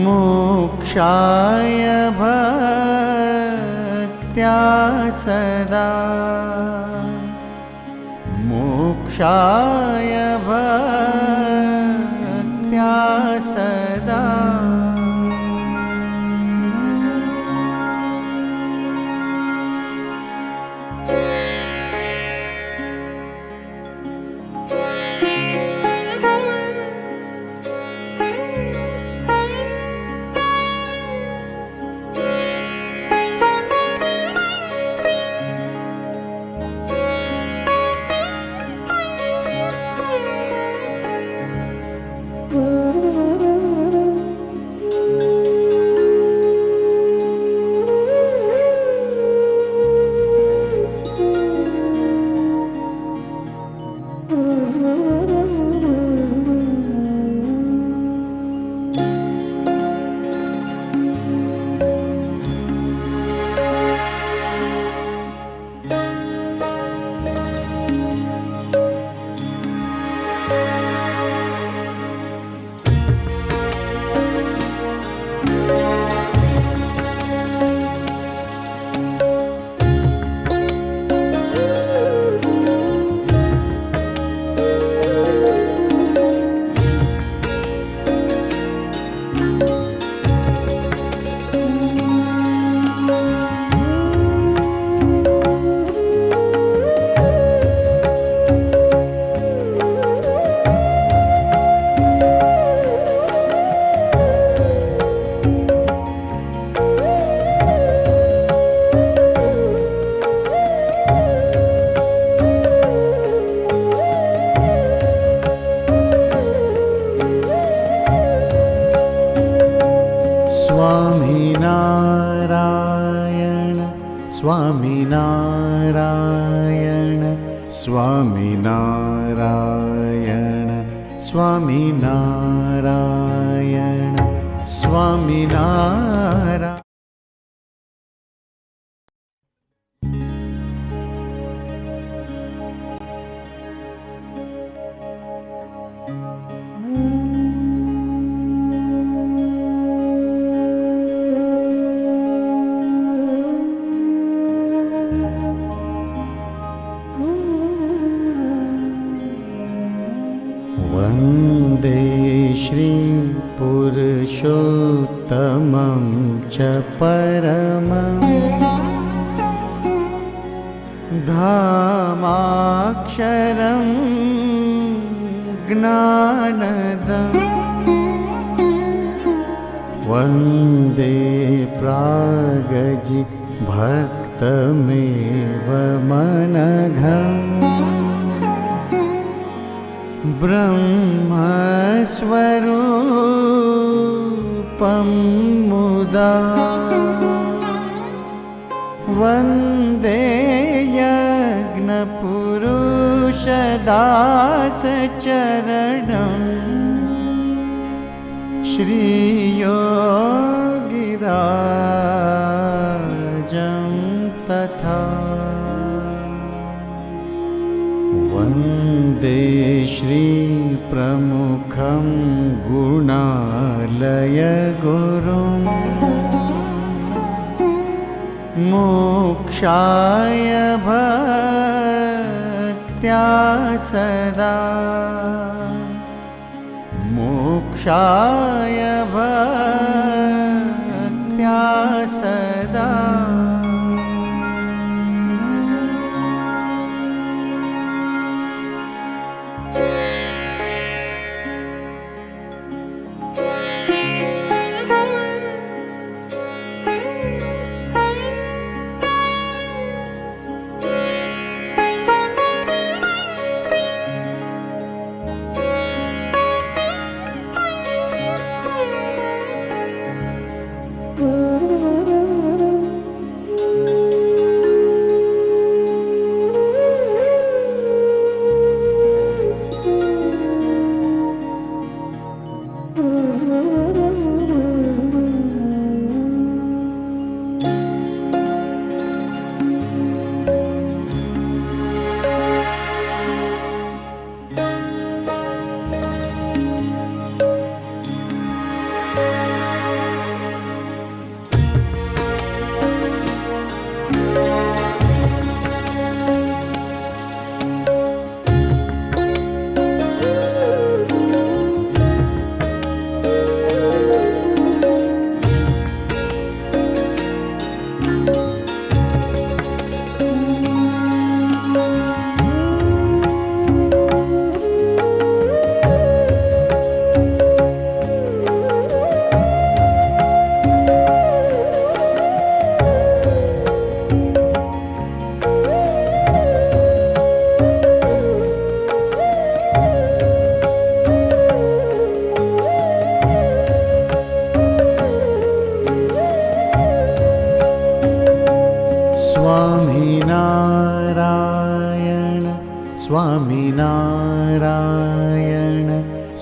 मोक्षाय भक्त्या सदा, मोक्षाय भक्त्या सदा। स्वामीनारायण स्वामीनारायण स्वामीनारायण स्वामीनारायण। वन्दे श्री पुरुषोत्तमं च परमं धामाक्षरं ज्ञानदम् वन्दे प्रागजि भक्तमेव मनघम् ब्रह्मस्वरूपं मुदा वन्दे यज्ञपुरुषदासचरणं श्रीयोगिराजं तथा वन्दे श्रीप्रमुखं गुणालयगुरुं मोक्षाय भक्त्या सदा मोक्षाय भक्त्या सदा।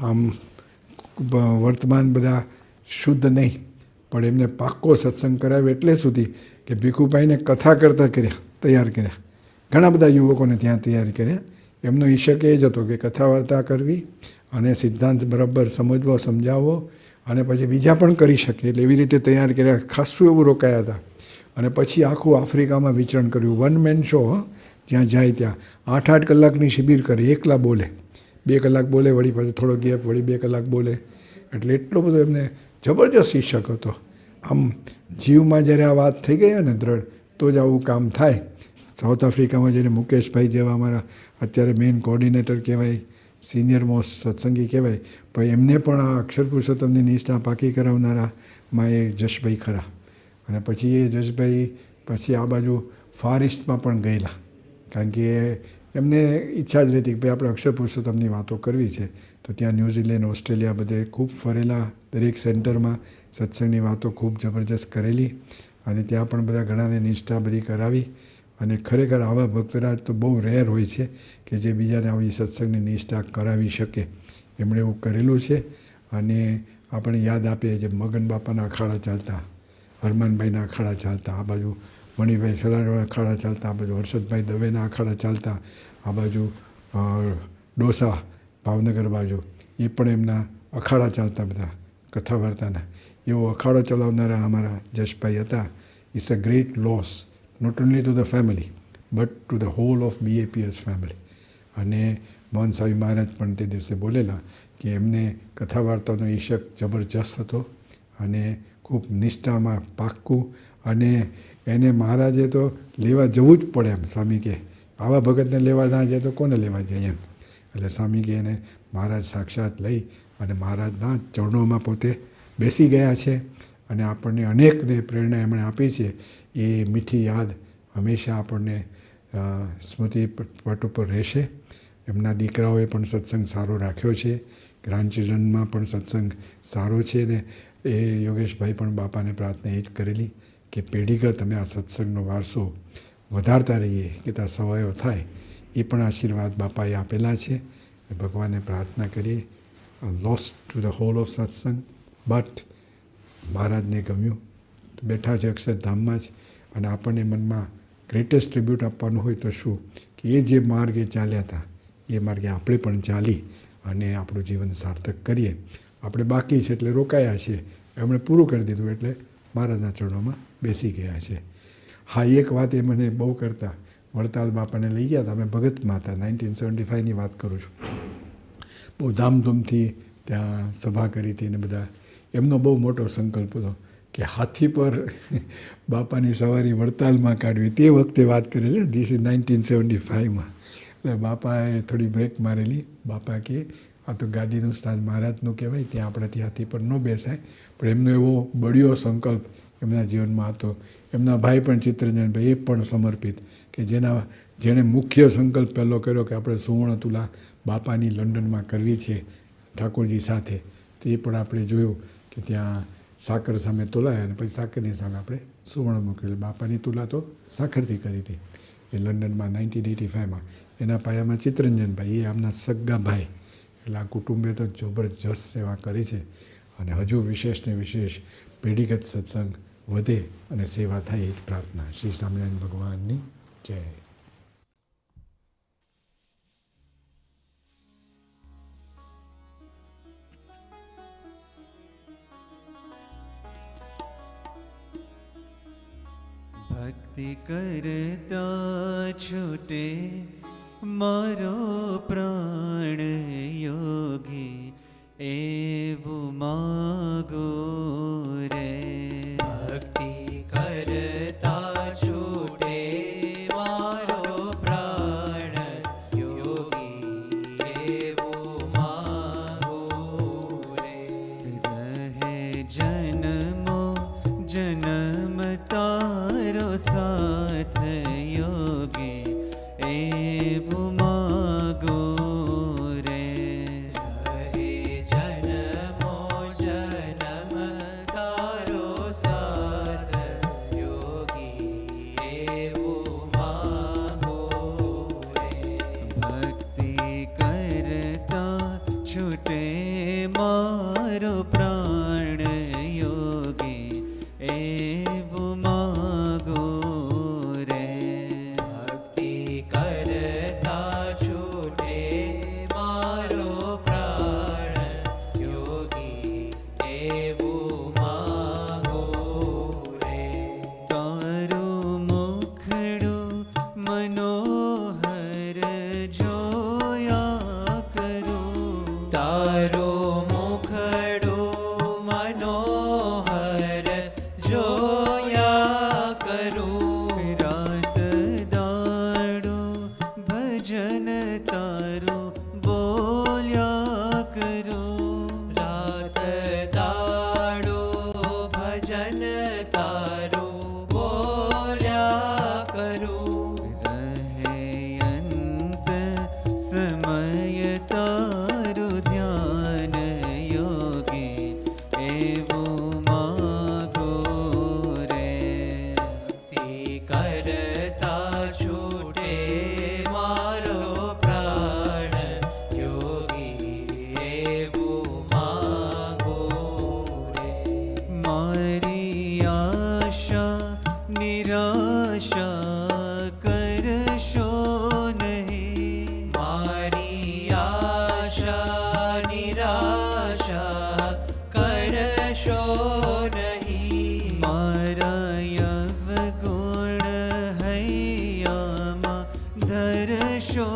આમ વર્તમાન બધા શુદ્ધ નહીં, પણ એમને પાક્કો સત્સંગ કરાવ્યો એટલે સુધી કે ભીખુભાઈને કથા કરતાં તૈયાર કર્યા. ઘણા બધા યુવકોને ત્યાં તૈયાર કર્યા. એમનો ઈશક એ જ હતો કે કથા વાર્તા કરવી અને સિદ્ધાંત બરાબર સમજવો, સમજાવવો અને પછી બીજા પણ કરી શકે એટલે એવી રીતે તૈયાર કર્યા. ખાસું એવું રોકાયા હતા. અને પછી આખું આફ્રિકામાં વિચરણ કર્યું. 1 મેન શો, જ્યાં જાય ત્યાં 8-8 કલાકની શિબિર કરે. એકલા બોલે, 2 કલાક બોલે, વળી પછી થોડો ગેપ, વળી 2 કલાક બોલે. એટલે એટલો બધો એમને જબરજસ્ત શિક્ષક હતો. આમ જીવમાં જ્યારે આ વાત થઈ ગઈ ને દ્રઢ, તો જ આવું કામ થાય. સાઉથ આફ્રિકામાં જઈને મુકેશભાઈ જેવા અમારા અત્યારે મેઇન કોર્ડિનેટર કહેવાય, સિનિયર મોસ્ટ સત્સંગી કહેવાય, પણ એમને પણ આ અક્ષર પુરુષોત્તમની નિષ્ઠા પાકી કરાવનારામાં એ જશભાઈ ખરા. અને પછી એ જશભાઈ પછી આ બાજુ ફાર ઇસ્ટમાં પણ ગયેલા, કારણ કે એમને ઈચ્છા જ રહેતી કે ભાઈ આપણે અક્ષર પુરુષોત્તમની વાતો કરવી છે. તો ત્યાં ન્યૂઝીલેન્ડ, ઓસ્ટ્રેલિયા બધે ખૂબ ફરેલા. દરેક સેન્ટરમાં સત્સંગની વાતો ખૂબ જબરજસ્ત કરેલી અને ત્યાં પણ બધા ઘણાને નિષ્ઠા બધી કરાવી. અને ખરેખર આવા ભક્તરાજ તો બહુ રેર હોય છે કે જે બીજાને આવી સત્સંગની નિષ્ઠા કરાવી શકે. એમણે એવું કરેલું છે. અને આપણે યાદ આપીએ જે મગન બાપાના અખાડા ચાલતા, હરમાનભાઈના અખાડા ચાલતા, આ બાજુ મણિભાઈ સલાડવાળા અખાડા ચાલતા, આ બાજુ હર્ષદભાઈ દવેના અખાડા ચાલતા, આ બાજુ ડોસા ભાવનગર બાજુ એ પણ એમના અખાડા ચાલતા બધા કથા વાર્તાના. એવો અખાડો ચલાવનારા અમારા જશભાઈ હતા. It's a great loss not only to the family but to the whole of BAPS ફેમિલી. અને મોહન સ્વામી મહારાજ પણ તે દિવસે બોલેલા કે એમને કથા વાર્તાનો ઈશક જબરજસ્ત હતો અને ખૂબ નિષ્ઠામાં પાક્કું. અને એને મહારાજે તો લેવા જવું જ પડે એમ. સ્વામી કે આવા ભગતને લેવા ના જાય તો કોને લેવા જાય એમ. એટલે સ્વામી કે એને મહારાજ સાક્ષાત લઈ અને મહારાજના ચરણોમાં પોતે બેસી ગયા છે. અને આપણને અનેકને પ્રેરણા એમણે આપી છે. એ મીઠી યાદ હંમેશા આપણને સ્મૃતિ પટ ઉપર રહેશે. એમના દીકરાઓએ પણ સત્સંગ સારો રાખ્યો છે. ગ્રાન્ડચિલ્ડ્રનમાં પણ સત્સંગ સારો છે. ને એ યોગેશભાઈ પણ બાપાને પ્રાર્થના એ જ કરેલી કે પેઢીગત અમે આ સત્સંગનો વારસો વધારતા રહીએ કે ત્યાં સવાયો થાય. એ પણ આશીર્વાદ બાપાએ આપેલા છે. ભગવાનને પ્રાર્થના કરીએ. Lost to the whole of satsang but મહારાજને ગમ્યું. બેઠા છે અક્ષરધામમાં જ. અને આપણને મનમાં ગ્રેટેસ્ટ ટ્રિબ્યુટ આપવાનું હોય તો શું કે એ જે માર્ગે ચાલ્યા હતા એ માર્ગે આપણે પણ ચાલી અને આપણું જીવન સાર્થક કરીએ. આપણે બાકી છે એટલે રોકાયા છે, એમણે પૂરું કરી દીધું એટલે મહારાજના ચરણોમાં બેસી ગયા છે. હા, એક વાત એ મને બહુ કરતા, વડતાલ બાપાને લઈ ગયા હતા અમે ભગતમાં હતા. 1975ની વાત કરું છું. બહુ ધામધૂમથી ત્યાં સભા કરી હતી. અને બધા એમનો બહુ મોટો સંકલ્પ હતો કે હાથી પર બાપાની સવારી વડતાલમાં કાઢવી. તે વખતે વાત કરેલી, ધીસ ઇઝ 1975માં. એટલે બાપાએ થોડી બ્રેક મારેલી. બાપા કે આ તો ગાદીનું સ્થાન મહારાજનું કહેવાય, ત્યાં આપણાથી હાથી પર ન બેસાય. પણ એમનો એવો બળ્યો સંકલ્પ એમના જીવનમાં હતો. એમના ભાઈ પણ ચિત્તરંજનભાઈ એ પણ સમર્પિત કે જેણે મુખ્ય સંકલ્પ પહેલો કર્યો કે આપણે સુવર્ણ તુલા બાપાની લંડનમાં કરવી છે ઠાકોરજી સાથે. તો એ પણ આપણે જોયું કે ત્યાં સાકર સામે તોલાય અને પછી સાકરની સામે આપણે સુવર્ણ મૂકેલું. બાપાની તુલા તો સાકરથી કરી હતી એ લંડનમાં 1985માં. એના પાયામાં ચિત્તરંજનભાઈ એ આમના સગ્ગા ભાઈ. એટલે આ કુટુંબે તો જબરજસ્ત સેવા કરી છે. અને હજુ વિશેષ ને વિશેષ પેઢીગત સત્સંગ વધે અને સેવા થાય એ જ પ્રાર્થના. શ્રી સ્વામિનારાયણ ભગવાનની જય. ભક્તિ કરતા છૂટે મારો પ્રાણ યોગી એવું માગો રે. ભક્તિ કરતા છૂટે મારો પ્રાણ યોગી એવું માગો રે. રહે જન્મો જન્મ તારો સાથ યોગી એવું માગો રે. રહે જન્મો જન્મ તારો સાથ યોગી એવું માગો રે. ભક્તિ કરતા છૂટે કરું રાત દાડો ભજન તારું બોલ્યા કરું રાત દાડો ભજન તારું બોલ્યા કરું રહે અંત સમય તારું ધ્યાન યોગી એવું માગો રે ભક્તિ કરતા છૂટે મારો પ્રાણ યોગી એવું માગો રે મારી આશા નિરાશા કરશો નહીં મારી આશા નિરાશા કરશો નહીં મારા અવગુણ હૈયામાં ધરશો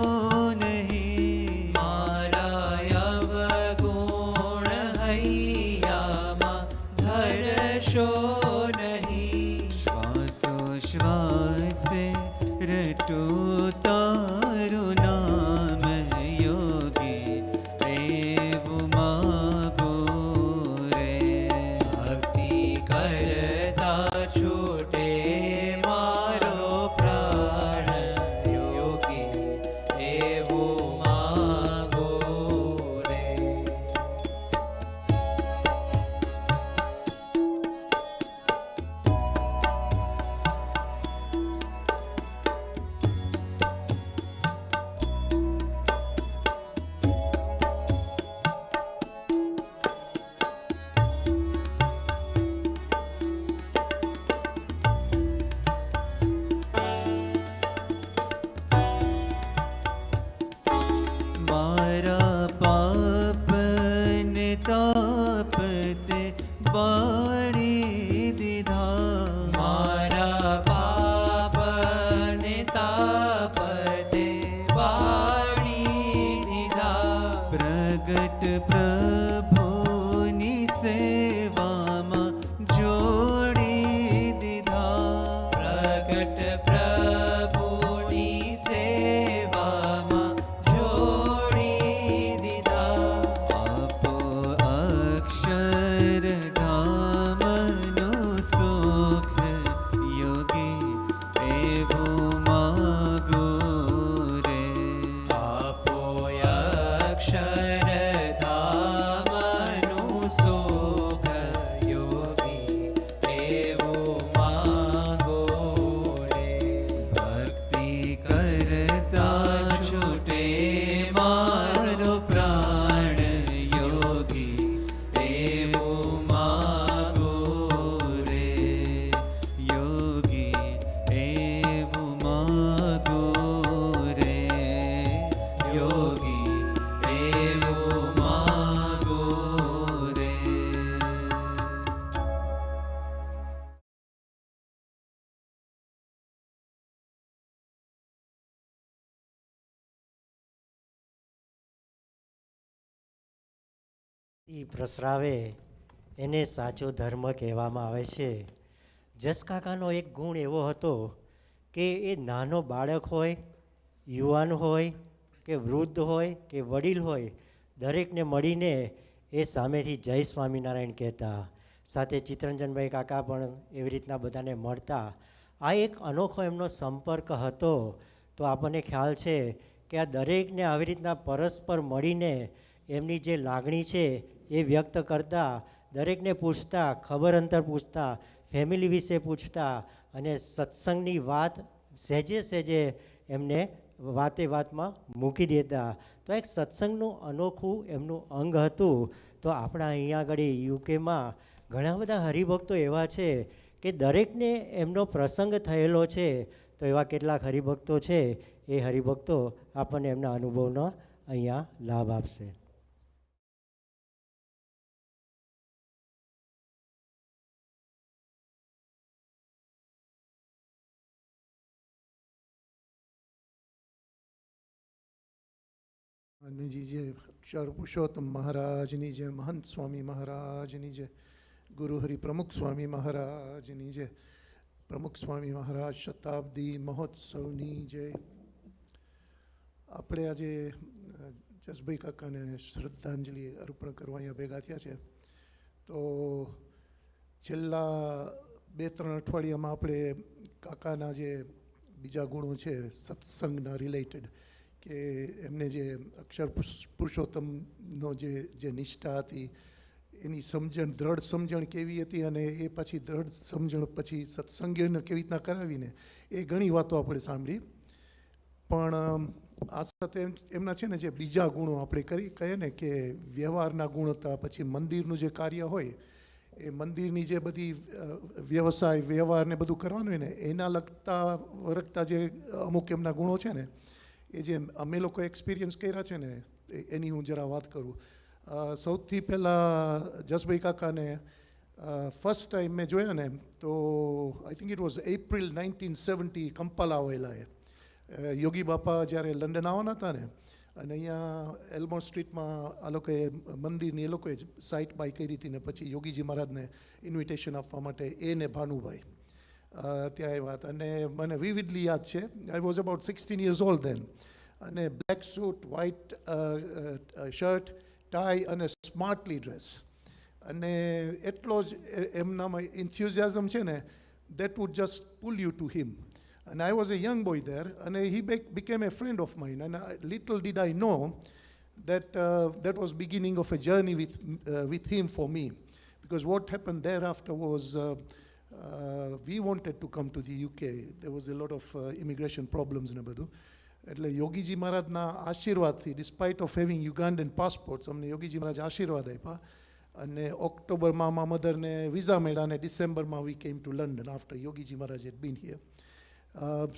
નહીં મારા અવગુણ હૈયામાં ધરશો નહીં શ્વાસો શ્વાસે રટું તારું નામ યોગી એવું માગો રે ભક્તિ કરતા છૂટે મારો પ્રાણ યોગી એવું માગો રે મારા પાપ ને તાપ તે બાળી દીધા મારા પાપ ને તાપ તે બાળી દીધા પ્રગટ પ્રભુની સેવામાં જોડી દીધા પ્રગટ પ્રભુની સેવામાં જોડી દીધા આપો અક્ષરધામનું સુખ યોગી એવું માગો રે આપો અક્ષરધામનું સુખ યોગી એવું માગો રે ભક્તિ કરતા છૂટે મારો પ્રાણ યોગી એવું માગો રે યોગી એવું માગો રે યોગી એવું માગો રે એ પ્રસરાવે એને સાચો ધર્મ કહેવામાં આવે છે. જસકાકાનો એક ગુણ એવો હતો કે એ નાનો બાળક હોય, યુવાન હોય કે વૃદ્ધ હોય કે વડીલ હોય, દરેકને મળીને એ સામેથી જય સ્વામિનારાયણ કહેતા. સાથે ચિત્તરંજનભાઈ કાકા પણ એવી રીતના બધાને મળતા. આ એક અનોખો એમનો સંપર્ક હતો. તો આપણને ખ્યાલ છે કે આ દરેકને આવી રીતના પરસ્પર મળીને એમની જે લાગણી છે એ વ્યક્ત કરતા, દરેકને પૂછતા, ખબર અંતર પૂછતા, ફેમિલી વિશે પૂછતા અને સત્સંગની વાત સહેજે સહેજે એમને વાતે વાતમાં મૂકી દેતા. તો એક સત્સંગનું અનોખું એમનું અંગ હતું. તો આપણા અહીંયા આગળ યુકેમાં ઘણા બધા હરિભક્તો એવા છે કે દરેકને એમનો પ્રસંગ થયેલો છે. તો એવા કેટલાક હરિભક્તો છે, એ હરિભક્તો આપણને એમના અનુભવનો અહીંયા લાભ આપશે. આનંદજી જય, અક્ષર પુરુષોત્તમ મહારાજની જય, મહંત સ્વામી મહારાજની જય, ગુરુ હરિ પ્રમુખ સ્વામી મહારાજની જય. પ્રમુખ સ્વામી મહારાજ શતાબ્દી મહોત્સવની જય. આપણે આજે જસભાઈ કાકાને શ્રદ્ધાંજલિ અર્પણ કરવા અહીંયા ભેગા થયા છે. તો છેલ્લા 2-3 અઠવાડિયામાં આપણે કાકાના જે બીજા ગુણો છે સત્સંગના રિલેટેડ, કે એમને જે અક્ષર પુરુષોત્તમનો જે નિષ્ઠા હતી, એની સમજણ, દ્રઢ સમજણ કેવી હતી, અને એ પછી દ્રઢ સમજણ પછી સત્સંગીઓને કેવી રીતના કરાવીને એ ઘણી વાતો આપણે સાંભળી. પણ આ સાથે એમના છે ને જે બીજા ગુણો આપણે કહીએ ને કે વ્યવહારના ગુણ હતા, પછી મંદિરનું જે કાર્ય હોય, એ મંદિરની જે બધી વ્યવસાય વ્યવહાર ને બધું કરવાનું હોય ને, એના લગતા જે અમુક એમના ગુણો છે ને, એ જે અમે લોકો એક્સપિરિયન્સ કર્યા છે ને, એની હું જરા વાત કરું. સૌથી પહેલાં જસભાઈ કાકાને ફર્સ્ટ ટાઈમ મેં જોયા ને, તો I think it was April 1970 કંપાલા આવેલા. યોગી બાપા જ્યારે લંડન આવવાના હતા ને, અને અહીંયા એલ્મોર સ્ટ્રીટમાં આ લોકોએ મંદિરની એ લોકોએ સાઇટ બાય કરી હતી, ને પછી યોગીજી મહારાજને ઇન્વિટેશન આપવા માટે એને ભાનુભાઈ ત્યાં આવ્યા હતા. અને મને વિવિડલી યાદ છે, I was about 16 years old then, અને black suit, white shirt, tie અને સ્માર્ટલી ડ્રેસ, અને એટલો જ એમનામાં ઇન્થ્યુઝિયાઝમ છે ને, that would just pull you to him. And I was a young boy there, and he became a friend of mine. And little did I know that that was beginning of a journey with him for me. Because what happened thereafter was we wanted to come to the UK. There was a lot of immigration problems and બધું. એટલે યોગીજી મહારાજના આશીર્વાદથી, despite of having Ugandan passports, અમને યોગીજી મહારાજ આશીર્વાદ આપ્યા. અને ઓક્ટોબરમાં મારા મધરને વિઝા મળ્યા, અને ડિસેમ્બરમાં we came to London after Yogiji Maharaj had been here.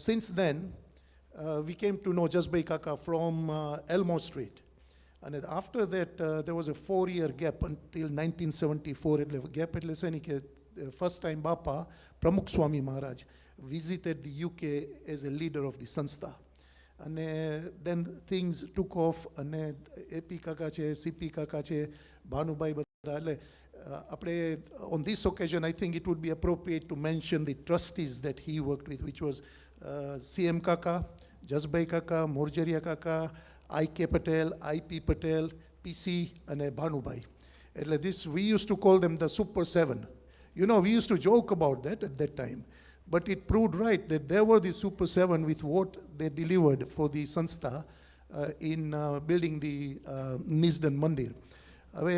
Since then, we came to know Jashbhai Kaka from Elmore Street. And after that, there was a 4-year gap until 1974. એટલે gap એટલે છે ને કે first time Bapa, Pramukh Swami Maharaj, visited the UK as a leader of the Sanstha. And then things took off, અને AP કાકા છે, CP કાકા છે, ભાનુભાઈ બધા. એટલે આપણે on this occasion, I think it would be appropriate to mention the trustees that he worked with, which was CM Kaka, Jashbhai Kaka, Morjaria Kaka, IK Patel, IP Patel, PC, and Bhanubhai. એટલે this, we used to call them the Super 7. You know, we used to joke about that at that time. But it proved right that they were the Super 7 with what they delivered for the Sanstha in building the Nisdan Mandir. હવે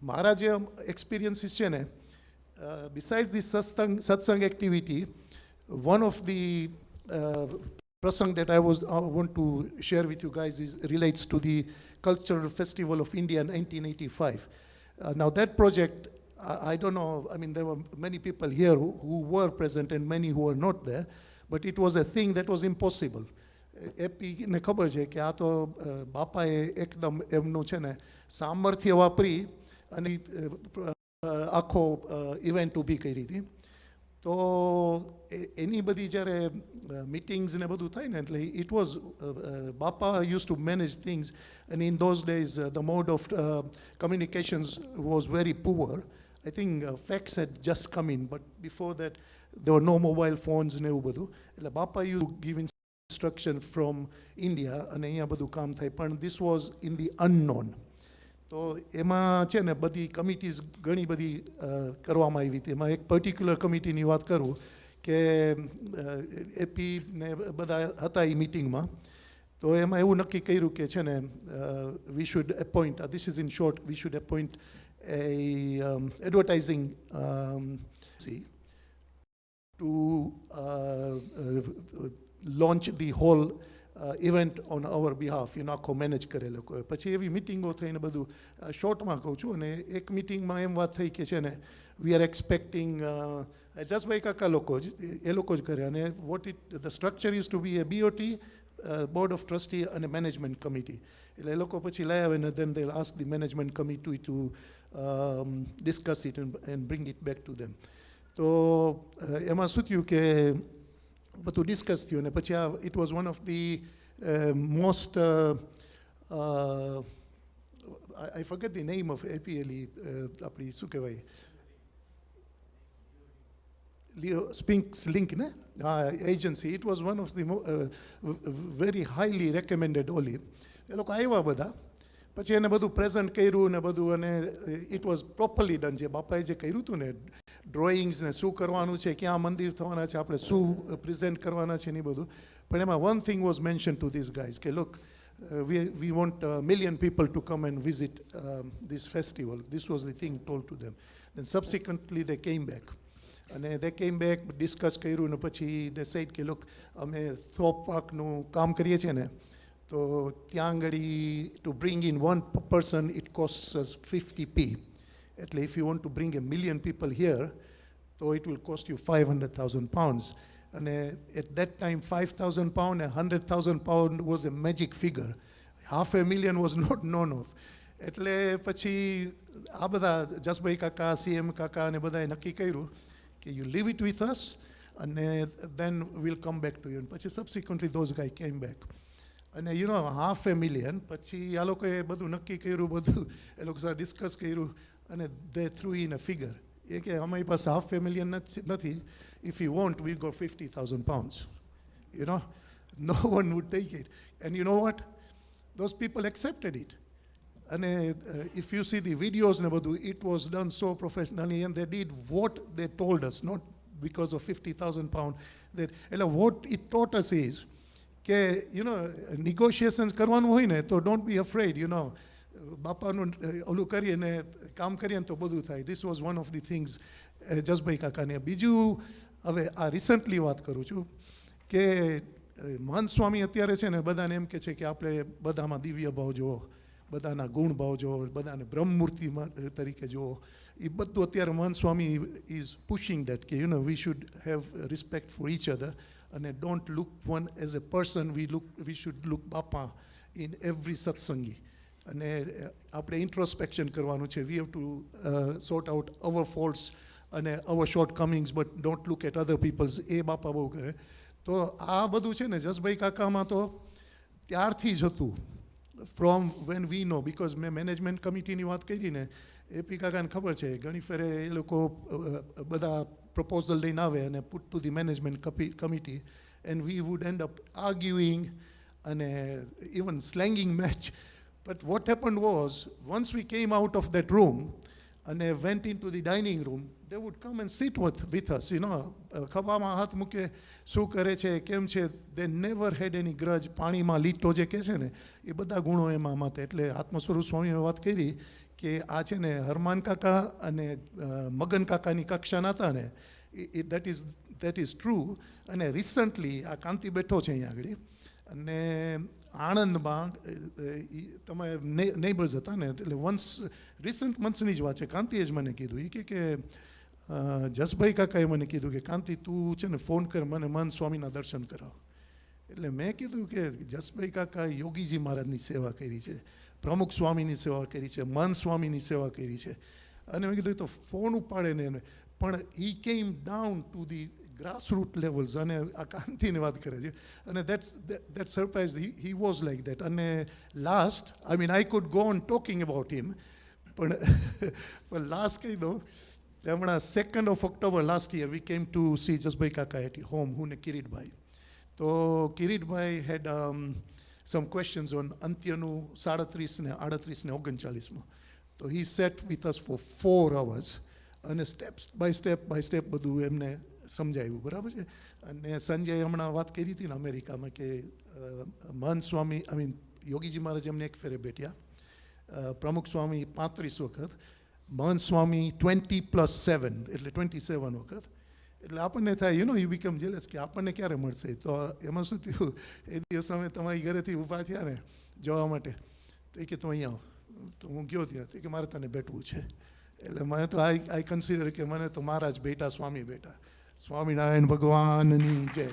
મારા જે experiences છે ને, besides this satsang activity, one of the prasang that I want to share with you guys relates to the Cultural Festival of India in 1985. Now that project, I don't know, I mean, there were many people here who were present and many who were not there, but it was a thing that was impossible. એપીને ખબર છે કે આ તો બાપાએ એકદમ એમનું છે ને સામર્થ્ય વાપરી અને આખો ઇવેન્ટ ઊભી કરી હતી. તો એની બધી જ્યારે મીટિંગ્સ ને બધું થાય ને, એટલે ઇટ વોઝ બાપા યુઝ ટુ મેનેજ થિંગ્સ, અને in those days the mode of communications was very poor. I think fax had just come in, but before that there were no mobile phones ને એવું બધું. એટલે બાપા you give instruction from India, અને અહીંયા બધું કામ થાય. પણ this was in the unknown. તો એમાં છે ને બધી કમિટીઝ ઘણી બધી કરવામાં આવી હતી. એમાં એક પર્ટિક્યુલર કમિટીની વાત કરું કે એપી ને બધા હતા એ મિટિંગમાં. તો એમાં એવું નક્કી કર્યું કે છે ને we should appoint, this is in short, we should appoint a advertising to launch the whole event on our behalf. આખો મેનેજ કરે લોકો. પછી એવી મિટિંગો થઈને બધું શોર્ટમાં કહું છું. અને એક મિટિંગમાં એમ વાત થઈ કે છે ને વી આર એક્સપેક્ટિંગ જસભાઈ કાકા લોકો જ એ લોકો જ કરે. અને what the structure is to be a BOT, board of trustee અને મેનેજમેન્ટ કમિટી. એટલે એ લોકો પછી લઈ આવે ને then they'll ask the management committee to discuss it and bring it back to them. તો એમાં શું થયું કે બધું ડિસ્કસ થયું, અને પછી it was one of the most I forget the name of APLE, આપણી શું કહેવાય, Spinks Link agency. It was one of the very highly recommended only. એ લોકો આવ્યા બધા, પછી એને બધું પ્રેઝન્ટ કર્યું ને બધું, અને ઇટ વોઝ પ્રોપરલી ડન. જે બાપાએ જે કર્યું હતું ને, ડ્રોઈંગ્સ ને શું કરવાનું છે, ક્યાં મંદિર થવાના છે, આપણે શું પ્રેઝન્ટ કરવાના છે ને બધું. પણ એમાં one thing was mention to this guys કે look, we want a million people to come and visit this festival. This was the thing told to them. Then subsequently they came back. And they came back, discuss કર્યું, ને પછી they said કે look, અમે થ્રોપ પાર્કનું કામ કરીએ છીએ ને, તો ત્યાં આગળ to bring in one person it costs us 50p. એટલે if you want to bring 1 million people here, so it will cost you 500,000 pounds. And at that time, 5,000 pound and 100,000 pound was a magic figure. 500,000 was not known of. એટલે પછી આ બધા જસભાઈ કાકા, CM કાકા અને બધાએ નક્કી કર્યું કે you leave it with us and then we'll come back to you. And પછી subsequently those guys came back. અને you know, 500,000 પછી આ લોકોએ બધું નક્કી કર્યું, બધું એ લોકો સાથે ડિસ્કસ કર્યું, અને they threw in a figure. એ કે અમારી પાસે 500,000 નથી. If you want, we'll go 50,000 pounds. You know, no one would take it. And you know what? Those people accepted it. And if you see the videos, it was done so professionally, and they did what they told us, not because of 50,000 pounds. What it taught us is, you know, negotiations કરવાનું હોય ને, તો don't be afraid, you know. બાપાનું ઓલું કરીએ ને કામ કરીએ ને તો બધું થાય. This was one of the things Jasbhai કાકાને. બીજું, હવે આ રિસન્ટલી વાત કરું છું કે મહંત સ્વામી અત્યારે છે ને બધાને એમ કે છે કે આપણે બધામાં દિવ્ય ભાવ જુઓ, બધાના ગુણ ભાવ જુઓ, બધાને બ્રહ્મમૂર્તિ તરીકે જુઓ. એ બધું અત્યારે Mahant Swami is pushing that કે you know we should have respect for each other, અને don't look one as a person, we should look Bapa in every satsangi. અને આપણે ઇન્ટ્રોસ્પેક્શન કરવાનું છે. We have to sort out our faults અને our shortcomings, but don't look at other peoples. એ બાપા બહુ કરે. તો આ બધું છે ને જસભાઈ કાકામાં તો ત્યારથી જ હતું, from when we know. Because મેં મેનેજમેન્ટ કમિટીની વાત કરી ને, એપી કાકાને ખબર છે, ઘણી ફેરે એ લોકો બધા પ્રપોઝલ લઈને આવે અને put to the management committee, and we would end up arguing અને even slanging match. But what happened was, once we came out of that room and went into the dining room, they would come and sit with us, you know. ખભામાં હાથ મૂકે, શું કરે છે, કેમ છે. They never had any grudge. પાણીમાં લીટો જે કહે છે ને, એ બધા ગુણો એમાં હતા. એટલે આત્મસ્વરૂપ સ્વામીએ વાત કરી કે આ છે ને હરમાન કાકા અને મગન કાકાની કક્ષાના હતા ને, that is true. અને રિસન્ટલી આ કાંતિ બેઠો છે અહીંયા આગળ, અને આણંદમાં તમે નેબર્સ હતા ને, એટલે વન્સ રિસન્ટ મંથ્સની જ વાત છે, કાંતિએ જ મને કીધું. એ કે જસભાઈ કાકાએ મને કીધું કે કાંતિ તું છે ને ફોન કર, મને મહંત સ્વામીના દર્શન કરાવ. એટલે મેં કીધું કે જસભાઈ કાકાએ યોગીજી મહારાજની સેવા કરી છે, પ્રમુખ સ્વામીની સેવા કરી છે, મહંત સ્વામીની સેવા કરી છે. અને મેં કીધું તો ફોન ઉપાડે ને એને. પણ he came down to the grassroots levels, અને આ કાંતિની વાત કરે છે. અને that surprised, he was like that. અને last, I mean, I could go on talking about him, પણ last કહી દઉં, હમણાં 2nd of October last year we came to see Jashbhai Kaka at home, હું ને કિરીટભાઈ. તો Kiritbhai had some questions on અંત્યનું 37 ને 38 ને 39માં. તો he sat with us for 4 hours અને સ્ટેપ બાય સ્ટેપ બધું એમને સમજાવ્યું, બરાબર છે. અને સંજય હમણાં વાત કરી હતી ને અમેરિકામાં કે મહંત સ્વામી, આઈ મીન યોગીજી મહારાજ એમને એક ફેરે ભેટ્યા, પ્રમુખ સ્વામી 35 વખત, મહંત સ્વામી 20+7 એટલે 27 વખત. એટલે આપણને થાય, you know, you become jealous કે આપણને ક્યારે મળશે. તો એમાં શું થયું, એ દિવસ અમે તમારી ઘરેથી ઊભા થયા ને જવા માટે, તો એ કે તું અહીંયા આવ. તો હું ગયો ત્યાં, તો કે મારે તને બેઠવું છે. એટલે મને તો આઈ કન્સિડર કે મને તો મહારાજ બેટા, સ્વામી બેટા. સ્વામિનારાયણ ભગવાનની જય.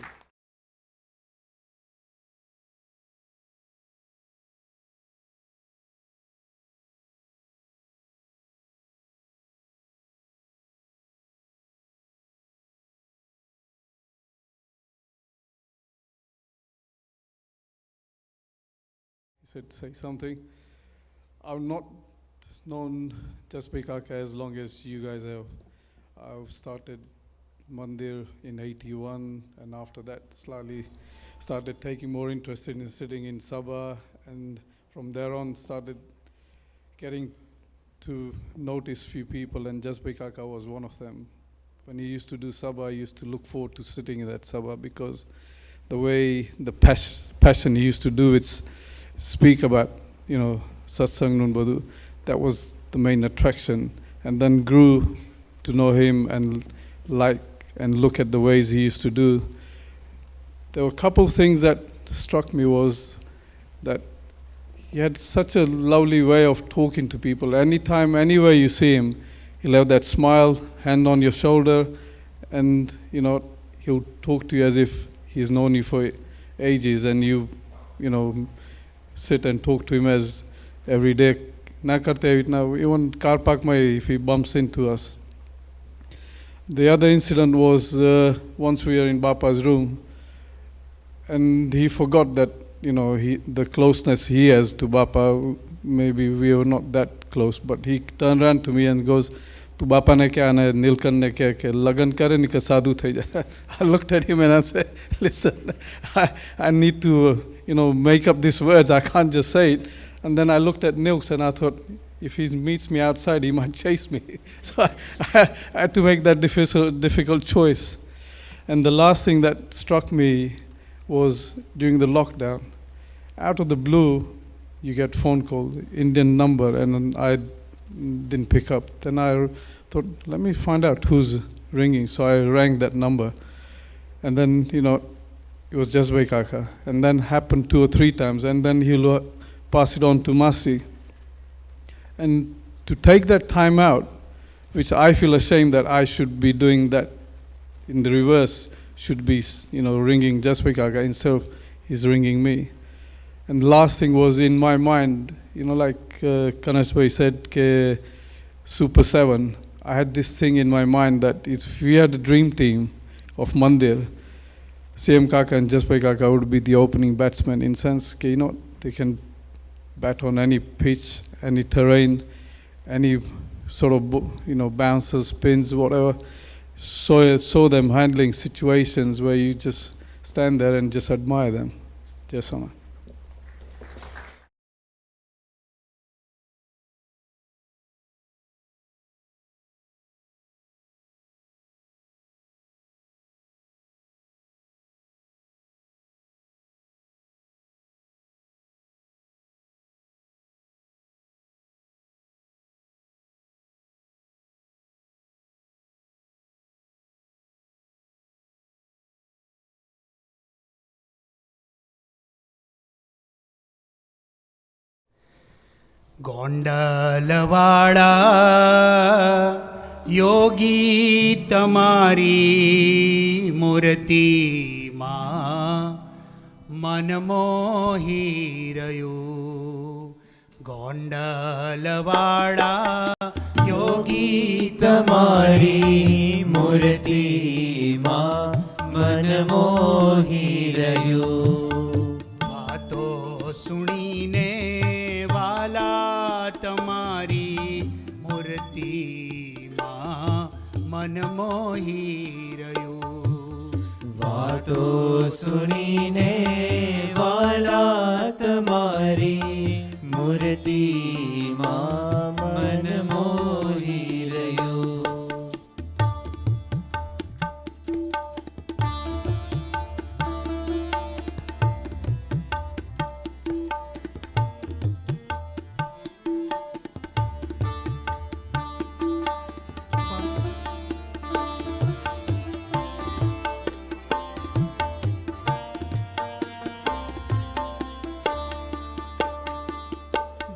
He said, say something. I've not known Jasparkaka as long as you guys have. I've started mandir in 81, and after that slowly started taking more interest in sitting in Sabha, and from there on started getting to notice few people, and Jasparkaka was one of them. When he used to do Sabha, I used to look forward to sitting in that Sabha because the way, the passion he used to do it, speak about, satsang nun badu, that was the main attraction, and then grew to know him and like and look at the ways he used to do. There were a couple of things that struck me was that he had such a lovely way of talking to people. Anytime, anywhere you see him, he'll have that smile, hand on your shoulder, and he'll talk to you as if he's known you for ages, and you sit and talk to him as every day. Even car park, if he bumps into us. The other incident was once we were in Bapa's room, and he forgot that the closeness he has to Bapa. Maybe we were not that close, but he turned around to me and goes, "Tu Bapa ne kya na Nilkan ne kya ke lagan kare nika sadhu thai ja." I looked at him and I said, "Listen, I need to make up these words. I can't just say it." And then I looked at Nilks and I thought, if he meets me outside, he might chase me. So I had to make that difficult choice. And the last thing that struck me was during the lockdown. Out of the blue, you get phone call, Indian number, and I didn't pick up. Then I thought, let me find out who's ringing. So I rang that number. And then, it was Jasparkaka. And then happened 2 or 3 times. And then he'll pass it on to Masi. And to take that time out, which I feel ashamed that I should be doing that in the reverse, should be, ringing Jasparkaka instead of he's ringing me. And the last thing was in my mind, like Kanashbhai said, ke Super 7, I had this thing in my mind that if we had a dream team of Mandir, CM Kaka and Jasparkaka would be the opening batsmen in sense, ke, they can bat on any pitch, any terrain, any sort of bounces, spins, whatever. Saw them handling situations where you just stand there and just admire them. Jasona. ગોંડલવાળા યોગી તમારી મૂર્તિમાં મન મોહી રહ્યું. ગોંડલવાળા યોગી તમારી મૂર્તિમાં મન મોહી રહ્યું. વાતો સુણીને વાલા તમારી મૂર્તિમાં મન મોહી રહ્યું. વાતો સુણીને વાલા તમારી મૂર્તિમાં મન મોહી રહ્યું.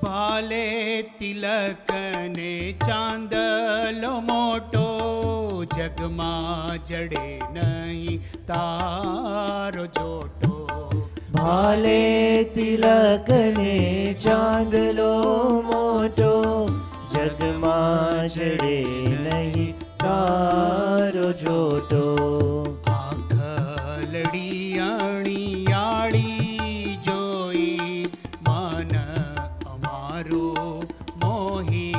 ભાલે તિલક ને ચાંદલો મોટો જગમાં જડે નહીં તારો જોટો. ભાલે તિલક ને ચાંદલો મોટો જગમાં જડે નહીં તારો જોટો. આખલડી અણિયાળી જોઈ મન અમારું મોહી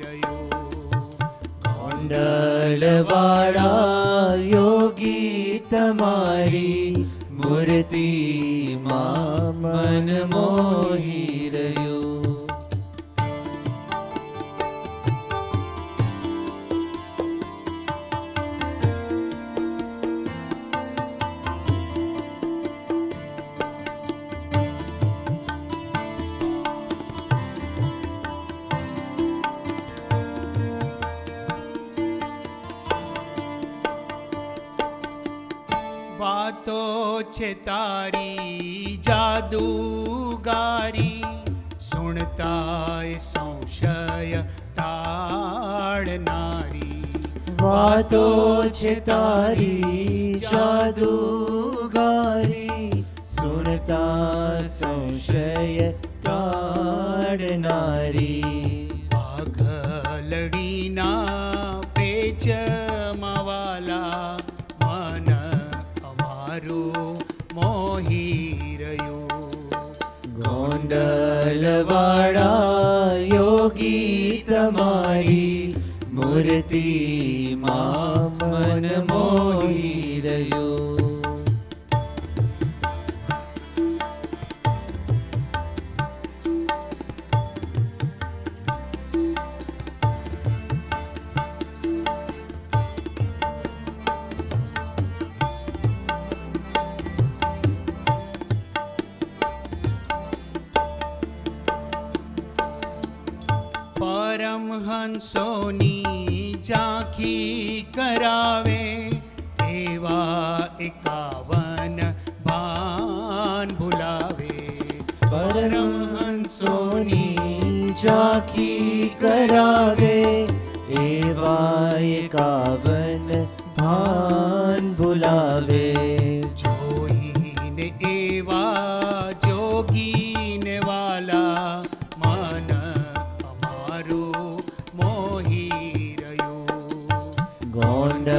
રહ્યું. ગોંડલવાળા તમારી મૂર્તિમાં મન મોહી રહ્યું. વાતો છે તારી જાદુગારી, સુણતાય સંશય ટાળનારી. વાતો છે તારી જાદુગારી, સુનતા સંશય ટાળનારી. પાઘલડીના પેચમાં વાલા મન અમારું મોહી રહ્યું. ગોંડલવાળા યોગી તમારી મૂર્તિમાં મન મોહી રહ્યું. પરમહંસોની ઝાંખી કરાવે એવા 51 ભાન ભૂલાવે. પરમહંસોની ઝાંખી કરાવે એવા 51 ભાન ભૂલાવે. જોઈને એવા જોગીને વાલા મન અમારું મોહી રહ્યું. ગોંડલવાળા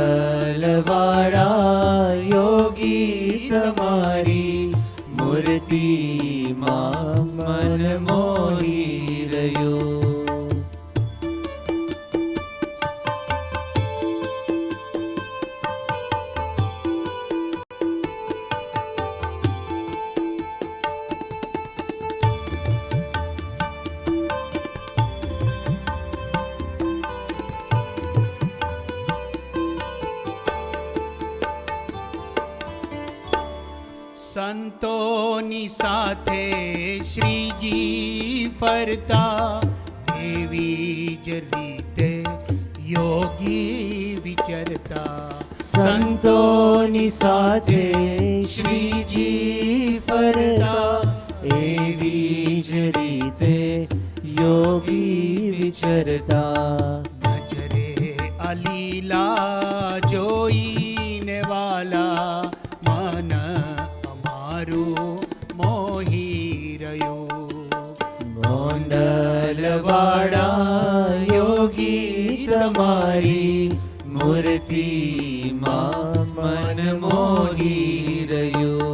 યોગી તમારી મૂર્તિમાં મન મોહી રહ્યું. સંતોની સાથે શ્રીજી ફરતા એવી જ રીતે યોગી વિચરતા. સંતોની સાથે શ્રીજી ફરતા એવી જ રીતે યોગી વિચરતા. નજરે અલીલા જોઈને વાલા મન અમારું મોહી રહ્યું. ગોંડલવાળા યોગી તમારી મૂર્તિમાં મન મોહી રહ્યું.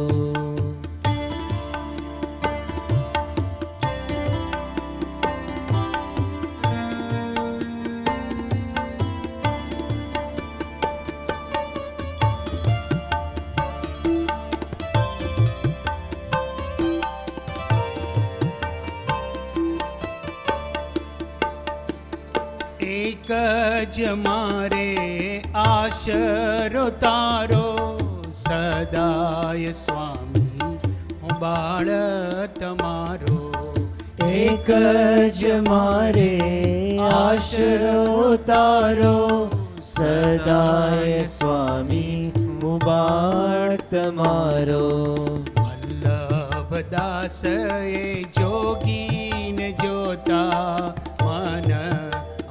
એક જ મારે આશરો તારો સદાય સ્વામી હું બાળ તમારો. એક જ મારે આશરો તારો સદાય સ્વામી હું બાળ તમારો. વલ્લભદાસ એ જોગીને જોતા મન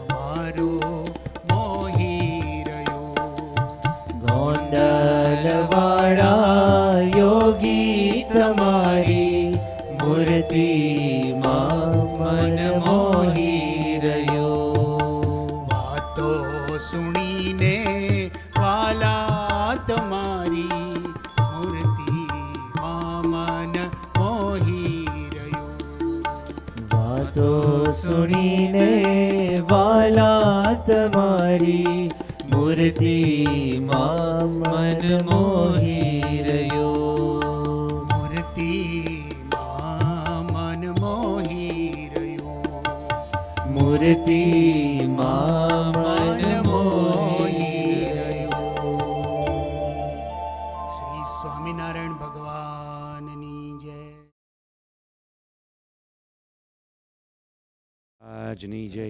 અમારું મોહી રહ્યું. ગોંડલવાળા યોગી તમારી મૂર્તિમાં મન મોહી રહ્યું. વાતો સુણીને વાલા તમારી મૂર્તિમાં મન મોહી રહ્યું. વાતો સુણીને વાલા તમારી મૂર્તિમાં મન મોહી રહ્યો. મૂર્તિમાં મન મોહી રહ્યું. મૂર્તિમાં મન મોહી રહ્યો. શ્રી સ્વામિનારાયણ ભગવાનની જય. આજની જય.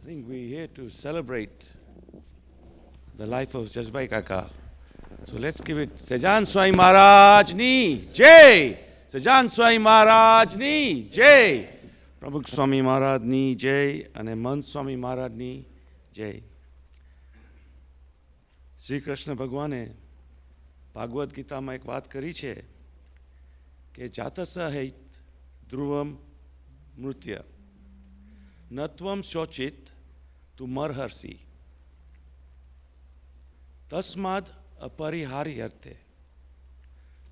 I think we're here to celebrate the life of Jashbhai Kaka. So let's give it Sejan Swami Maharajni Jai! Sejan Swami Maharajni Jai! Prabhu Swami Maharajni Jai અને મંત સ્વામી મહારાજની જય. શ્રી કૃષ્ણ ભગવાને ભાગવદ્ ગીતામાં એક વાત કરી છે કે જાતસ હૈત ધ્રુવમ મૃત્ય નત્વમ શોચિત તું મરહર્ષિ તસ્માદ અપરિહાર્યર્થે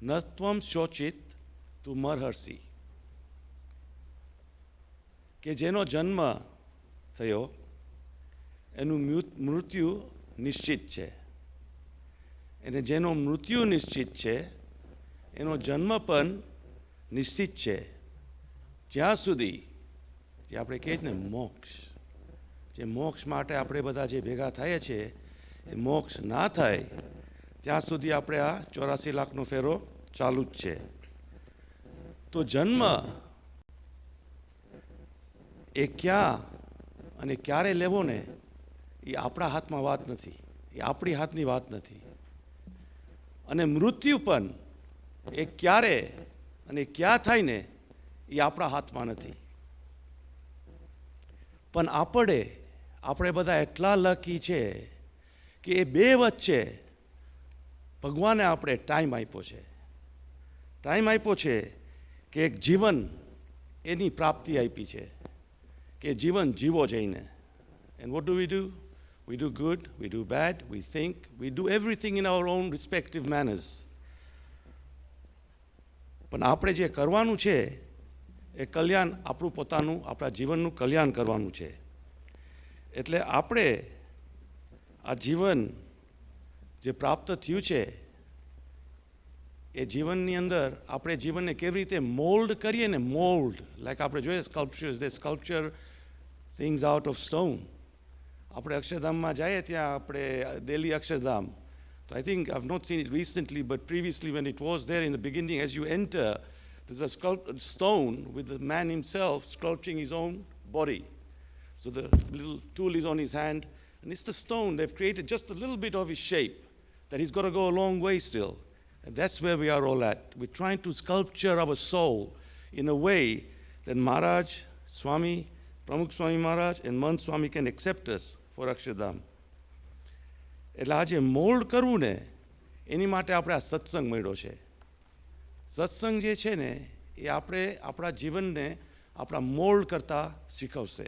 નત્વમ શોચિત તું મરહર્ષિ. કે જેનો જન્મ થયો એનું મૃત્યુ નિશ્ચિત છે, અને જેનો મૃત્યુ નિશ્ચિત છે એનો જન્મ પણ નિશ્ચિત છે, જ્યાં સુધી જે આપણે કહીએ ને મોક્ષ, જે મોક્ષ માટે આપણે બધા જે ભેગા થઈએ છીએ એ મોક્ષ ના થાય ત્યાં સુધી આપણે આ 84 લાખનો ફેરો ચાલુ જ છે. તો જન્મ એ ક્યાં અને ક્યારે લેવો ને એ આપણા હાથમાં વાત નથી, એ આપણી હાથની વાત નથી. અને મૃત્યુ પણ એ ક્યારે અને ક્યાં થાય ને એ આપણા હાથમાં નથી. પણ આપણે બધા એટલા લકી છે કે એ બે વચ્ચે ભગવાને આપણે ટાઈમ આપ્યો છે. ટાઈમ આપ્યો છે કે એક જીવન એની પ્રાપ્તિ આપી છે કે જીવન જીવો જઈને. And what do? We do good, we do bad, we think, we do everything in our own respective manners. પણ આપણે જે કરવાનું છે એ કલ્યાણ આપણું પોતાનું, આપણા જીવનનું કલ્યાણ કરવાનું છે. એટલે આપણે આ જીવન જે પ્રાપ્ત થયું છે એ જીવનની અંદર આપણે જીવનને કેવી રીતે મોલ્ડ કરીએ ને, મોલ્ડ લાઈક આપણે જોઈએ sculptures, they sculpture things out of stone. આપણે અક્ષરધામમાં જઈએ ત્યાં આપણે દિલ્હી અક્ષરધામ, તો I think I've not seen it recently, but previously when it was there in the beginning, as you enter, there's a stone with the man himself sculpting his own body. So the little tool is on his hand, and it's the stone. They've created just a little bit of his shape, that he's got to go a long way still. And that's where we are all at. We're trying to sculpture our soul in a way that Maharaj, Swami, Pramukh Swami Maharaj and Mant Swami can accept us for Akshardham. એટલે આજે mould કરવું ને એની માટે આપણે આ સત્સંગ મળ્યો છે. સત્સંગ જે છે ને એ આપણા જીવનને આપણા મોલ્ડ કરતા શીખવશે.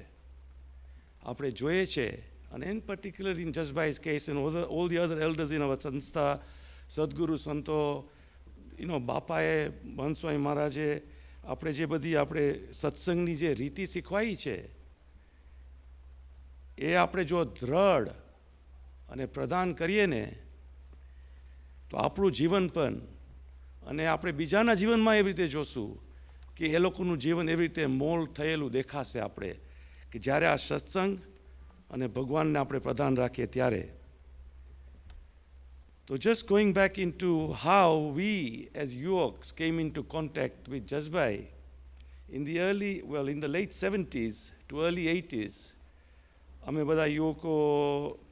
આપણે જોઈએ છે, અને in particular in Jashbhai's case and all the other elders in our સંસ્થા, સદગુરુ સંતો, બાપાએ, મહંત સ્વામી મહારાજે આપણે જે બધી આપણે સત્સંગની જે રીતિ શીખવાઈ છે એ આપણે જો દ્રઢ અને પ્રદાન કરીએ ને તો આપણું જીવન પણ, અને આપણે બીજાના જીવનમાં એવી રીતે જોશું કે એ લોકોનું જીવન એવી રીતે મોલ્ડ થયેલું દેખાશે આપણે, કે જ્યારે આ સત્સંગ અને ભગવાનને આપણે પ્રદાન રાખીએ ત્યારે. So just going back into how we as yuvakas came into contact with Jashbhai in the late 70s to early 80s, અમે બધા યુવકો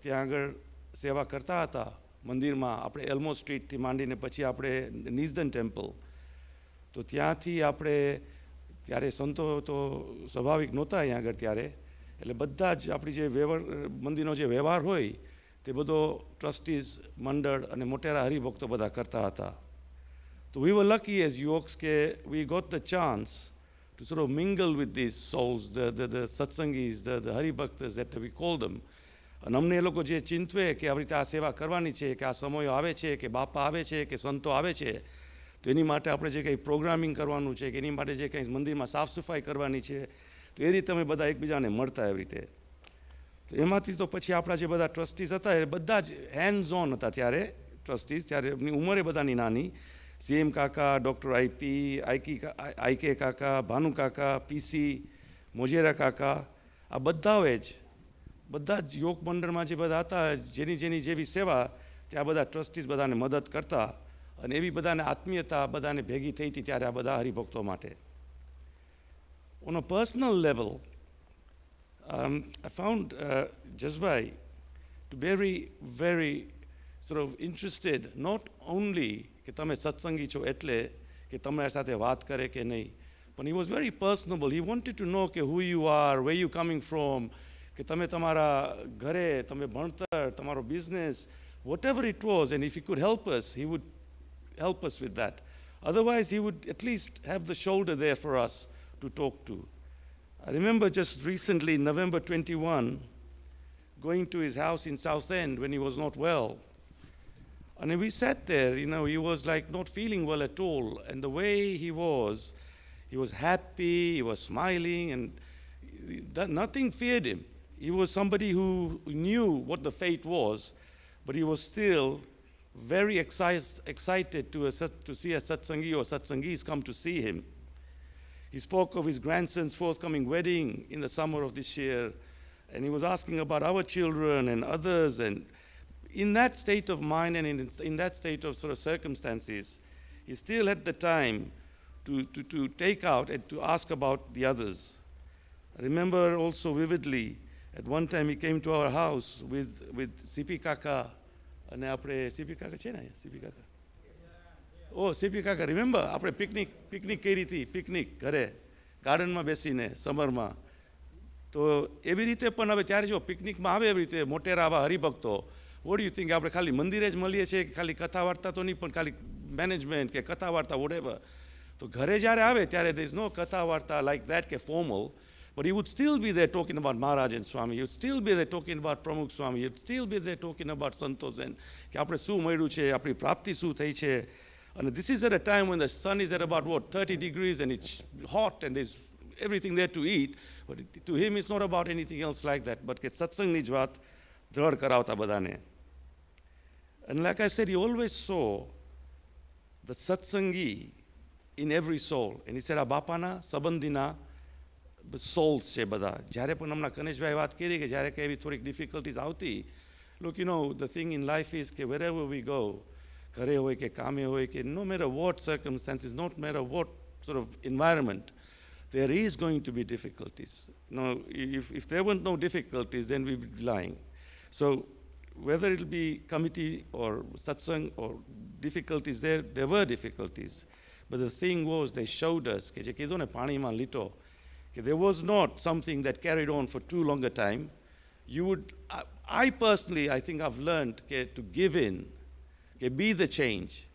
ત્યાં આગળ સેવા કરતા હતા મંદિરમાં, આપણે એલ્મો સ્ટ્રીટથી માંડીને પછી આપણે નિઝદન ટેમ્પલ. તો ત્યાંથી આપણે ત્યારે સંતો તો સ્વાભાવિક નહોતા અહીંયા આગળ ત્યારે, એટલે બધા જ આપણી જે મંદિરનો જે વ્યવહાર હોય તે બધો ટ્રસ્ટીઝ મંડળ અને મોટેરા હરિભક્તો બધા કરતા હતા. તો we were lucky as yuvakas કે we got the chance to sort of mingle with these souls, the satsangis, the haribhaktas that we call them. અને અમને એ લોકો જે ચિંતવે કે આવી રીતે આ સેવા કરવાની છે, કે આ સમયો આવે છે, કે બાપા આવે છે, કે સંતો આવે છે, તો એની માટે આપણે જે કંઈ પ્રોગ્રામિંગ કરવાનું છે, કે એની માટે જે કંઈ મંદિરમાં સાફ સફાઈ કરવાની છે, તો એ રીતે અમે બધા એકબીજાને મળતા એવી રીતે. તો એમાંથી તો પછી આપણા જે બધા ટ્રસ્ટીઝ હતા એ બધા જ હેન્ડ્સ ઓન હતા ત્યારે ટ્રસ્ટીઝ, ત્યારે એમની ઉંમરે બધાની નાની. સીએમ કાકા, ડૉક્ટર આઈપી, આઈકે કાકા, ભાનુ કાકા, પીસી, મોજેરા કાકા, આ બધા જ યોગ મંડળમાં જે બધા હતા, જેની જેવી સેવા, ત્યાં બધા ટ્રસ્ટીઝ બધાને મદદ કરતા, અને એવી બધાને આત્મીયતા બધાને ભેગી થઈ હતી ત્યારે આ બધા હરિભક્તો માટે. On a personal level, I found Jashbhai to be very, very sort of interested, not only કે તમે સત્સંગી છો એટલે કે તમારી સાથે વાત કરે કે નહીં, but he was very personable. He wanted to know કે who you are, where you coming from, કે તમે તમારા ઘરે, તમે ભણતર, તમારો business, whatever it was, and if he could help us, he would help us with that. Otherwise, he would at least have the shoulder there for us to talk to. I remember just recently, November 21, going to his house in Southend when he was not well. And we sat there, he was like not feeling well at all. And the way he was happy, he was smiling, and nothing feared him. He was somebody who knew what the fate was, but he was still very excited to see a satsangi or satsangis come to see him. He spoke of his grandson's forthcoming wedding in the summer of this year, and he was asking about our children and others. And in that state of mind and in that state of sort of circumstances, he still had the time to take out and to ask about the others. I remember also vividly, at one time he came to our house with CP Kaka, and CP Kaka છે ને CP Kaka. Oh, CP Kaka, remember? આપણે picnic કરી હતી, picnic ઘરે ગાર્ડનમાં બેસીને સમરમાં. તો એવી રીતે પણ હવે ત્યારે જો પિકનિકમાં આવે એવી રીતે મોટેરા આવા હરિભક્તો, what do you think? આપણે ખાલી મંદિરે જ મળીએ છીએ કે ખાલી કથા વાર્તા તો નહીં, પણ ખાલી મેનેજમેન્ટ કે કથા વાર્તા whatever. તો ઘરે જ્યારે આવે ત્યારે there is no કથા વાર્તા like that કે formal, but he would still be there talking about Maharaj and Swami. He would still be there talking about Pramukh Swami. He would still be there talking about Santos and કે આપણે શું મળ્યું છે, આપણી પ્રાપ્તિ શું થઈ છે. And this is at a time when the sun is at about 30 degrees and it's hot and there's everything there to eat. But to him it's not about anything else like that. But કે સત્સંગની જ વાત દ્રઢ કરાવતા બધાને. And like I said, he always saw the satsangi in every soul. And he said, આ બાપાના સંબંધીના souls છે બધા. જ્યારે પણ હમણાં કનેશભાઈ વાત કરી કે જ્યારે કે એવી થોડીક ડિફિકલ્ટીઝ આવતી, look, the thing in life is કે wherever we go, ઘરે હોય કે કામે હોય કે no matter what circumstances, no matter what sort of environment, there is going to be difficulties. If there weren't no difficulties, then we'd be lying. So whether it'll be committee or satsang or difficulties, there were difficulties. But the thing was, they showed us કે જે કીધું ને પાણીમાં લીટો, કે there was not something that carried on for too long a time. I personally, I think I've learned to give in, be the change,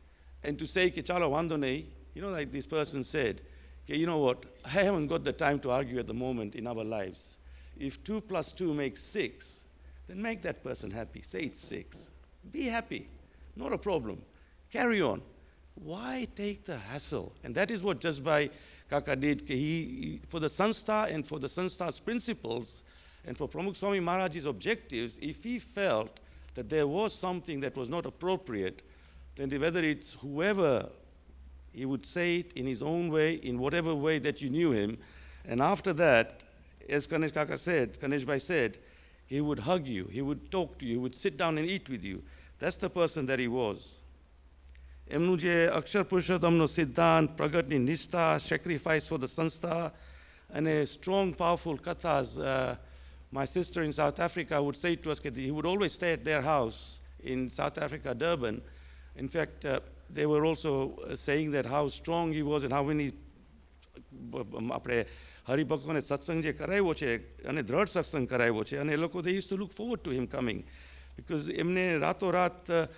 and to say ke chalo wando nahi, like this person said, you know what, I haven't got the time to argue at the moment in our lives. If 2 + 2 makes 6, then make that person happy. Say it's 6. Be happy. Not a problem. Carry on. Why take the hassle? And that is what Jashbhai Kaka did. He, for the Sanstha and for the Sanstha's principles and for Pramukh Swami Maharaj's objectives, if he felt that there was something that was not appropriate, then whether it's whoever, he would say it in his own way, in whatever way that you knew him. And after that, as Ganesh Kaka said, Ganeshbhai said, he would hug you, he would talk to you, he would sit down and eat with you. That's the person that he was. એમનું જે અક્ષર પુરુષોત્તમનો સિદ્ધાંત, પ્રગટની નિષ્ઠા, sacrifice for the સંસ્થા, અને strong, powerful kathas. My sister in South Africa would say to us that he would always stay at their house in South Africa, Durban. In fact, they were also saying that how strong he was and how many આપણે હરિભક્તોને સત્સંગ જે કરાવ્યો છે અને દ્રઢ સત્સંગ કરાવ્યો છે, અને એ લોકો they used to look forward to him coming because એમને રાતોરાત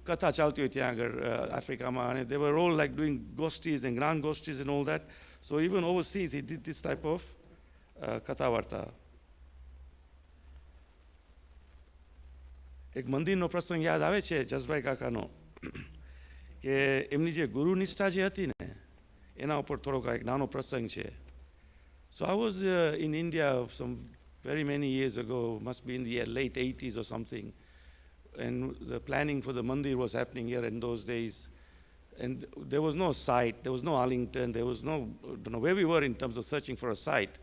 કથા ચાલતી હોય ત્યાં આગળ આફ્રિકામાં, અને they were all like doing gostis and grand gostis and all that. So even overseas he did this type of કથા વાર્તા. એક મંદિરનો પ્રસંગ યાદ આવે છે જસભાઈ કાકાનો, કે એમની જે ગુરુ નિષ્ઠા જે હતી ને એના ઉપર થોડોક એક નાનો પ્રસંગ છે. So I was in India some very many years ago, must be in the late 80s or something. And the planning for the mandir was happening here in those days. And there was no site, there was no Arlington, there was no, I don't know where we were in terms of searching for a site.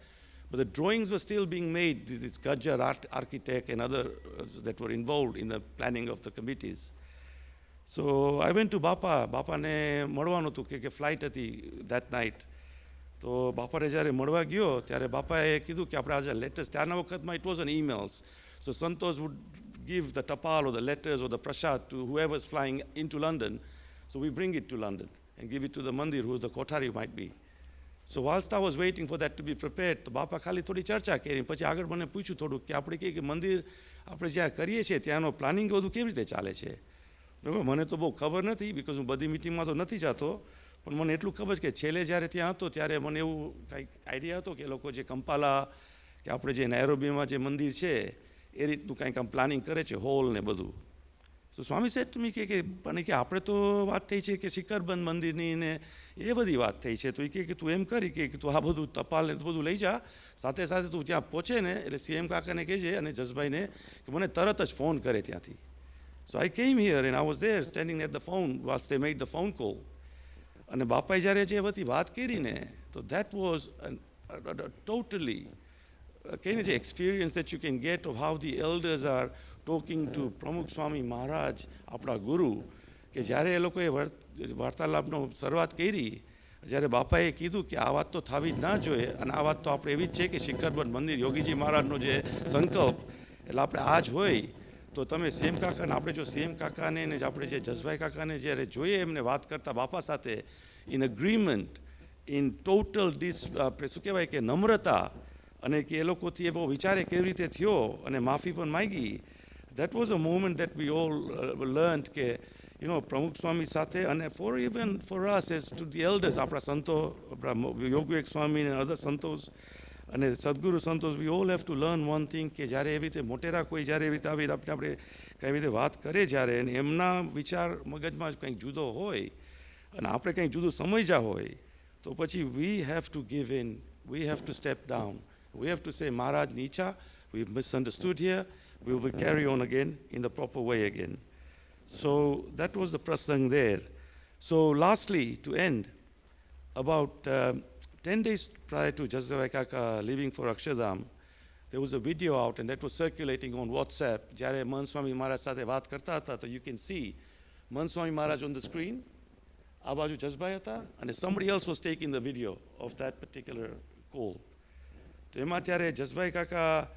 But the drawings were still being made, this Gajjar architect and others that were involved in the planning of the committees. So I went to Bapa. બાપાને મળવાનું હતું કે flight હતી that night. તો બાપાને જ્યારે મળવા ગયો ત્યારે બાપાએ કીધું કે આપણે આજે લેટર્સ, ત્યારના વખતમાં it wasn't emails. So Santosh would give the tapal or the letters or the prasad to whoever's flying into London. So we bring it to London and give it to the mandir, who the kotari might be. So whilst I was waiting for that to be prepared, તો બાપા ખાલી થોડી ચર્ચા કરી, પછી આગળ મને પૂછ્યું થોડું કે આપણે કહીએ કે મંદિર આપણે જ્યાં કરીએ છીએ ત્યાંનો પ્લાનિંગ બધું કેવી રીતે ચાલે છે. મને તો બહુ ખબર નથી, બિકોઝ હું બધી મિટિંગમાં તો નથી જતો, પણ મને એટલું ખબર છે કે છેલ્લે જ્યારે ત્યાં હતો ત્યારે મને એવું કાંઈક આઈડિયા હતો કે લોકો જે કંપાલા કે આપણે જે નાયરોબીમાં જે મંદિર છે એ રીતનું કાંઈક આમ પ્લાનિંગ કરે છે, હોલ ને બધું. સો સ્વામી સાહેબ તમે કે મને કે આપણે તો વાત થઈ છે કે શિખરબંધ મંદિરની ને એ બધી વાત થઈ છે, તો એ કે તું એમ કરી કે તું આ બધું ટપાલ ને બધું લઈ જા, સાથે સાથે તું ત્યાં પહોંચે ને એટલે સીએમ કાકાને કહેજે અને જસભાઈને કે મને તરત જ ફોન કરે ત્યાંથી. So I came here and I was there standing at the phone whilst they made the phone call. અને બાપાએ જ્યારે જે બધી વાત કરી ને, તો that was a totally kind of experience that you can get of how the elders are talking to પ્રમુખ સ્વામી મહારાજ, આપણા ગુરુ, કે જ્યારે એ લોકોએ વાર્તાલાપનો શરૂઆત કરી, જ્યારે બાપાએ કીધું કે આ વાત તો થવી જ ના જોઈએ, અને આ વાત તો આપણે એવી જ છે કે શિખરબંધ મંદિર યોગીજી મહારાજનો જે સંકલ્પ, એટલે આપણે આ જ હોય. તો તમે સીએમ કાકાને, આપણે જો સીએમ કાકાને ને આપણે જે જસભાઈ કાકાને જ્યારે જોઈએ એમને વાત કરતા બાપા સાથે ઇન અગ્રીમેન્ટ, ઇન ટોટલ આપણે શું કહેવાય કે નમ્રતા, અને કે એ લોકોથી એવો વિચારે કેવી રીતે થયો અને માફી પણ માગી. That was a moment that we all learned કે પ્રમુખ સ્વામી સાથે, અને even for us as to the elders, આપણા સંતો, આપણા યોગવિવેક સ્વામી અને other સંતોષ અને સદગુરુ સંતોષ, we all have to learn one thing કે જ્યારે એવી રીતે મોટેરા કોઈ જ્યારે એવી રીતે આવી આપણે કઈ રીતે વાત કરે જ્યારે, અને એમના વિચાર મગજમાં કંઈક જુદો હોય અને આપણે કંઈક જુદું સમજ્યા હોય, તો પછી we have to give in, we have to step down, we have to say Maharaj Nicha, we've misunderstood here, we will carry on again in the proper way again. So that was the prasang there. So lastly, to end, about 10 days prior to Jashbhai Kaka leaving for Akshardham, there was a video out and that was circulating on WhatsApp. Jare Mahant Swami Maharaj સાથે વાત કરતા હતા, તો you can see Mahant Swami Maharaj on the screen, આ બાજુ જસભાઈ હતા, અને somebody else was taking the video of that particular call. તો એમાં ત્યારે જસભાઈ કાકા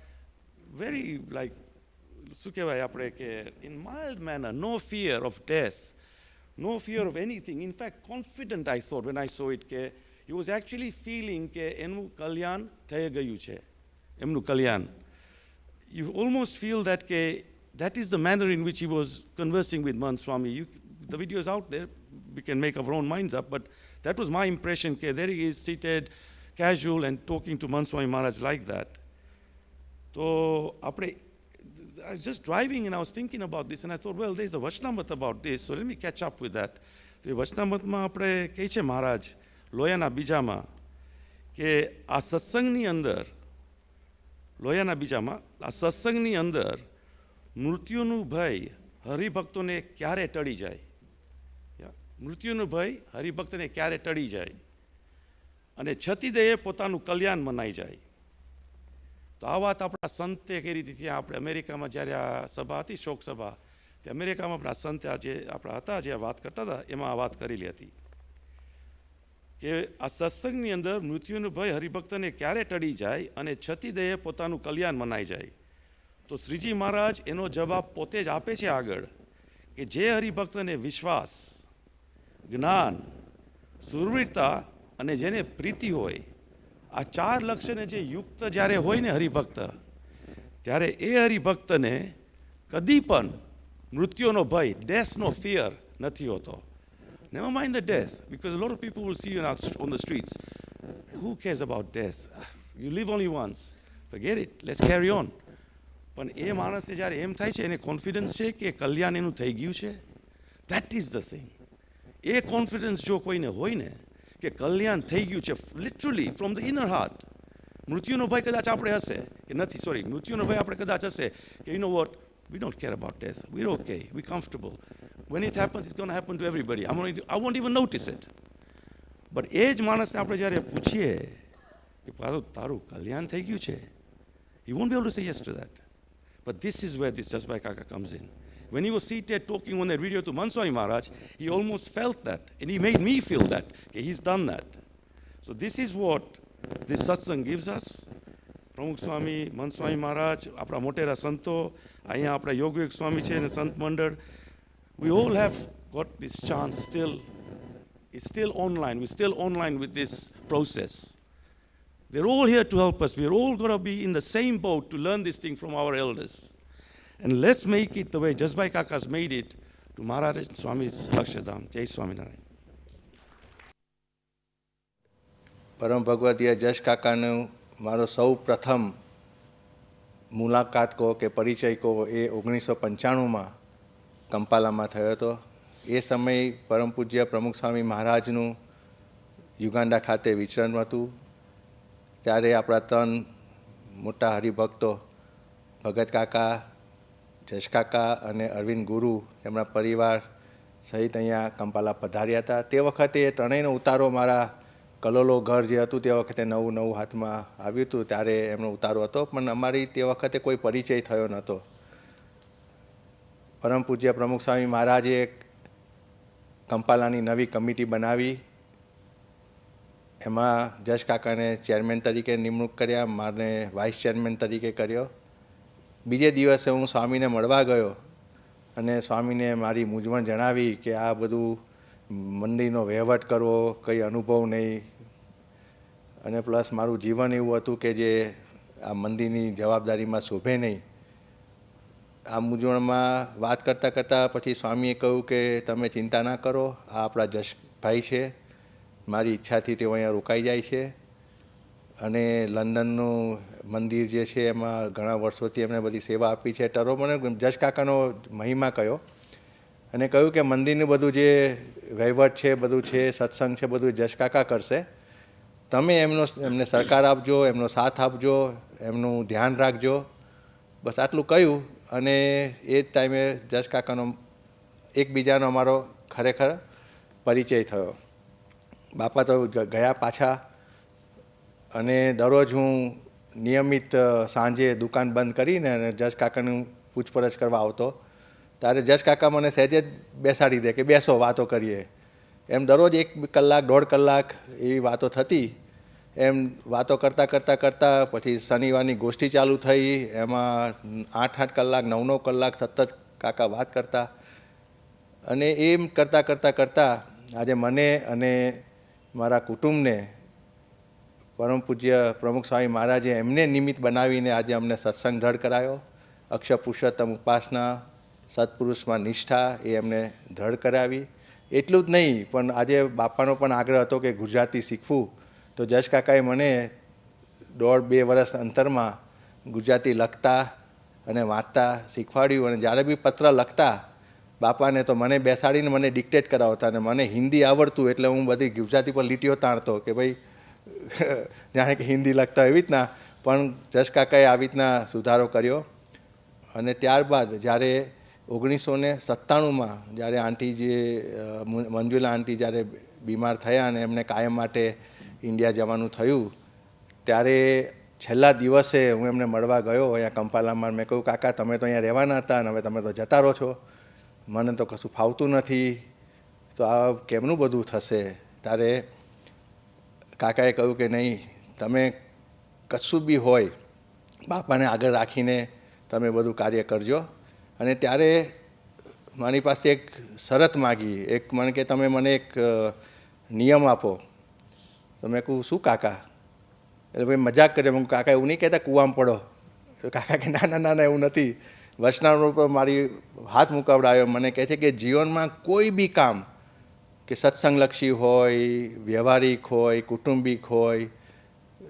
very like શું કહેવાય આપણે કે in mild manner, no fear of death, no fear of anything. In fact, confident I thought when I saw it કે he was actually feeling કે એનું કલ્યાણ થઈ ગયું છે, એમનું કલ્યાણ. You almost feel that કે that is the manner in which he was conversing with Mahant Swami. The video is out there, we can make our own minds up, but that was my impression ke there he is seated, casual and talking to Mahant Swami Maharaj like that. So I was just driving and I was thinking about this and I thought, well, there's a Vachnamat about this, so let me catch up with that. The Vachnamatમાં આપણે કહે છે મહારાજ લોયાના બીજામાં કે આ સત્સંગની અંદર, લોયાના બીજામાં આ સત્સંગની અંદર મૃત્યુનું ભય હરિભક્તોને ક્યારે ટળી જાય, મૃત્યુનું ભય હરિભક્તને ક્યારે ટળી જાય અને છતીદયે પોતાનું કલ્યાણ મનાઈ જાય. તો આ વાત આપણા સંતે કરી હતી ત્યાં આપણે અમેરિકામાં જ્યારે આ સભા હતી, શોક સભા, તે અમેરિકામાં આપણા સંત જે આપણા હતા જે વાત કરતા હતા એમાં આ વાત કરેલી હતી કે આ સત્સંગની અંદર મૃત્યુનું ભય હરિભક્તને ક્યારે ટળી જાય અને છતીદયે પોતાનું કલ્યાણ મનાઈ જાય. તો શ્રીજી મહારાજ એનો જવાબ પોતે જ આપે છે આગળ કે જે હરિભક્તને વિશ્વાસ, જ્ઞાન, સુરવીરતા અને જેને પ્રીતિ હોય, આ ચાર લક્ષણે જે યુક્ત જ્યારે હોય ને હરિભક્ત, ત્યારે એ હરિભક્તને કદી પણ મૃત્યુનો ભય, ડેથનો ફિયર નથી હોતો. Never mind the death, because a lot of people will see you on the streets. Who cares about death? You live only once. Forget it. Let's carry on. પણ એ માણસને જ્યારે એમ થાય છે એને કોન્ફિડન્સ છે કે કલ્યાણ એનું થઈ ગયું છે, that is the thing. A confidence જો કોઈને હોય ને કે કલ્યાણ થઈ ગયું છે, literally from the inner heart, મૃત્યુનો ભય કદાચ આપણે હશે કે નથી, સોરી, મૃત્યુનો ભય આપણે કદાચ હશે કે you know what, we don't care about death, we're okay, we're comfortable, when it happens it's going to happen to everybody, I won't even notice it. But એ જ માણસને આપણે જ્યારે પૂછીએ કે તારું કલ્યાણ થઈ ગયું છે, he won't be able to say yes to that. But this is where this Jasparkaka comes in. When he was seated talking on that video to Manswami Maharaj, he almost felt that, and he made me feel that, okay, he's done that. So this is what this satsang gives us. પ્રમુખ સ્વામી, મનસ્વામી મહારાજ, આપણા મોટેરા સંતો, અહીંયા આપણા યોગવિવેક સ્વામી છે અને સંત મંડળ, we all have got this chance still. It's still online. We're still online with this process. They're all here to help us. We're all going to be in the same boat to learn this thing from our elders. And let's make it the way Jashbhai Kaka's made it to Maharaj Swami's Akshardham. Jai Swaminarayan. પરમ ભગવદીય જશ કાકાનું મારો સૌ પ્રથમ મુલાકાત કહો કે પરિચય કહો એ 1995માં કંપાલામાં થયો હતો. એ સમયે પરમ પૂજ્ય પ્રમુખ સ્વામી મહારાજનું યુગાન્ડા ખાતે વિચરણ હતું. ત્યારે આપણા 3 મોટા હરિભક્તો ભગત કાકા, જશ કાકા અને અરવિંદ ગુરુ તેમના પરિવાર સહિત અહીંયા કંપાલા પધાર્યા હતા. તે વખતે એ ત્રણેયનો ઉતારો મારા કલોલો ઘર જે હતું તે વખતે નવું હાથમાં આવ્યું હતું, ત્યારે એમનો ઉતારો હતો, પણ અમારી તે વખતે કોઈ પરિચય થયો નહોતો. પરમ પૂજ્ય પ્રમુખ સ્વામી મહારાજે કંપાલાની નવી કમિટી બનાવી, એમાં જશ કાકાને ચેરમેન તરીકે નિમણૂક કર્યા, મારે વાઇસ ચેરમેન તરીકે કર્યો. બીજે દિવસે હું સ્વામીને મળવા ગયો અને સ્વામીને મારી મૂંઝવણ જણાવી કે આ બધું મંદિરનો વહીવટ કરવો કંઈ અનુભવ નહીં, અને પ્લસ મારું જીવન એવું હતું કે જે આ મંદિરની જવાબદારીમાં શોભે નહીં. આ મૂંઝવણમાં વાત કરતાં કરતાં પછી સ્વામીએ કહ્યું કે તમે ચિંતા ના કરો, આ આપણા જશભાઈ છે, મારી ઈચ્છાથી તેઓ અહીંયા રોકાઈ જાય છે, અને લંડનનું મંદિર જે છે એમાં ઘણા વર્ષોથી એમણે બધી સેવા આપી છે. ટરો મને જશ કાકાનો મહિમા કહ્યો અને કહ્યું કે મંદિરનું બધું જે વહીવટ છે, બધું છે, સત્સંગ છે, બધું જશ કાકા કરશે, તમે એમને સહકાર આપજો, એમનો સાથ આપજો, એમનું ધ્યાન રાખજો. બસ આટલું કહ્યું અને એ જ ટાઈમે જશ કાકાનો એકબીજાનો અમારો ખરેખર પરિચય થયો. બાપા તો ગયા પાછા, અને દરરોજ હું નિયમિત સાંજે દુકાન બંધ કરીને અને જશ કાકાનું પૂછપરછ કરવા આવતો. ત્યારે જશ કાકા મને સહેજે જ બેસાડી દે કે બેસો વાતો કરીએ. એમ દરરોજ 1 કલાક 1.5 કલાક એવી વાતો થતી. એમ વાતો કરતાં પછી શનિવારની ગોષ્ઠી ચાલુ થઈ, એમાં 8 કલાક 9 કલાક સતત કાકા વાત કરતા. અને એમ કરતાં આજે મને અને મારા કુટુંબને પરમ પૂજ્ય પ્રમુખ સ્વામી મહારાજે એમને નિમિત્ત બનાવીને આજે અમને સત્સંગ ધડ કરાયો. અક્ષર પુરુષોત્તમ ઉપાસના, સત્પુરુષમાં નિષ્ઠા એ એમને ધડ કરાવી. એટલું જ નહીં, પણ આજે બાપાનો પણ આગ્રહ હતો કે ગુજરાતી શીખવું, તો જશ કાકાએ મને 1.5-2 વર્ષ અંતરમાં ગુજરાતી લખતા અને વાંચતા શીખવાડ્યું. અને જ્યારે બી પત્ર લખતા બાપાને તો મને બેસાડીને મને ડિક્ટેટ કરાવતા, અને મને હિન્દી આવડતું એટલે હું બધી ગુજરાતી પર લીટીઓ તાણતો કે ભાઈ જાણે કે હિન્દી લખતા એવી રીતના. પણ જશ કાકાએ આવી રીતના સુધારો કર્યો. અને ત્યારબાદ જ્યારે 1997માં જ્યારે આંટી જે મંજુલા આંટી જ્યારે બીમાર થયા અને એમને કાયમ માટે ઇન્ડિયા જવાનું થયું, ત્યારે છેલ્લા દિવસે હું એમને મળવા ગયો અહીંયા કંપાલામાં. મેં કહ્યું કાકા તમે તો અહીંયા રહેવાના હતા અને હવે તમે તો જતા રહો છો, મને તો કશું ફાવતું નથી, તો આ કેમનું બધું થશે? ત્યારે કાકાએ કહ્યું કે નહીં, તમે કશું બી હોય બાપાને આગળ રાખીને તમે બધું કાર્ય કરજો. અને ત્યારે મારી પાસે એક શરત માગી, એક મને કે તમે મને એક નિયમ આપો. તો મેં કહું શું કાકા? એટલે ભાઈ મજાક કરે. હું કાકા એવું નહીં કહેતા કૂવામાં પડો. કાકા કે ના ના ના ના એવું નથી. વચનામૃત પર મારી હાથ મુકાવડાવ્યો. મને કહે છે કે જીવનમાં કોઈ બી કામ કે સત્સંગલક્ષી હોય, વ્યવહારિક હોય, કુટુંબિક હોય,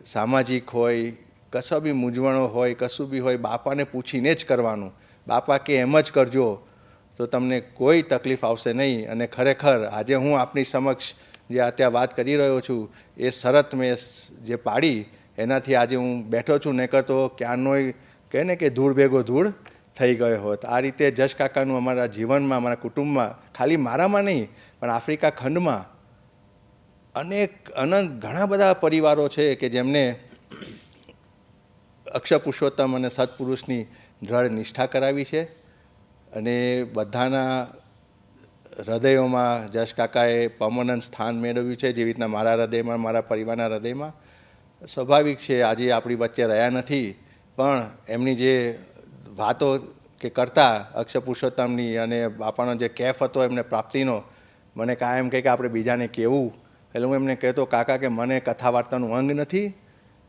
સામાજિક હોય, કશા બી મૂંઝવણો હોય, કશું બી હોય, બાપાને પૂછીને જ કરવાનું. બાપા કે એમ જ કરજો તો તમને કોઈ તકલીફ આવશે નહીં. અને ખરેખર આજે હું આપની સમક્ષ જે અત્યારે વાત કરી રહ્યો છું એ શરત મેં જે પાડી એનાથી આજે હું બેઠો છું, નહીં કરતો ક્યારનોય કહે ને કે ધૂળ ભેગો ધૂળ થઈ ગયો હોત. આ રીતે જશ કાકાનું અમારા જીવનમાં, અમારા કુટુંબમાં, ખાલી મારામાં નહીં પણ આફ્રિકા ખંડમાં અનંત ઘણા બધા પરિવારો છે કે જેમને અક્ષર પુરુષોત્તમ અને સત્પુરુષની દ્રઢ નિષ્ઠા કરાવી છે. અને બધાના હૃદયોમાં જશ કાકાએ પરમનન્ટ સ્થાન મેળવ્યું છે, જેવી રીતના મારા હૃદયમાં, મારા પરિવારના હૃદયમાં. સ્વાભાવિક છે આજે આપણી વચ્ચે રહ્યા નથી, પણ એમની જે વાતો કે કરતા અક્ષર પુરુષોત્તમની અને બાપાનો જે કેફ હતો એમને પ્રાપ્તિનો, મને કાયમ કહે કે આપણે બીજાને કહેવું. એટલે હું એમને કહેતો, કાકા કે મને કથા વાર્તાનું અંગ નથી,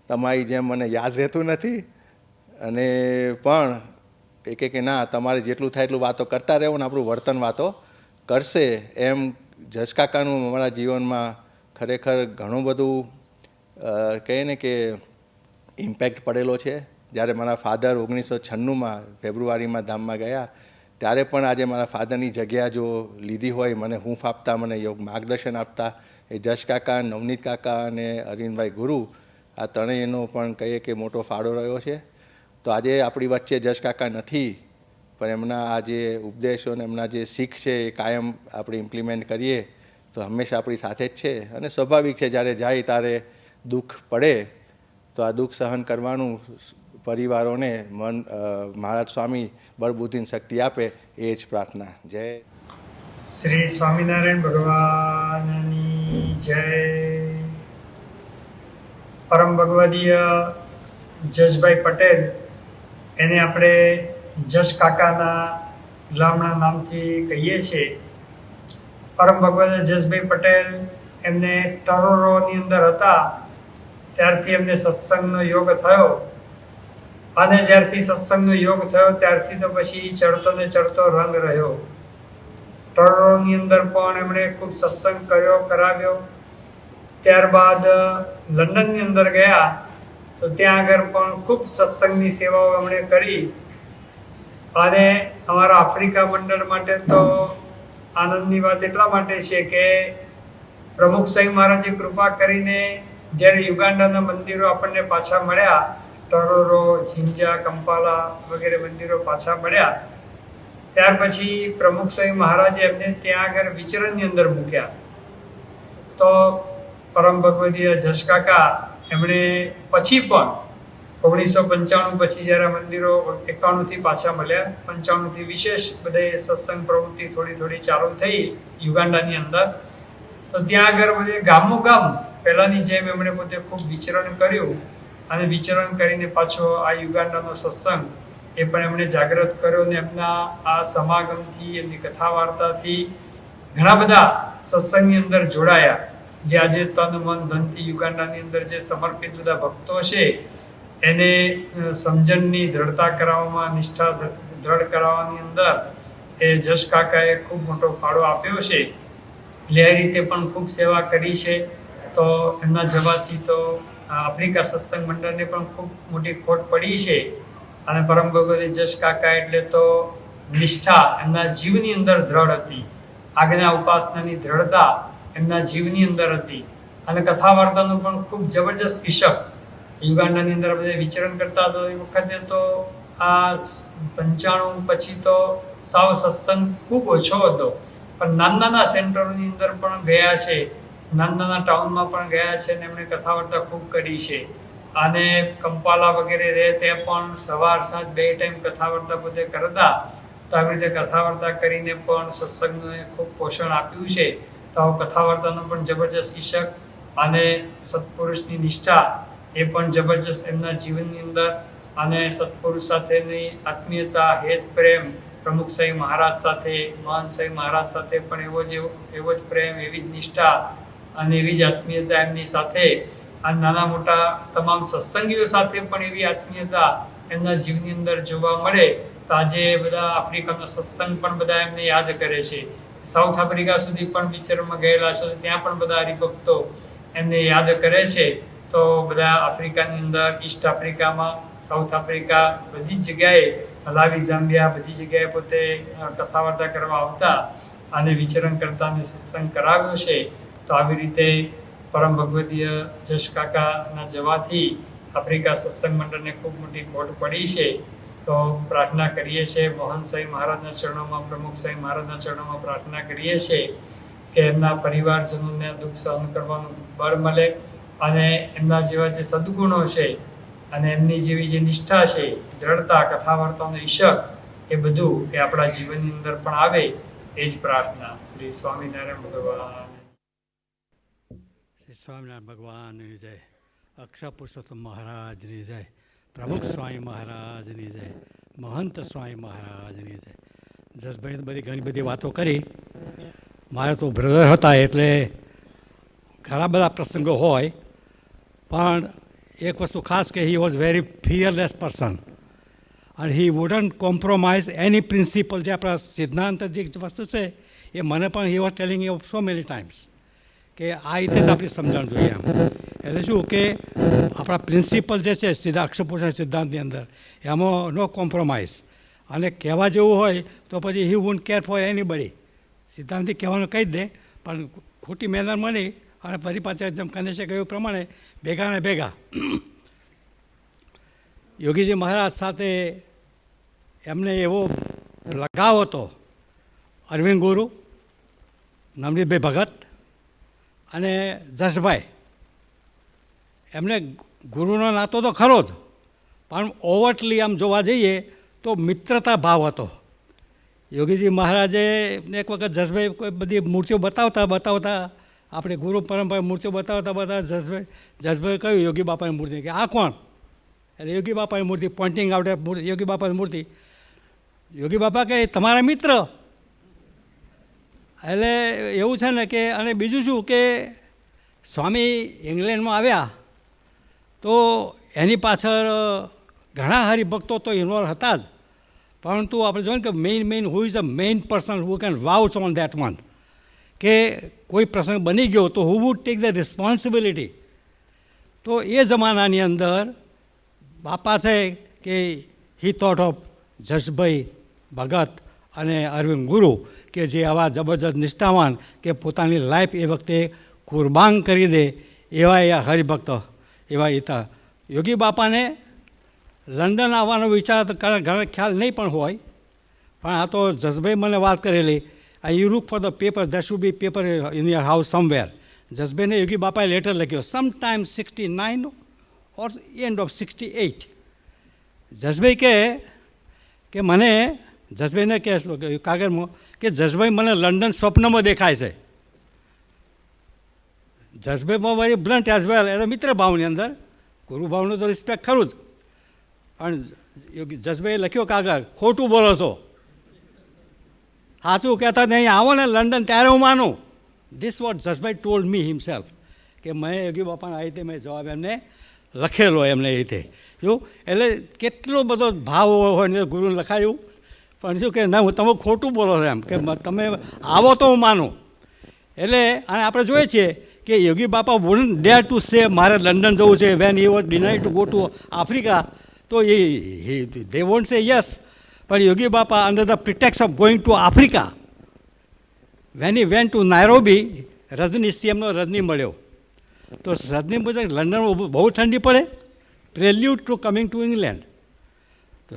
તમારી જેમ મને યાદ રહેતું નથી. અને પણ એ કે ના, તમારે જેટલું થાય એટલું વાતો કરતા રહેવું ને આપણું વર્તન વાતો કરશે. એમ જશ કાકાનું અમારા જીવનમાં ખરેખર ઘણું બધું કહે ને કે ઇમ્પેક્ટ પડેલો છે. જ્યારે મારા ફાધર 1996માં ફેબ્રુઆરીમાં ધામમાં ગયા, ત્યારે પણ આજે મારા ફાધરની જગ્યા જો લીધી હોય, મને હૂંફ આપતા, મને યોગ માર્ગદર્શન આપતા એ જશ કાકા, નવનીત કાકા અને અરવિંદભાઈ ગુરુ, આ ત્રણેયનો પણ કહીએ કે મોટો ફાળો રહ્યો છે. તો આજે આપણી વચ્ચે જશ કાકા નથી, પણ એમના આ જે ઉપદેશો અને એમના જે શીખ છે એ કાયમ આપણે ઇમ્પ્લિમેન્ટ કરીએ તો હંમેશા આપણી સાથે જ છે. અને સ્વાભાવિક છે જ્યારે જાય ત્યારે દુઃખ પડે તો આ દુઃખ સહન કરવાનું પરિવારોને મહારાજ સ્વામી બળબુદ્ધિની શક્તિ આપે, એ જ પ્રાર્થના. જય શ્રી સ્વામિનારાયણ ભગવાનની જય. પરમ ભગવદીય જશભાઈ પટેલ, એને આપણે જશ કાકાના ગુલામણા નામથી કહીએ છીએ. પરમ ભગવદીય જશભાઈ પટેલ એમને ટરોરોની અંદર હતા ત્યારથી એમને સત્સંગનો યોગ થયો, અને જ્યારથી સત્સંગનો યોગ થયો ત્યારથી તો પછી ચડતો ને ચડતો રંગ રહ્યો. ટરોરોની અંદર પણ એમણે ખૂબ સત્સંગ કર્યો, કરાવ્યો. ત્યારબાદ લંડનની અંદર ગયા તો ત્યાં આગળ પણ ખૂબ સત્સંગની સેવાઓ એમણે કરી. અને અમારા આફ્રિકા મંડળ માટે તો આનંદની વાત એટલા માટે છે કે પ્રમુખ સાંઈ મહારાજે કૃપા કરીને જ્યારે યુગાન્ડાના મંદિરો આપણને પાછા મળ્યા, ટરોરો, ઝિંજા, કંપાલા વગેરે મંદિરો પાછા મળ્યા, ત્યાર પછી પ્રમુખ સાંઈ મહારાજે એમને ત્યાં આગળ વિચરણની અંદર મૂક્યા. તો પરમ ભગવદીય જશ કાકા એમણે પછી પણ 1995 પછી જ્યારે મંદિરો 91થી પાછા મળ્યા, 95થી વિશેષ બધે સત્સંગ પ્રવૃત્તિ થોડી થોડી ચાલુ થઈ યુગાન્ડાની અંદર. તો ત્યાં આગળ બધે ગામો ગામ પહેલાંની જેમ એમણે પોતે ખૂબ વિચરણ કર્યું, અને વિચરણ કરીને પાછો આ યુગાન્ડાનો સત્સંગ એ પણ એમણે જાગૃત કર્યો. ને એમના આ સમાગમથી, એમની કથા વાર્તાથી ઘણા બધા સત્સંગની અંદર જોડાયા. જે આજે તન મન ધનથી યુગાન્ડાની અંદર જે સમર્પિત બધા ભક્તો છે એને સમજણની દ્રઢતા કરાવવામાં, નિષ્ઠા દ્રઢ કરાવવાની અંદર એ જશ કાકાએ ખૂબ મોટો ફાળો આપ્યો છે. એટલે એ રીતે પણ ખૂબ સેવા કરી છે. તો એમના જવાથી તો આફ્રિકા સત્સંગ મંડળને પણ ખૂબ મોટી ખોટ પડી છે. અને પરમ ભગવતી જશ કાકા એટલે તો નિષ્ઠા એમના જીવની અંદર દ્રઢ હતી, આજ્ઞા ઉપાસનાની દ્રઢતા એમના જીવની અંદર હતી. અને કથા વાર્તાનું પણ ખૂબ જબરજસ્ત ઈશક. યુગાન્ડાની અંદર બધે વિચરણ કરતા હતો એ વખતે તો આ 95 પછી તો સાવ સત્સંગ ખૂબ ઓછો હતો, પણ નાના સેન્ટરોની અંદર પણ ગયા છે, નાના ટાઉનમાં પણ ગયા છે, અને એમણે કથા વાર્તા ખૂબ કરી છે. અને કંપાલા વગેરે રહે ત્યાં પણ સવાર સાંજ 2 ટાઈમ કથા વાર્તા પોતે કરતા. તો આવી રીતે કથા વાર્તા કરીને પણ સત્સંગને ખૂબ પોષણ આપ્યું છે. તો કથા વાર્તાનો પણ જબરજસ્ત ઈશક અને સત્પુરુષની નિષ્ઠા એ પણ જબરજસ્ત એમના જીવનની અંદર. અને સત્પુરુષ સાથેની આત્મીયતા, હેત પ્રેમ, પ્રમુખ સાંઈ મહારાજ સાથે, મહાન સાંઈ મહારાજ સાથે પણ એવો જ પ્રેમ, એવી જ નિષ્ઠા અને એવી જ આત્મીયતા એમની સાથે. અને નાના મોટા તમામ સત્સંગીઓ સાથે પણ એવી આત્મીયતા એમના જીવની અંદર જોવા મળે. તો આજે બધા આફ્રિકાનો સત્સંગ પણ બધા એમને યાદ કરે છે. સાઉથ આફ્રિકા સુધી પણ વિચરણમાં ગયેલા છે, ત્યાં પણ બધા હરિભક્તો એમને યાદ કરે છે. તો બધા આફ્રિકાની અંદર, ઈસ્ટ આફ્રિકામાં, સાઉથ આફ્રિકા, બધી જ જગ્યાએ, મલાવી, ઝામ્બિયા, બધી જગ્યાએ પોતે કથા વાર્તા કરવા આવતા અને વિચરણ કરતા અને સત્સંગ કરાવ્યો છે. તો આવી રીતે પરમ ભગવદીય જશ કાકાના જવાથી આફ્રિકા સત્સંગ મંડળને ખૂબ મોટી ખોટ પડી છે. તો પ્રાર્થના કરીએ છીએ મોહન સાંઈ મહારાજના ચરણોમાં, પ્રમુખ સાંઈ મહારાજના ચરણોમાં પ્રાર્થના કરીએ છીએ કે એમના પરિવારજનોને દુઃખ સહન કરવાનું બળ મળે અને એમના જેવા જે સદગુણો છે અને એમની જેવી જે નિષ્ઠા છે, દ્રઢતા, કથા વાર્તાનો ઈશક, એ બધું એ આપણા જીવનની અંદર પણ આવે, એ જ પ્રાર્થના. શ્રી સ્વામિનારાયણ ભગવાન. શ્રી સ્વામિનારાયણ ભગવાનની જય. અક્ષર પુરુષોત્તમ મહારાજની જય. પ્રમુખ સ્વામી મહારાજની જય. મહંત સ્વામી મહારાજની જય. જસભાઈ બધી ઘણી બધી વાતો કરી. મારે તો બ્રધર હતા એટલે ઘણા બધા પ્રસંગો હોય, પણ એક વસ્તુ ખાસ કે he was very fearless person અને હી વુડન્ટ કોમ્પ્રોમાઇઝ એની પ્રિન્સિપલ. જે આપણા સિદ્ધાંત જે વસ્તુ છે એ મને પણ he was telling you so many times કે આ રીતે જ આપણી સમજણ જોઈએ એમ. એટલે શું કે આપણા પ્રિન્સિપલ જે છે સીધા અક્ષરપુરુષ સિદ્ધાંતની અંદર એમાં નો કોમ્પ્રોમાઇઝ. અને કહેવા જેવું હોય તો પછી હી વુન્ટ કેર ફોર એનીબડી. સિદ્ધાંતથી કહેવાનું કહી જ દે, પણ ખોટી મેનરમાં નહીં. અને ફરી પાછા જેમ કનેશે કહ્યું પ્રમાણે ભેગા ને ભેગા. યોગીજી મહારાજ સાથે એમને એવો લગાવ હતો. અરવિંદ ગુરુ, નવનીતભાઈ ભગત અને જશભાઈ, એમને ગુરુનો નાતો તો ખરો જ, પણ ઓવર્ટલી આમ જોવા જઈએ તો મિત્રતા ભાવ હતો. યોગીજી મહારાજે એક વખત જશભાઈ કોઈ બધી મૂર્તિઓ બતાવતા આપણે ગુરુ પરંપરા મૂર્તિઓ બતાવતા જશભાઈ કહ્યું યોગી બાપાની મૂર્તિ કે આ કોણ? એટલે યોગી બાપાની મૂર્તિ પોઇન્ટિંગ આઉટ યોગી બાપાની મૂર્તિ. યોગી બાપા કહે તમારા મિત્ર. એટલે એવું છે ને કે, અને બીજું શું કે સ્વામી ઇંગ્લેન્ડમાં આવ્યા તો એની પાછળ ઘણા હરિભક્તો તો ઇન્વોલ્વ હતા જ, પરંતુ આપણે જોઈએ કે main who is a main person who can વાઉચ on that one, કે કોઈ પ્રસંગ બની ગયો તો હુ વુડ ટેક ધ રિસ્પોન્સિબિલિટી. તો એ જમાનાની અંદર બાપા છે કે હી થોટ ઓફ જશભાઈ ભગત અને અરવિંદ ગુરુ કે જે આવા જબરજસ્ત નિષ્ઠાવાન કે પોતાની લાઈફ એ વખતે કુરબાન કરી દે એવા એ હરિભક્ત એવા હતા. યોગી બાપાને લંડન આવવાનો વિચાર ઘણા ખ્યાલ નહીં પણ હોય, પણ આ તો જસભાઈ મને વાત કરેલી. You look for the paper, that should be paper in your house somewhere. જસભાઈને યોગી બાપાએ લેટર લખ્યો some time 69 or end of 68. Jasbhai કે મને જસભાઈને કહે કાગળમાં કે જસભાઈ મને લંડન સ્વપ્નમાં દેખાય છે. જસભાઈમાં very blunt as well as a મિત્ર ભાવની અંદર, ગુરુભાવનું તો રિસ્પેક્ટ ખરું જ, પણ જસભાઈએ લખ્યો કાગળ ખોટું બોલો છો, સાચું કહેતા નહીં, આવો ને લંડન ત્યારે હું માનું. This vote Jasbhai told me himself કે મેં યોગી બાપાના આ રીતે મેં જવાબ એમને લખેલો એમને એ રીતે. જો એટલે કેટલો બધો ભાવ હોય ને ગુરુને લખાયું, પણ શું કે ના હું તમે ખોટું બોલો છો એમ કે તમે આવો તો હું માનું. એટલે અને આપણે જોઈએ છીએ કે યોગી બાપા વુડન્ટ ડેર ટુ સે મારે લંડન જવું છે when he was denied to go to Africa. તો દે વોન્ટ સે યસ, પણ Yogi Bapa under the pretext of going to Africa when he went to Nairobi, Rajni સીએમનો રજની મળ્યો. તો રજની પૂછે લંડનમાં બહુ ઠંડી પડે, prelude to coming to England. તો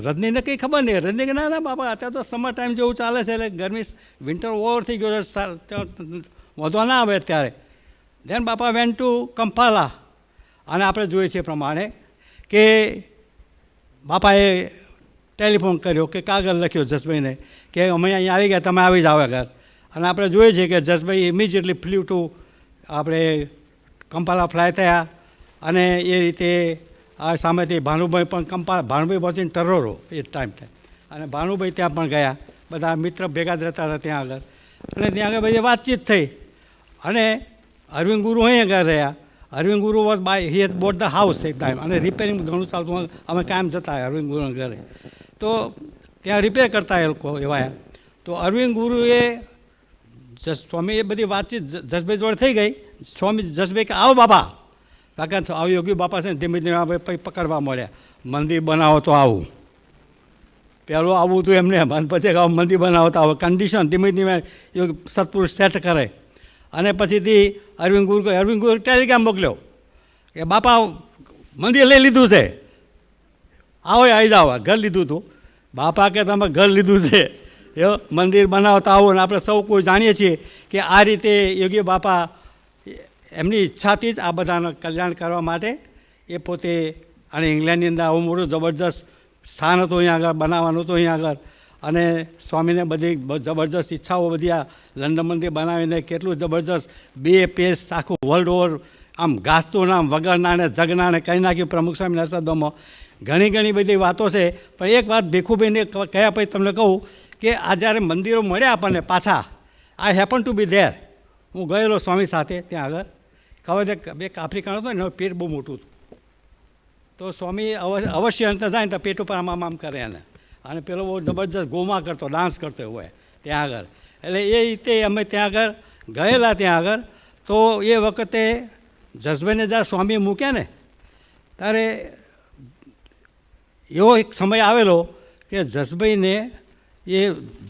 રજનીને કંઈ ખબર નહીં. રજની કે ના બાપા અત્યારે તો સમર ટાઈમ જેવું ચાલે છે એટલે ગરમી વિન્ટર ઓવર થઈ ગયો છે, વધવા ના આવે અત્યારે. ધેન બાપા વેન્ટ ટુ કંપાલા. અને આપણે જોઈએ છીએ પ્રમાણે કે બાપાએ ટેલિફોન કર્યો કે કાગળ લખ્યો જસભાઈને કે અમે અહીંયા આવી ગયા, તમે આવી જાઓ આગળ. અને આપણે જોઈએ છીએ કે જસભાઈ ઇમિજિએટલી ફ્લ્યુ ટુ આપણે કંપાલા ફ્લાય થયા. અને એ રીતે આ સામેથી ભાનુભાઈ પણ Bhanubhai was in Tororo a time. અને ભાનુભાઈ ત્યાં પણ ગયા, બધા મિત્ર ભેગા જ રહેતા હતા ત્યાં આગળ. અને ત્યાં આગળ બધી વાતચીત થઈ. અને અરવિંદ ગુરુ અહીં આગળ રહ્યા. Arvind Guru was by he head boat the house એક ટાઈમ, અને રિપેરિંગ ઘણું ચાલતું, અમે કાયમ જતા અરવિંદ ગુરુના ઘરે. તો ત્યાં રિપેર કરતા એ લોકો એવા. તો અરવિંદ ગુરુએ સ્વામી એ બધી વાતચીત જસભાઈ જોડે થઈ ગઈ. સ્વામી જસભાઈ કે આવો બાપા, કારણ કે આવું યોગી બાપા છે ને ધીમે ધીમે આપણે પછી પકડવા મળ્યા. મંદિર બનાવો તો આવું, પહેલું આવવું હતું એમને, અને પછી મંદિર બનાવો તો આવું. કન્ડિશન ધીમે ધીમે યોગી સત્પુરુષ સેટ કરે. અને પછીથી અરવિંદ ગુરુ ટેલિગ્રામ મોકલ્યો કે બાપા મંદિર લઈ લીધું છે, આવો આવી જાઓ, ઘર લીધું હતું. બાપા કે તમે ઘર લીધું છે, એ મંદિર બનાવતા આવો. ને આપણે સૌ કોઈ જાણીએ છીએ કે આ રીતે યોગી બાપા એમની ઈચ્છાથી જ આ બધાનું કલ્યાણ કરવા માટે એ પોતે, અને ઇંગ્લેન્ડની અંદર આવું મોટું જબરજસ્ત સ્થાન હતું અહીંયા આગળ, બનાવવાનું હતું અહીંયા આગળ. અને સ્વામીને બધી જબરજસ્ત ઈચ્છાઓ બધી આ લંડન મંદિર બનાવીને કેટલું જબરજસ્ત 2 પેજ આખું વર્લ્ડ ઓવર આમ ગાજતું નામ વગરના ને જગના ને કહી નાખ્યું પ્રમુખ સ્વામીના શબ્દોમાં. ઘણી બધી વાતો છે. પણ એક વાત ભીખુભાઈને કહ્યા પછી તમને કહું કે આ જ્યારે મંદિરો મળ્યા આપણને પાછા, આઈ હેપન ટુ બી ધેર, હું ગયેલો સ્વામી સાથે ત્યાં આગળ. ખબર છે બે આફ્રિકાનો હતો ને, પેટ બહુ મોટું હતું. તો સ્વામી અવશ્ય અંતર જાય ને તો પેટ ઉપર આમ કરે એને, અને પેલો બહુ જબરજસ્ત ગોમા કરતો, ડાન્સ કરતો હોય ત્યાં આગળ. એટલે એ રીતે અમે ત્યાં આગળ ગયેલા. ત્યાં આગળ તો એ વખતે જસભાઈને જ્યારે સ્વામીએ મૂક્યા ને, ત્યારે એવો એક સમય આવેલો કે જસભાઈને એ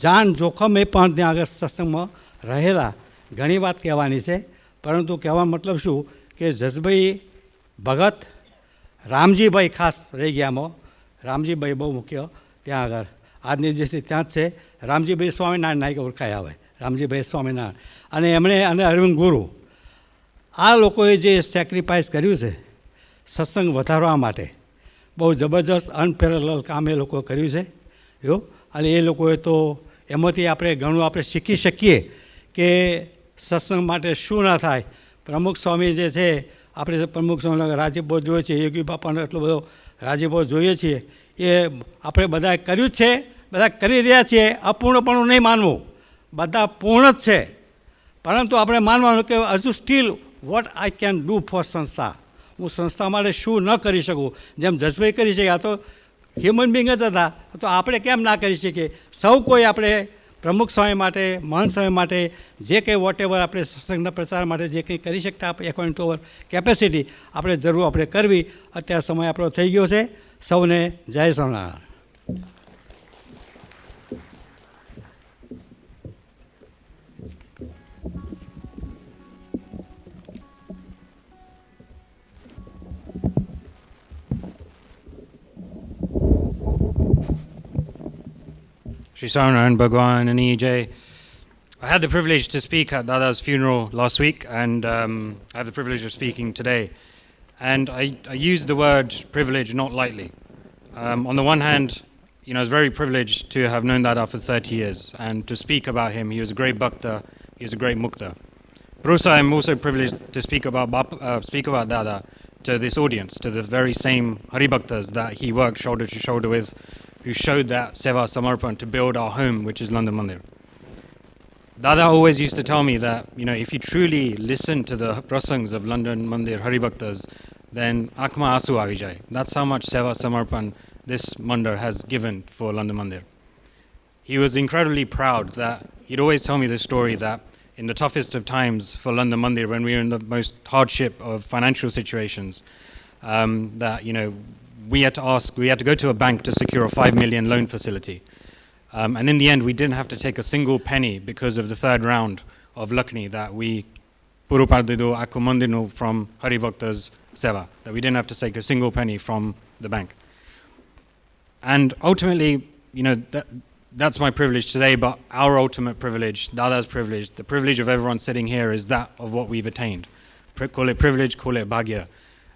જાન જોખમે પણ ત્યાં આગળ સત્સંગમાં રહેલા. ઘણી વાત કહેવાની છે, પરંતુ કહેવાનો મતલબ શું કે જસભાઈ ભગત રામજીભાઈ ખાસ રહી ગયામાં. રામજીભાઈ બહુ મુખ્ય ત્યાં આગળ, આજની જે ત્યાં જ છે. રામજીભાઈ સ્વામિનારાયણ નાયક ઓળખાય આવે, રામજીભાઈ સ્વામિનારાયણ. અને એમણે અને અરવિંદ ગુરુ, આ લોકોએ જે સેક્રિફાઈસ કર્યું છે સત્સંગ વધારવા માટે, બહુ જબરજસ્ત અનપેરેલલ કામ એ લોકોએ કર્યું છે એવું. અને એ લોકોએ તો એમાંથી આપણે ઘણું આપણે શીખી શકીએ કે સત્સંગ માટે શું ના થાય. પ્રમુખ સ્વામી જે છે, આપણે પ્રમુખ સ્વામી રાજીપો જોઈએ છીએ, યોગી બાપાનો એટલો બધો રાજીપો જોઈએ છીએ, એ આપણે બધાએ કર્યું જ છે, બધા કરી રહ્યા છીએ. અપૂર્ણપણું નહીં માનવું, બધા પૂર્ણ જ છે. પરંતુ આપણે માનવાનું કે હજુ steel what I can do four સંસ્થા, હું સંસ્થા માટે શું ન કરી શકું. જેમ જસભાઈ કરી શક્યા, તો હ્યુમન બિંગ જ હતા, તો આપણે કેમ ના કરી શકીએ. સૌ કોઈ આપણે પ્રમુખ સ્વામી માટે, મહંત સ્વામી માટે જે કંઈ વોટ એવર આપણે સત્સંગના પ્રચાર માટે જે કંઈ કરી શકતા આપણે એકોર્ડિંગ ટુ અવર કેપેસિટી આપણે જરૂર આપણે કરવી. અત્યારે સમય આપણો થઈ ગયો છે. સૌને જય Swaminarayan. Shri Swaminarayan Bhagwan Ani Jai. I had the privilege to speak at Dada's funeral last week, and I have the privilege of speaking today. And I use the word privilege not lightly. On the one hand, I was very privileged to have known Dada for 30 years, and to speak about him. He was a great bhakta, he was a great mukta. But also I'm also privileged to speak about Dada to this audience, to the very same Haribhaktas that he worked shoulder to shoulder with, who showed that Seva Samarpan to build our home, which is London Mandir. Dada always used to tell me that, if you truly listen to the prasangs of London Mandir Haribhaktas, then Akma Asu Avijay. That's how much Seva Samarpan this Mandir has given for London Mandir. He was incredibly proud that he'd always tell me this story that in the toughest of times for London Mandir, when we were in the most hardship of financial situations, that, we had to go to a bank to secure a 5 million loan facility. And in the end, we didn't have to take a single penny because of the third round of Lakni that we Purupardidu Akumandinu from Haribhakta's Seva, that we didn't have to take a single penny from the bank. And ultimately, that's my privilege today, but our ultimate privilege, Dada's privilege, the privilege of everyone sitting here is that of what we've attained. Call it privilege, call it bhagya.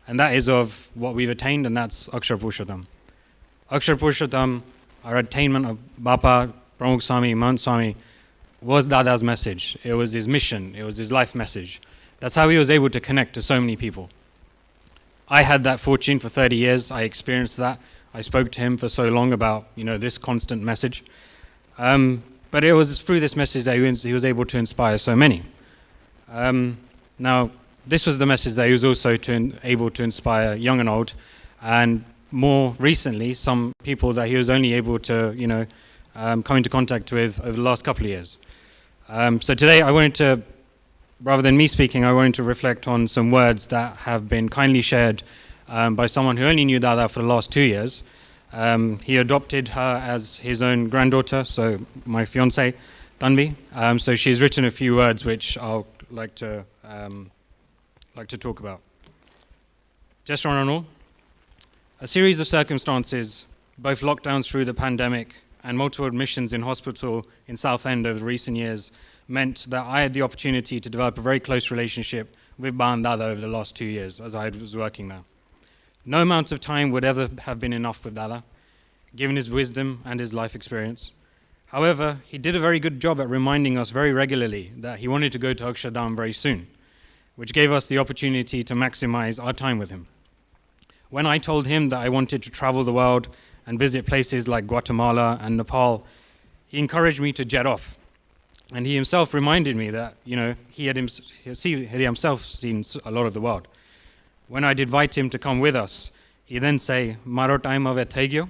And that is of what we've attained, and that's Akshar Purushottam. Akshar Purushottam, our attainment of Bapa, Pramukh Swami, Mahant Swami, was Dada's message. It was his mission. It was his life message. That's how he was able to connect to so many people. I had that fortune for 30 years. I experienced that. I spoke to him for so long about, this constant message. But it was through this message that he was able to inspire so many. Now, this was the message that he was also able to inspire young and old, and more recently, some people that he was only able to, come into contact with over the last couple of years. So today I wanted to, rather than me speaking, I wanted to reflect on some words that have been kindly shared by someone who only knew Dada for the last 2 years. He adopted her as his own granddaughter, so my fiancée, Tanvi. So she's written a few words which I'll like to talk about. Jai Sri Ranu, A series of circumstances, both lockdowns through the pandemic and multiple admissions in hospital in Southend over the recent years, meant that I had the opportunity to develop a very close relationship with Ba and Dada over the last 2 years as I was working there. No amount of time would ever have been enough with Dada, given his wisdom and his life experience. However, he did a very good job at reminding us very regularly that he wanted to go to Akshardham very soon, which gave us the opportunity to maximize our time with him. When I told him that I wanted to travel the world and visit places like Guatemala and Nepal, he encouraged me to jet off. And he himself reminded me that, he had himself seen a lot of the world. When I'd invite him to come with us, he'd then say, "Maro time ave thai gyo,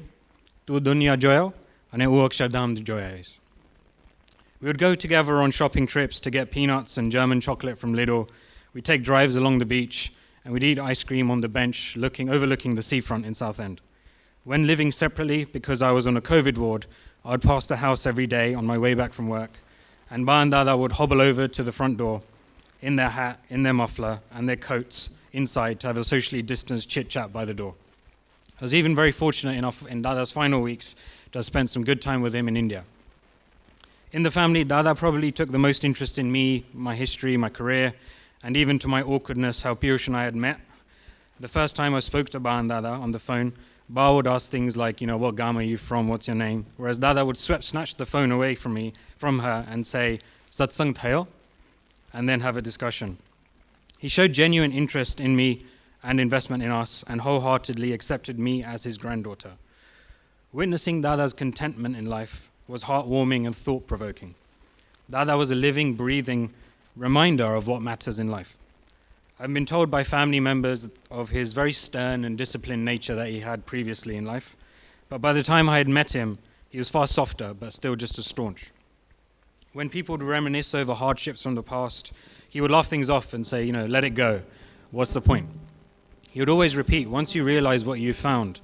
tu dunya joyo, ane u Akshardham joyais." We would go together on shopping trips to get peanuts and German chocolate from Lidl. We'd take drives along the beach, and we'd eat ice cream on the bench overlooking the seafront in Southend. When living separately, because I was on a COVID ward, I would pass the house every day on my way back from work, and Ba and Dada would hobble over to the front door in their hat, in their muffler, and their coats inside to have a socially distanced chit-chat by the door. I was even very fortunate enough in Dada's final weeks to have spent some good time with him in India. In the family, Dada probably took the most interest in me, my history, my career, and even to my awkwardness, how Piyush and I had met. The first time I spoke to Ba and Dada on the phone, Ba would ask things like, "What gam are you from? What's your name?" Whereas Dada would snatch the phone away from her and say, "Satsang thayo," and then have a discussion. He showed genuine interest in me and investment in us, and wholeheartedly accepted me as his granddaughter. Witnessing Dada's contentment in life was heartwarming and thought-provoking. Dada was a living, breathing reminder of what matters in life. I've been told by family members of his very stern and disciplined nature that he had previously in life, but by the time I had met him, he was far softer, but still just as staunch. When people would reminisce over hardships from the past, he would laugh things off and say, "Let it go. What's the point?" He would always repeat, "Once you realize what you found,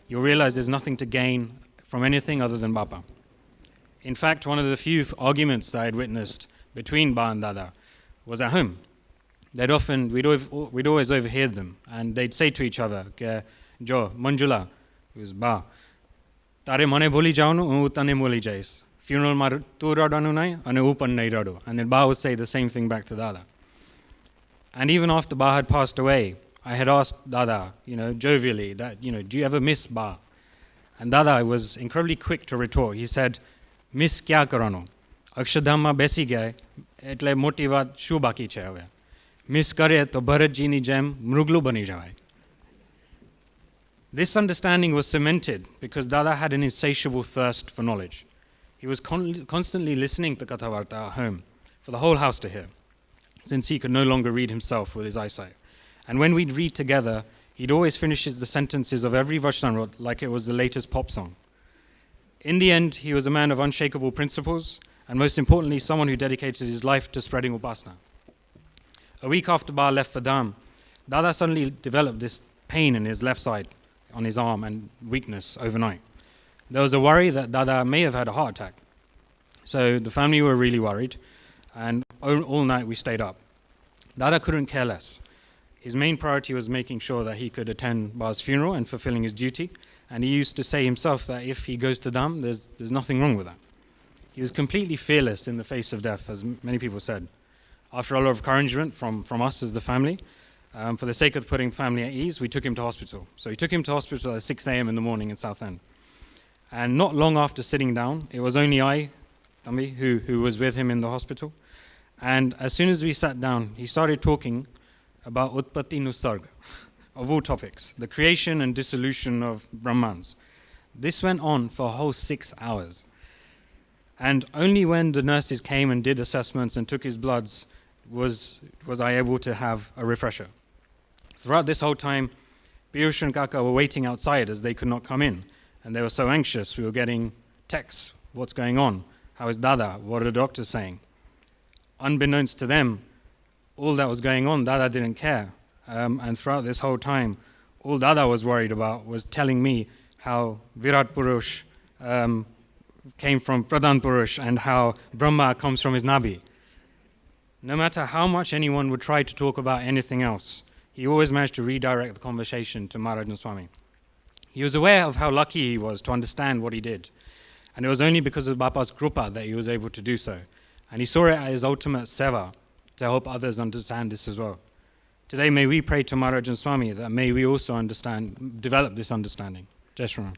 you'll realize there's nothing to gain from anything other than Bapa." In fact, one of the few arguments that I had witnessed between Ba and Dada was at home. We'd always overhear them, and they'd say to each other, "Jo, Manjula," who's Ba, "Tare mane boli jaunu, u tane boli jais. Funeral mar tu radanu nai, ane upan nai radu." And then Ba would say the same thing back to Dada. And even after Ba had passed away, I had asked Dada, jovially, that, "Do you ever miss Ba?" And Dada was incredibly quick to retort. He said, "Miss kya karano? Akshardham ma besi gaye, etle moti વાત શું બાકી છે હવે? Miss કરે તો ભરતજીની જેમ મૃગલું બની જવાય." This understanding was cemented because Dada had an insatiable thirst for knowledge. He was constantly listening to Kathavarta at home for the whole house to hear, since he could no longer read himself with his eyesight. And when we'd read together, he'd always finish the sentences of every Vajtanrot like it was the latest pop song. In the end, he was a man of unshakable principles, and most importantly, someone who dedicated his life to spreading Upasana. A week after Ba left for Dham, Dada suddenly developed this pain in his left side, on his arm, and weakness overnight. There was a worry that Dada may have had a heart attack. So the family were really worried, and all night we stayed up. Dada couldn't care less. His main priority was making sure that he could attend Ba's funeral and fulfilling his duty, and he used to say himself that if he goes to Dham, there's nothing wrong with that. He was completely fearless in the face of death, as many people said. After a lot of encouragement from us as the family, for the sake of putting family at ease, we took him to hospital. So we took him to hospital at 6 a.m. in the morning in Southend. And not long after sitting down, it was only I, Tambi, who was with him in the hospital. And as soon as we sat down, he started talking about Utpatti Nusarg, of all topics, the creation and dissolution of Brahmans. This went on for a whole 6 hours. And only when the nurses came and did assessments and took his bloods was I able to have a refresher. Throughout this whole time, Piyush and Kaka were waiting outside as they could not come in. And they were so anxious. We were getting texts. What's going on? How is Dada? What are the doctors saying? Unbeknownst to them, all that was going on, Dada didn't care. And throughout this whole time, all Dada was worried about was telling me how Virat Purush came from Pradhan Purush and how Brahma comes from his Nabi. No matter how much anyone would try to talk about anything else, he always managed to redirect the conversation to Maharaj and Swami. he was aware of how lucky he was to understand what he did. And it was only because of Bapa's krupa that he was able to do so. And he saw it as his ultimate seva to help others understand this as well. Today, may we pray to Maharaj and Swami that may we also develop this understanding. Jai Shri Ram.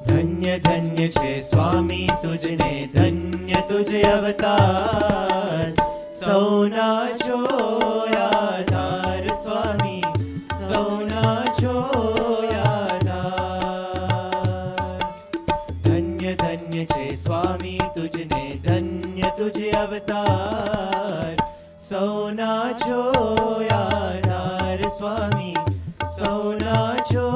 धन्य धन्य छे स्वामी तुझने, धन्य तुझे अवतार, सौना छो आधार स्वामी, सौना छो आधार। धन्य धन्य छे स्वामी तुझने, धन्य तुझे अवतार, सौना छो आधार स्वामी, सौना छो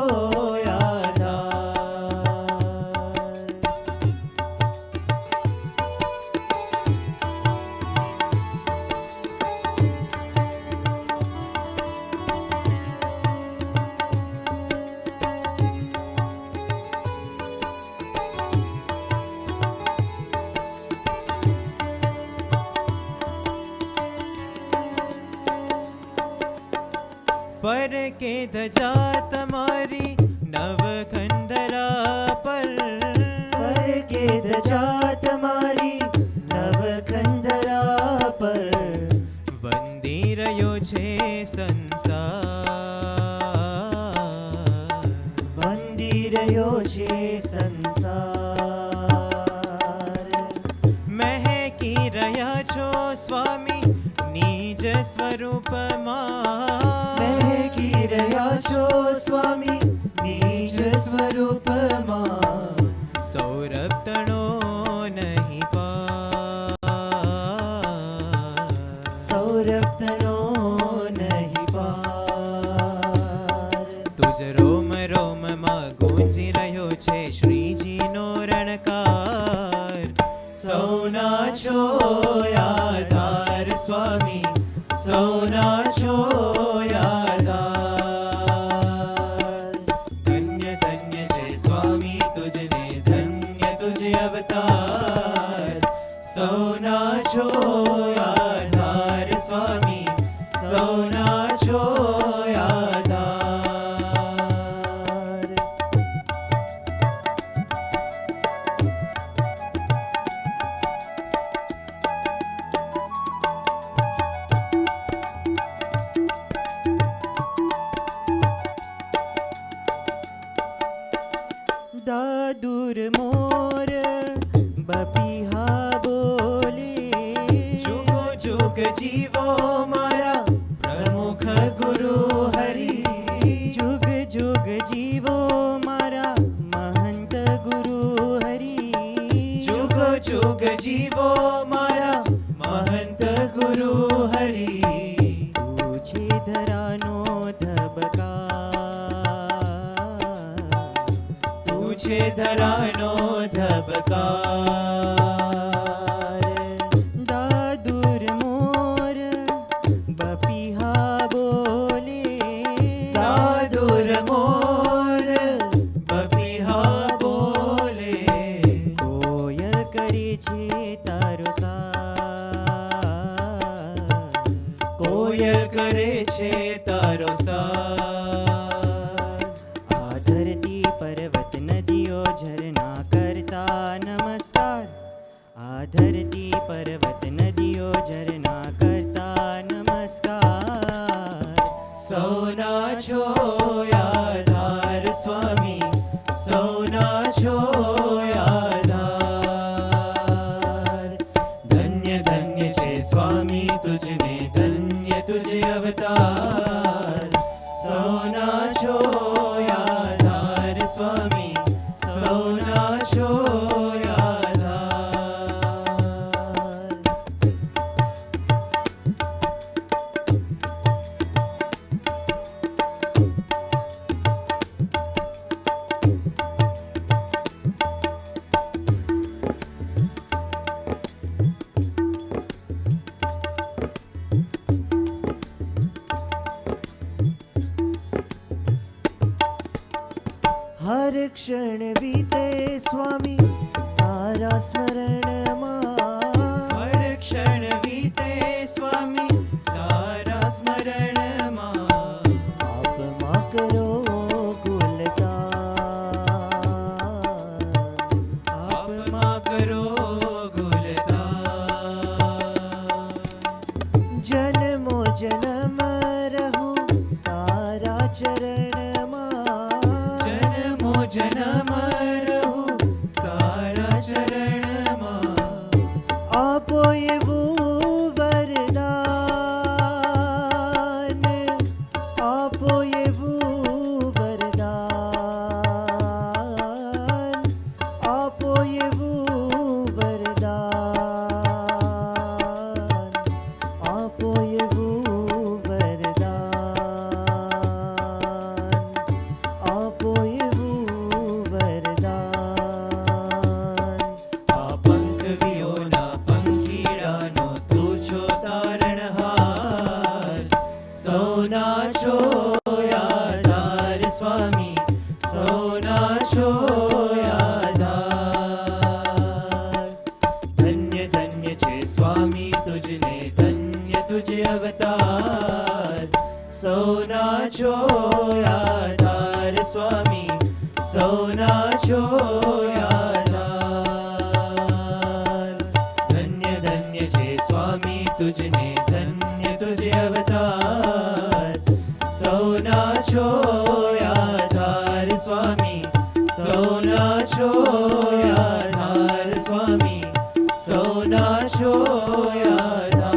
फरके धजा तमारी नवखंडरा पर, फरके धजा तमारी नवखंडरा पर, वंदी रह्यो छे संसार, वंदी रह्यो छे संसार। महकी रह्या छो स्वामी निज स्वरूपमां, છો સ્વામી નિજ સ્વરૂપમાં, સૌરભ તણો નહીં પાર, સૌરભ તણો નહીં પાર। તુજ રોમ રોમમાં ગુંજી રહ્યો છે શ્રીજીનો રણકાર, સૌના છો આધાર સ્વામી, સૌના છો दादुर मोर बपीहा बोले, जुगो जुग जीवो मारा प्रमुख गुरु हरि, जुग जुग जीवो मारा महंत गुरु हरि, जुग जुग जीवो मारा महंत गुरु हरि। तुझे धरानो धबकार, तुझे धरानो धबकार। दादुर मोर बपीहा बोले, दादुर मोर बपीहा बोले, कोयल करे छे तारो सार, कोयल करे छे तारो सार। आ धरती पर्वत नदियों झरना करता नमस्कार, आ धरती पर्वत नदियों झरना करता नमस्कार। सौना छो आधार स्वामी, सौना छो आधार। धन्य धन्य छे स्वामी સૌના છો આધાર. હર ક્ષણ વીતે સ્વામી તારા સ્મરણમાં. હર ક્ષણ વીતે સ્વામી તારા સ્મરણમાં. આપમાં કરો ગુલતાન. આપમાં કરો ગુલતાન. જન્મો જન્મ રહું તારા ચરણમાં. જન્મ રહું તારા ચરણમાં. આપો એવું વરદાન. આપો એવું વરદાન. આપો એવું વરદાન. આપો એવું વરદાન. આપો એવું વરદાન. આ પંખવીઓના પંખીડાનો તું છો તારણહાર. સૌના છો આધાર સ્વામી. સૌના છો આધાર. ધન્ય ધન્ય છે સ્વામી તુજને. ધન્ય તુજ અવતાર. સૌના છો આધાર સ્વામી. સૌના છો આધાર. ધન્ય ધન્ય છે સ્વામી તુજને. ધન્ય તુજ અવતાર. સૌના છો આધાર સ્વામી. સૌના છો આધાર સ્વામી. સૌના છો આધાર.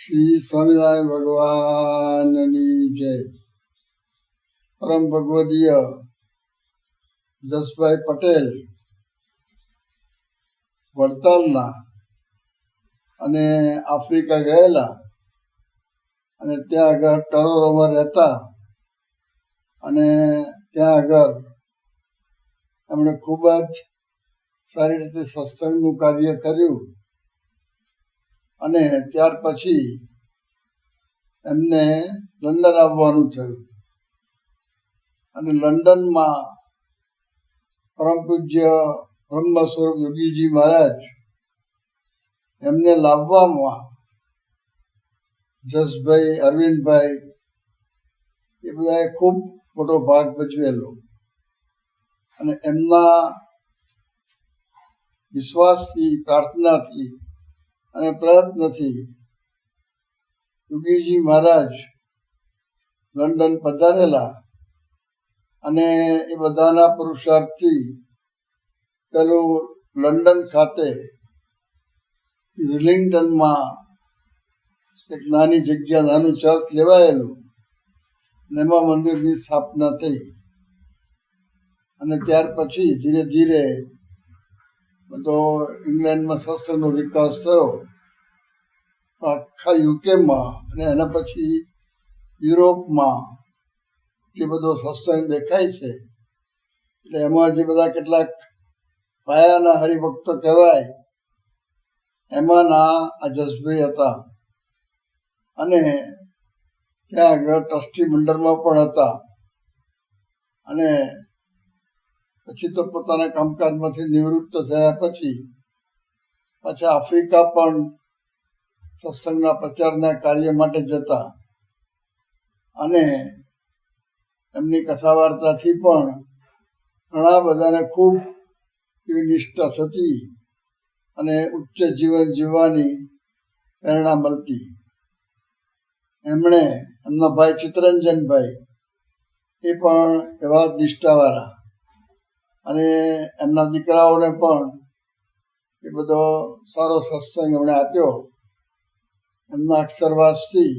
શ્રી સ્વામિનારાયણ ભગવાનની જય. પરમ ભગવદીય જસભાઈ પટેલ વડતાલના અને આફ્રિકા ગયેલા અને ત્યાં આગળ ટરોરોમાં રહેતા અને ત્યાં આગળ એમણે ખૂબ જ સારી રીતે સત્સંગનું કાર્ય કર્યું અને ત્યાર પછી એમને લંડન આવવાનું થયું અને લંડનમાં પરમ પૂજ્ય બ્રહ્મ સ્વરૂપ યોગીજી મહારાજ એમને લાવવામાં જસભાઈ, અરવિંદભાઈ એ બધાએ ખૂબ મોટો ભાગ ભજવેલો અને એમના વિશ્વાસથી, પ્રાર્થનાથી અને પ્રયત્નથી યોગીજી મહારાજ લંડન પધારેલા અને એ બધાના પુરુષાર્થથી પેલું લંડન ખાતે ઇઝલિંગ્ટનમાં એક નાની જગ્યા, નાનું ચર્ચ લેવાયેલું અને એમાં મંદિરની સ્થાપના થઈ અને ત્યાર પછી ધીરે ધીરે બધો ઇંગ્લેન્ડમાં સત્સંગનો વિકાસ થયો. આખા યુકેમાં અને એના પછી યુરોપમાં જે બધો સત્સંગ દેખાય છે એટલે એમાં જે બધા કેટલાક પાયાના હરિભક્તો કહેવાય એમાંના આ જસભાઈ હતા અને ત્યાં આગળ ટ્રસ્ટી મંડળમાં પણ હતા અને પછી તો પોતાના કામકાજમાંથી નિવૃત્ત થયા પછી પાછા આફ્રિકા પણ સત્સંગના પ્રચારના કાર્ય માટે જતા અને એમની કથા વાર્તાથી પણ ઘણા બધાને ખૂબ એવી નિષ્ઠા થતી અને ઉચ્ચ જીવન જીવવાની પ્રેરણા મળતી. એમણે એમના ભાઈ ચિત્તરંજનભાઈ એ પણ એવા જ નિષ્ઠાવાળા અને એમના દીકરાઓને પણ એ બધો સારો સત્સંગ એમણે આપ્યો. એમના અક્ષરવાસથી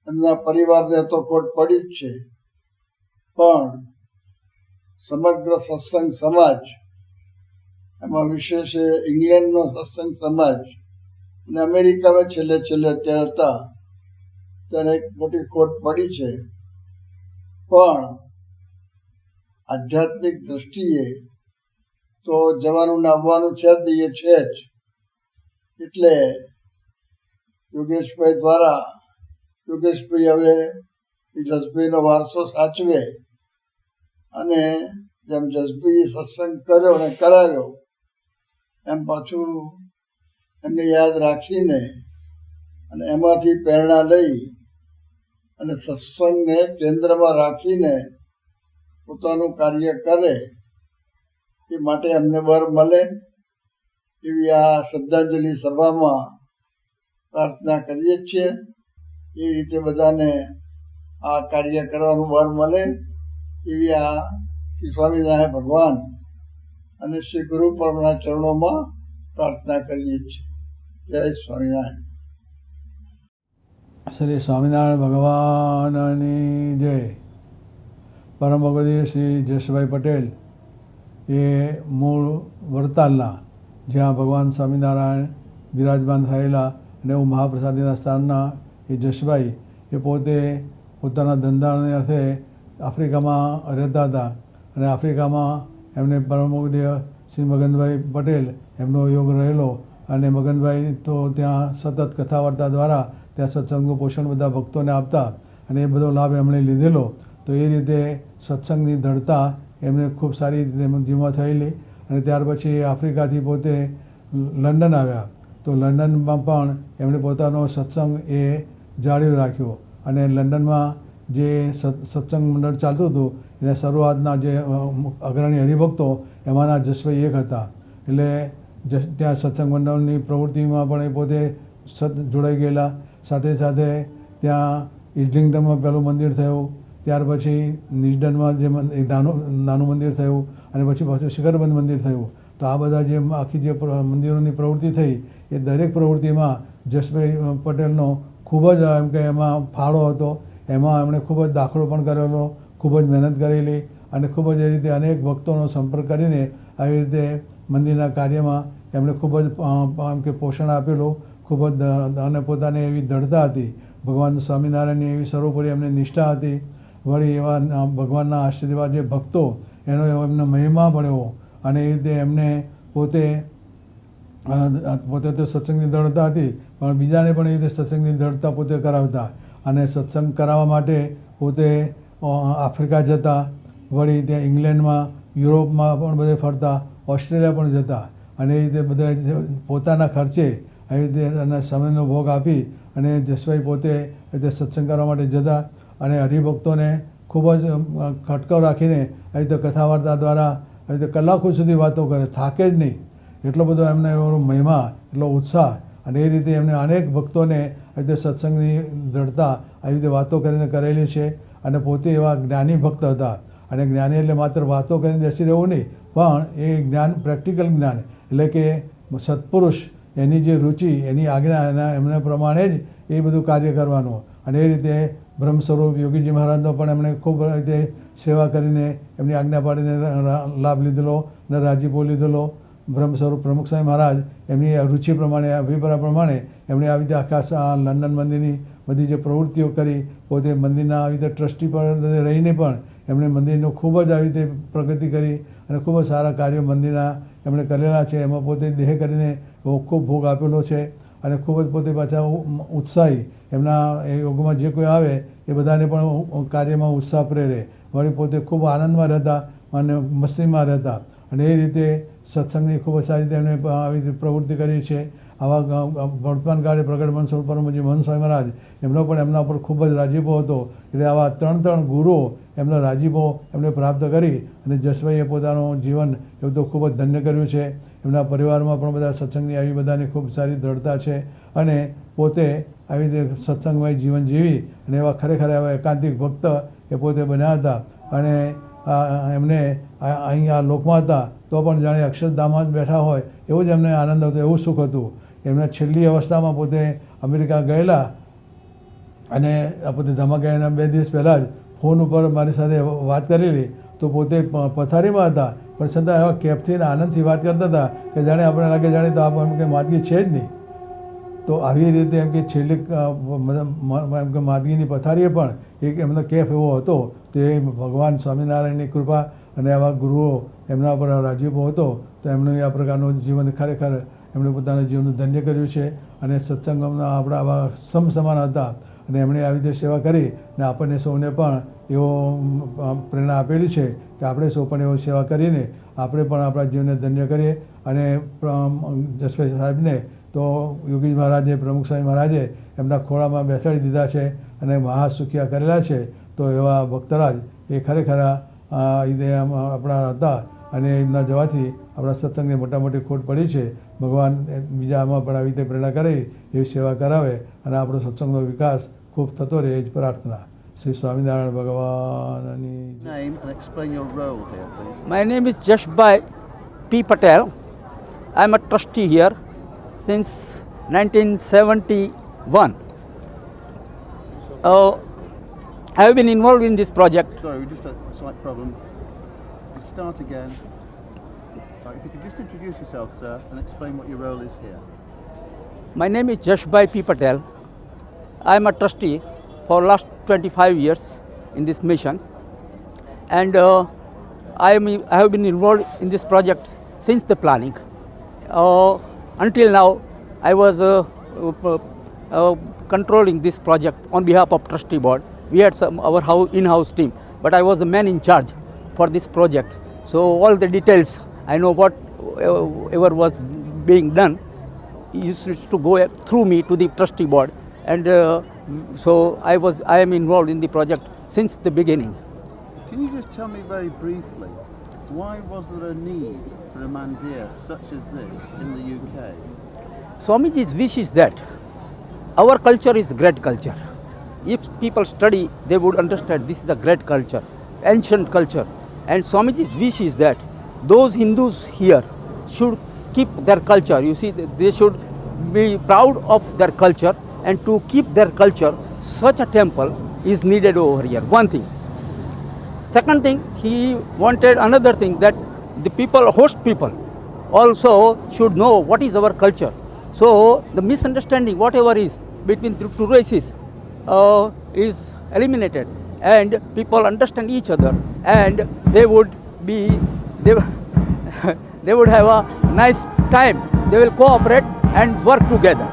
એમના પરિવારને તો ખોટ પડી જ છે, પણ સમગ્ર સત્સંગ સમાજ, એમાં વિશેષ ઇંગ્લેન્ડનો સત્સંગ સમાજ અને અમેરિકામાં છેલ્લે અત્યારે હતા ત્યારે એક મોટી ખોટ પડી છે. પણ આધ્યાત્મિક દ્રષ્ટિએ તો જવાનું ને આવવાનું છે જ નહીં, એ છે જ. એટલે યોગેશભાઈ દ્વારા યોગેશભાઈ હવે એ જસભાઈનો વારસો સાચવે અને જેમ જસભાઈએ સત્સંગ કર્યો અને કરાવ્યો એમ પાછું એમને યાદ રાખીને અને એમાંથી પ્રેરણા લઈ અને સત્સંગને કેન્દ્રમાં રાખીને પોતાનું કાર્ય કરે એ માટે અમને બળ મળે એવી આ શ્રદ્ધાંજલિ સભામાં પ્રાર્થના કરીએ છીએ. એ રીતે બધાને આ કાર્ય કરવાનું બળ મળે એવી આ શ્રી સ્વામિનારાયણ ભગવાન અને શ્રી ગુરુ પરમના ચરણોમાં પ્રાર્થના કરીએ છીએ. જય સ્વામિનારાયણ. શ્રી સ્વામિનારાયણ ભગવાનની જય. પરમ ભગવદીય શ્રી જશભાઈ પટેલ એ મૂળ વડતાલના, જ્યાં ભગવાન સ્વામિનારાયણ બિરાજમાન થયેલા અને એવું મહાપ્રસાદીના સ્થાનના એ જશભાઈ એ પોતે પોતાના ધંધાને અર્થે આફ્રિકામાં રહેતા હતા અને આફ્રિકામાં એમને પરમ ભગવદીય શ્રી મગનભાઈ પટેલ એમનો યોગ રહેલો અને મગનભાઈ તો ત્યાં સતત કથા વાર્તા દ્વારા ત્યાં સત્સંગનું પોષણ બધા ભક્તોને આપતા અને એ બધો લાભ એમણે લીધેલો. તો એ રીતે સત્સંગની દૃઢતા એમને ખૂબ સારી રીતે જીવમાં થયેલી અને ત્યાર પછી આફ્રિકાથી પોતે લંડન આવ્યા. તો લંડનમાં પણ એમણે પોતાનો સત્સંગ એ જાળવી રાખ્યો અને લંડનમાં જે સત્સંગ મંડળ ચાલતું હતું એને શરૂઆતના જે અગ્રણી હરિભક્તો એમાંના જશભાઈ એક હતા. એટલે ત્યાં સત્સંગ મંડળની પ્રવૃત્તિમાં પણ એ પોતે જોડાઈ ગયેલા. સાથે સાથે ત્યાં ઇસ્લિંગ્ટનમાં પહેલું મંદિર થયું, ત્યાર પછી નિજડનમાં જે નાનું મંદિર થયું અને પછી પાછું શિખરબંધ મંદિર થયું. તો આ બધા જે આખી જે મંદિરોની પ્રવૃત્તિ થઈ એ દરેક પ્રવૃત્તિમાં જશભાઈ પટેલનો ખૂબ જ એમ કે એમાં ફાળો હતો. એમાં એમણે ખૂબ જ દાખલો પણ કરેલો, ખૂબ જ મહેનત કરેલી અને ખૂબ જ એ રીતે અનેક ભક્તોનો સંપર્ક કરીને આવી રીતે મંદિરના કાર્યમાં એમણે ખૂબ જ એમ કે પોષણ આપેલું. ખૂબ જ અને પોતાની એવી દૃઢતા હતી, ભગવાન સ્વામિનારાયણની એવી સર્વોપરી એમને નિષ્ઠા હતી. વળી એવા ભગવાનના આશીર્વાદ જે ભક્તો એનો એમનો મહિમા મળ્યો અને એ રીતે એમને પોતે તો સત્સંગની દૃઢતા હતી પણ બીજાને પણ એ રીતે સત્સંગની દૃઢતા પોતે કરાવતા અને સત્સંગ કરાવવા માટે પોતે આફ્રિકા જતા, વળી ત્યાં ઇંગ્લેન્ડમાં, યુરોપમાં પણ બધે ફરતા, ઓસ્ટ્રેલિયા પણ જતા અને એ રીતે બધા પોતાના ખર્ચે આવી રીતે અને સમયનો ભોગ આપી અને જશભાઈ પોતે એ રીતે સત્સંગ કરવા માટે જતા અને હરિભક્તોને ખૂબ જ ખટકો રાખીને આવી રીતે કથા વાર્તા દ્વારા આવી રીતે કલાકો સુધી વાતો કરે, થાકે જ નહીં. એટલો બધો એમને એવો મહિમા, એટલો ઉત્સાહ અને એ રીતે એમને અનેક ભક્તોને આવી રીતે સત્સંગની દૃઢતા આવી રીતે વાતો કરીને કરેલી છે. અને પોતે એવા જ્ઞાની ભક્ત હતા અને જ્ઞાની એટલે માત્ર વાતો કરીને બેસી રહેવું નહીં, પણ એ જ્ઞાન પ્રેક્ટિકલ જ્ઞાન એટલે કે સત્પુરુષ એની જે રુચિ, એની આજ્ઞા એમના પ્રમાણે જ એ બધું કાર્ય કરવાનું. અને એ રીતે બ્રહ્મ સ્વરૂપ યોગીજી મહારાજનો પણ એમણે ખૂબ રીતે સેવા કરીને એમની આજ્ઞા પાડીને લાભ લીધેલો અને રાજીપો લીધેલો. બ્રહ્મ સ્વરૂપ પ્રમુખ સ્વામી મહારાજ એમની રુચિ પ્રમાણે, અભિપ્રાય પ્રમાણે એમણે આવી રીતે આખા લંડન મંદિરની બધી જે પ્રવૃત્તિઓ કરી, પોતે મંદિરના આવી રીતે ટ્રસ્ટી પર રહીને પણ એમણે મંદિરનું ખૂબ જ આવી રીતે પ્રગતિ કરી અને ખૂબ જ સારા કાર્યો મંદિરના એમણે કરેલા છે. એમાં પોતે દેહ કરીને ખૂબ ભોગ આપેલો છે અને ખૂબ જ પોતે પાછા ઉત્સાહી, એમના એ યોગમાં જે કોઈ આવે એ બધાને પણ કાર્યમાં ઉત્સાહ પ્રેરે. વળી પોતે ખૂબ આનંદમાં રહેતા અને મસ્તીમાં રહેતા અને એ રીતે સત્સંગની ખૂબ જ સારી રીતે એમણે આવી રીતે પ્રવૃત્તિ કરી છે. આવા વર્તમાન કાળે પ્રગટ મન સ્વરૂપ પરમજી મહંત સ્વામી મહારાજ એમનો પણ એમના પર ખૂબ જ રાજીપો હતો. એટલે આવા ત્રણ ગુરુઓ એમનો રાજીપો એમને પ્રાપ્ત કરી અને જશભાઈએ પોતાનું જીવન એવું તો ખૂબ જ ધન્ય કર્યું છે. એમના પરિવારમાં પણ બધા સત્સંગની આવી બધાની ખૂબ સારી દૃઢતા છે અને પોતે આવી રીતે સત્સંગમય જીવન જીવી અને એવા ખરેખર એવા એકાંતિક ભક્ત એ પોતે બન્યા હતા. અને એમને અહીં આ લોકમાં હતા તો પણ જાણે અક્ષરધામમાં જ બેઠા હોય એવું જ એમને આનંદ હતો, એવું સુખ હતું. એમને છેલ્લી અવસ્થામાં પોતે અમેરિકા ગયેલા અને આ પોતે ધમાકા એના 2 દિવસ પહેલાં જ ફોન ઉપર મારી સાથે વાત કરેલી, તો પોતે પથારીમાં હતા પણ છતાં એવા કેફથી અને આનંદથી વાત કરતા હતા કે જાણે આપણે લાગે જાણે તો આ એમ કે માદગી છે જ નહીં. તો આવી રીતે એમ કે છેલ્લે એમ કે માદગીની પથારીએ પણ એક એમનો કેફ એવો હતો, તો એ ભગવાન સ્વામિનારાયણની કૃપા અને આવા ગુરુઓ એમના પર રાજીપો હતો, તો એમનું આ પ્રકારનું જીવન ખરેખર એમણે પોતાના જીવનનું ધન્ય કર્યું છે. અને સત્સંગમના આપણા આવા સમસમાન હતા અને એમણે આવી રીતે સેવા કરી ને આપણને સૌને પણ એવો પ્રેરણા આપેલી છે કે આપણે સૌ પણ એવો સેવા કરીને આપણે પણ આપણા જીવનને ધન્ય કરીએ. અને જશભાઈ સાહેબને તો યોગી મહારાજે, પ્રમુખ સ્વામી મહારાજે એમના ખોળામાં બેસાડી દીધા છે અને મહાસુખિયા કરેલા છે. તો એવા ભક્તરાજ એ ખરેખર આપણા હતા અને એમના જવાથી આપણા સત્સંગને મોટા મોટી ખોટ પડી છે. ભગવાન બીજા આમાં પણ આવી રીતે પ્રેરણા કરે, એવી સેવા કરાવે અને આપણો સત્સંગનો વિકાસ ખૂબ થતો રહે, એ જ પ્રાર્થના. શ્રી સ્વામિનારાયણ ભગવાનની name and explain your role here, please. My name is Jashbhai P. Patel. I am a trustee here since 1971. I have been involved in this project. Sorry, we just had a slight problem. Let's start again. Right, if you could just introduce yourself, sir, and explain what your role is here. My name is Jashbhai P. Patel. I am a trustee for last 25 years in this mission, and I have been involved in this project since the planning. Until now, I was controlling this project on behalf of trustee board. We had our in-house team, but I was the man in charge for this project. So all the details, I know whatever was being done used to go through me to the trustee board, and so I am involved in the project since the beginning. Can you just tell me very briefly, why was there a need for a mandir such as this in the UK? Swamiji's wish is that our culture is great culture. If people study, they would understand this is a great culture, ancient culture. And Swamiji's wish is that those Hindus here should keep their culture. You see, they should be proud of their culture, and to keep their culture, such a temple is needed over here. One thing. Second thing, he wanted another thing, that the people, host people, also should know what is our culture. So the misunderstanding, whatever is between the two races, is eliminated, and people understand each other, and they would have a nice time. They will cooperate and work together.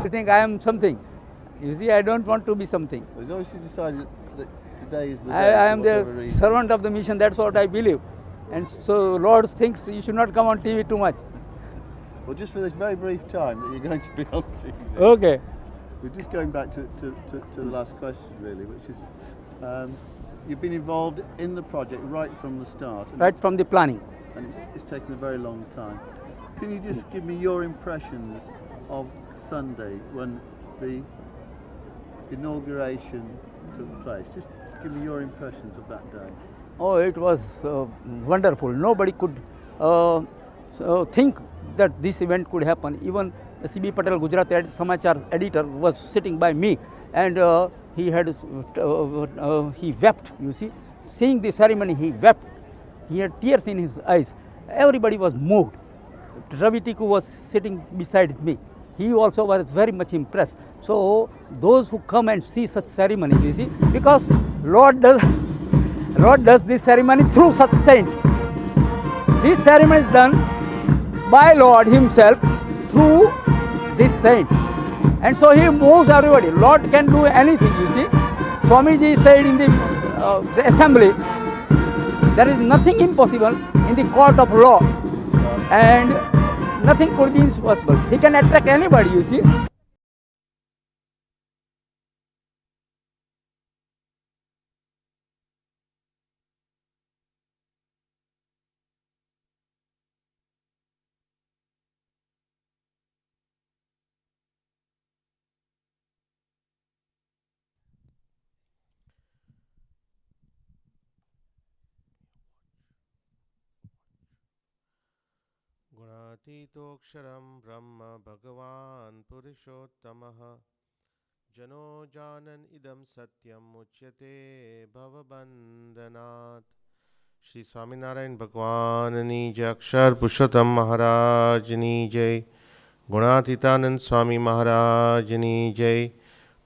You think I am something? You see, I don't want to be something. It's obviously decided that today is the day. I am the servant of the mission. That's what I believe. And so Lord thinks you should not come on TV too much. Well, just for this very brief time that you're going to be on TV. Okay. We're just going back to the last question, really, which is you've been involved in the project right from the start. Right from the planning. And it's taken a very long time. Can you just give me your impressions of Sunday when the inauguration took place? Just give me your impressions of that day. Oh, it was wonderful. Nobody could think that this event could happen. Even the C.B. Patel, Gujarat Samachar editor, was sitting by me, and he wept, you see. Seeing the ceremony, he wept. He had tears in his eyes. Everybody was moved. Ravi Tiku was sitting beside me. He also was very much impressed. So those who come and see such ceremony, you see, because Lord does this ceremony through such saint. This ceremony is done by Lord himself through this saint. And so he moves everybody. Lord can do anything, you see. Swamiji said in the assembly, there is nothing impossible in the court of law, and nothing could be impossible. He can attract anybody, you see. गुणातीतोऽक्षरं ब्रह्म भगवान् पुरुषोत्तमः जनो जानन इदम सत्यम मुच्यते भवबंधनात्। श्री स्वामीनारायण भगवाननी जय, अक्षर पुरुषोत्तम महाराजनी जय, गुणातीतानंद स्वामी महाराजनी जय,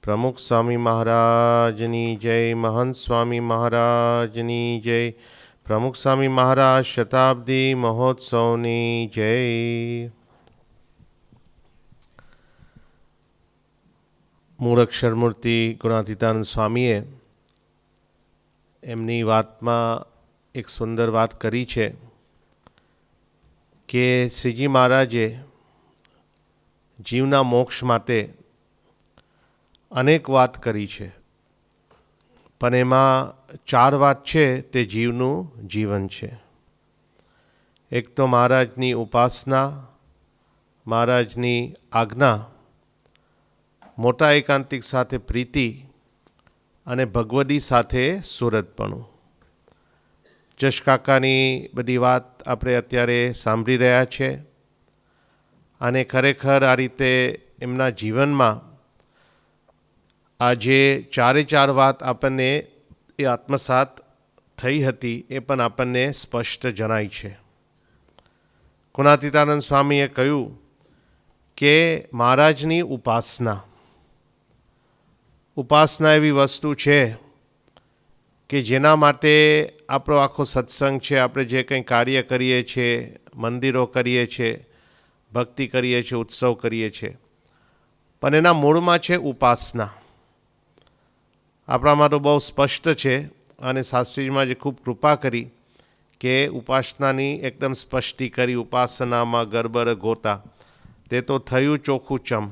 प्रमुख स्वामी महाराजनी जय, महंत स्वामी महाराजनी जय, प्रमुख स्वामी महाराज शताब्दी महोत्सवनी जय। મૂળ અક્ષરમૂર્તિ ગુણાતીતાનંદ સ્વામીએ એમની વાતમાં એક સુંદર વાત કરી છે કે શ્રીજી મહારાજે જીવના મોક્ષ માટે અનેક વાત કરી છે, પણ એમાં 4 વાત છે તે જીવનું જીવન છે. એક તો મહારાજની ઉપાસના, મહારાજની આજ્ઞા, મોટા એકાંતિક સાથે પ્રીતિ અને ભગવદી સાથે સુરતપણું. જશકાકાની બધી વાત આપણે અત્યારે સાંભળી રહ્યા છે અને ખરેખર આ રીતે એમના જીવનમાં આ જે 4 વાત આપણને એ આત્મસાત થઈ હતી એ પણ આપણને સ્પષ્ટ જણાય છે. ગુણાતીતાનંદ સ્વામીએ કહ્યું કે મહારાજની ઉપાસના એવી વસ્તુ છે કે જેના માટે આપણો આખો સત્સંગ છે, આપણે જે કંઈ કાર્ય કરીએ છીએ, મંદિરો કરીએ છીએ, ભક્તિ કરીએ છીએ, ઉત્સવ કરીએ છીએ, પણ એના મૂળમાં છે ઉપાસના. આપણામાં તો બહુ સ્પષ્ટ છે અને શાસ્ત્રીજીમાં જે ખૂબ કૃપા કરી કે ઉપાસનાની એકદમ સ્પષ્ટી કરી, ઉપાસનામાં ગરબર ગોતા, તે તો થયું ચોખ્ખું ચમ.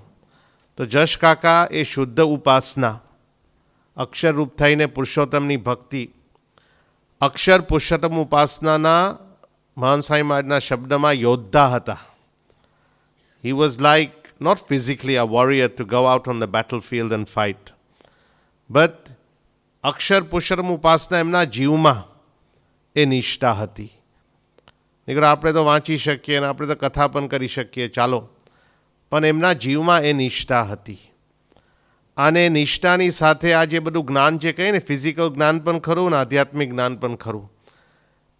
તો જશ કાકા એ શુદ્ધ ઉપાસના, અક્ષરરૂપ થઈને પુરુષોત્તમની ભક્તિ. અક્ષર પુરુષોત્તમ ઉપાસનાના મહાન સાંઈ મહારાજના શબ્દમાં યોદ્ધા હતા. He was like not physically a warrior to go out on the battlefield and fight, but Akshar Purushottam ઉપાસના એમના જીવમાં એ નિષ્ઠા હતી. નીકળો આપણે તો વાંચી શકીએ અને આપણે તો કથા પણ કરી શકીએ, ચાલો, પણ એમના જીવમાં એ નિષ્ઠા હતી. અને નિષ્ઠાની સાથે આ જે બધું જ્ઞાન જે કહીએ ને, ફિઝિકલ જ્ઞાન પણ ખરું ને આધ્યાત્મિક જ્ઞાન પણ ખરું.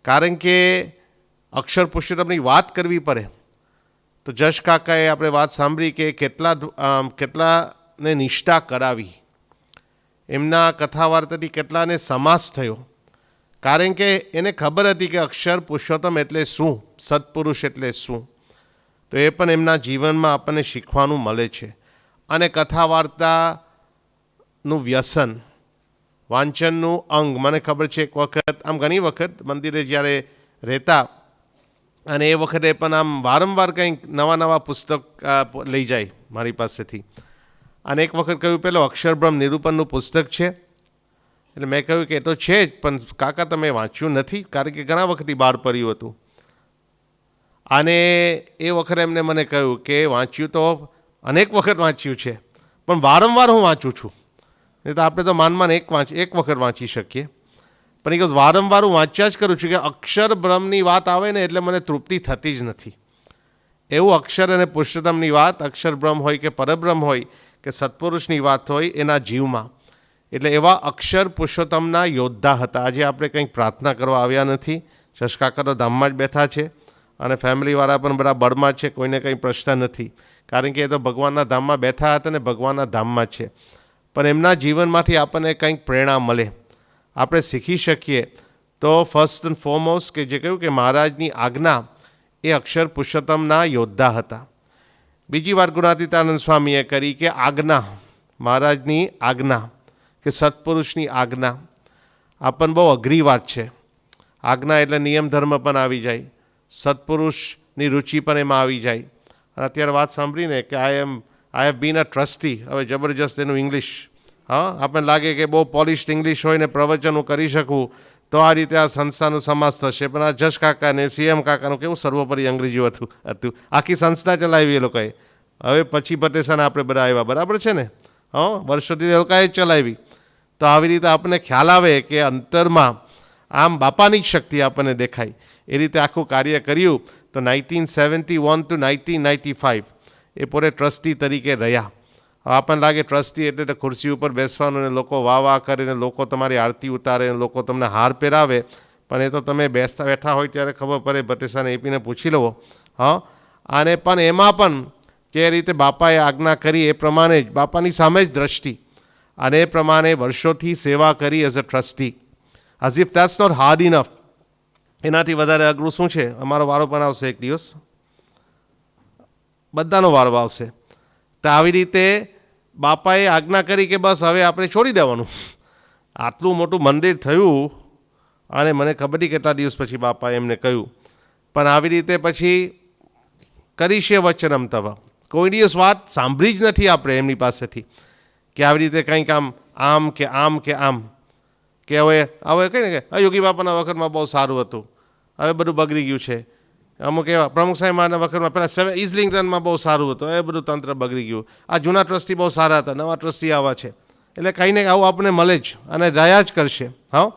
કારણ કે અક્ષર પુરુષોત્તમની વાત કરવી પડે તો જશ કાકાએ આપણે વાત સાંભળી કે કેટલાને નિષ્ઠા કરાવી, એમના કથા વાર્તાથી કેટલાને સમાસ થયો. કારણ કે એને ખબર હતી કે અક્ષર પુરુષોત્તમ એટલે શું, સત્પુરુષ એટલે શું. તો એ પણ એમના જીવનમાં આપણને શીખવાનું મળે છે. અને કથા વાર્તાનું વ્યસન, વાંચનનું અંગ, મને ખબર છે એક વખત, આમ ઘણી વખત મંદિરે જ્યારે રહેતા અને એ વખતે પણ આમ વારંવાર કંઈક નવા પુસ્તક લઈ જાય મારી પાસેથી. અને એક વખત કહ્યું પેલો અક્ષરબ્રહ્મ નિરૂપણનું પુસ્તક છે. એટલે મેં કહ્યું કે એ તો છે જ, પણ કાકા તમે વાંચ્યું નથી, કારણ કે ઘણા વખતથી બહાર પડ્યું હતું. અને એ વખતે એમને મને કહ્યું કે વાંચ્યું તો અનેક વખત વાંચ્યું છે, પણ વારંવાર હું વાંચું છું. નહીં તો આપણે તો માનમાં એક વખત વાંચી શકીએ, પણ એ કહે વારંવાર હું વાંચ્યા જ કરું છું કે અક્ષર બ્રહ્મની વાત આવે ને એટલે મને તૃપ્તિ થતી જ નથી. એવું અક્ષર અને પુરુષોત્તમની વાત, અક્ષર બ્રહ્મ હોય કે પરબ્રહ્મ હોય કે સત્પુરુષની વાત હોય એના જીવમાં. એટલે એવા અક્ષર પુરુષોત્તમના યોદ્ધા હતા. આજે આપણે કંઈક પ્રાર્થના કરવા આવ્યા નથી. જશકાકા તો ધામમાં જ બેઠા છે અને ફેમિલીવાળા પણ બધા બળમાં છે, કોઈને કંઈ પ્રશ્ન નથી, કારણ કે એ તો ભગવાનના ધામમાં બેઠા હતા ને ભગવાનના ધામમાં છે. પણ એમના જીવનમાંથી આપણને કંઈક પ્રેરણા મળે, આપણે શીખી શકીએ. તો ફર્સ્ટ એન્ડ ફોરમોસ્ટ કે જે કહ્યું કે મહારાજની આજ્ઞા એ અક્ષર પુરુષોત્તમના યોદ્ધા હતા. બીજી વાર ગુણાતીતાનંદ સ્વામીએ કરી કે આજ્ઞા, મહારાજની આજ્ઞા કે સત્પુરુષની આજ્ઞા. આ પણ બહુ અઘરી વાત છે. આજ્ઞા એટલે નિયમ ધર્મ પણ આવી જાય, સત્પુરુષની રુચિ પણ એમાં આવી જાય. અને અત્યારે વાત સાંભળીને કે I have been a trustee, હવે જબરજસ્ત એનું ઇંગ્લિશ, હા, આપણને લાગે કે બહુ પોલિશ્ડ ઇંગ્લિશ હોય ને પ્રવચન હું કરી શકું તો આ રીતે આ સંસ્થાનો સમાસ થશે. પણ આ જશ કાકાને સીએમ કાકાનું કેવું સર્વોપરી અંગ્રેજી હતું, આખી સંસ્થા ચલાવી એ લોકોએ. હવે પછી ભટ્ટેસાને આપણે બધા આવ્યા, બરાબર છે ને, હા, વર્ષોથી એ લોકોએ જ ચલાવી. તો આવી રીતે આપણને ખ્યાલ આવે કે અંતરમાં આમ બાપાની જ શક્તિ આપણને દેખાય. એ રીતે આખું કાર્ય કર્યું. તો 1971 to 1995 એ પોતે ટ્રસ્ટી તરીકે રહ્યા આપણને લાગે ટ્રસ્ટી એટલે તો ખુરશી ઉપર બેસવાનું ને લોકો વાહ કરે ને લોકો તમારી આરતી ઉતારે ને લોકો તમને હાર પહેરાવે, પણ એ તો તમે બેઠા હોય ત્યારે ખબર પડે. ભટ્ટેસાને એપીને પૂછી લેવો. હા, અને પણ એમાં પણ જે રીતે બાપાએ આજ્ઞા કરી એ પ્રમાણે જ બાપાની સામે જ દ્રષ્ટિ અને એ પ્રમાણે વર્ષોથી સેવા કરી as a trustee. As if that's not hard enough. એનાથી વધારે અઘરું શું છે? અમારો વારો પણ આવશે એક દિવસ, બધાનો વારો આવશે. તો આવી રીતે બાપાએ આજ્ઞા કરી કે બસ હવે આપણે છોડી દેવાનું. આટલું મોટું મંદિર થયું અને મને ખબર નહીં કેટલા દિવસ પછી બાપાએ એમને કહ્યું, પણ આવી રીતે પછી કરીશે વચનમ તવ. કોઈ દિવસ વાત સાંભળી જ નથી આપણે એમની પાસેથી કે આવી રીતે કંઈક આમ કે આમ કે આમ કે હવે કહે ને કે યોગી બાપાના વખતમાં બહુ સારું હતું, હવે બધું બગડી ગયું છે. અમુક એવા પ્રમુખ સાહેબ મારના વખતમાં પહેલાં ઇઝલિંગ્ટનમાં બહુ સારું હતું, હવે બધું તંત્ર બગડી ગયું. આ જૂના ટ્રસ્ટી બહુ સારા હતા, નવા ટ્રસ્ટી આવા છે. એટલે કંઈ ને આવું આપણને મળે જ અને રહ્યા જ કરશે. હા,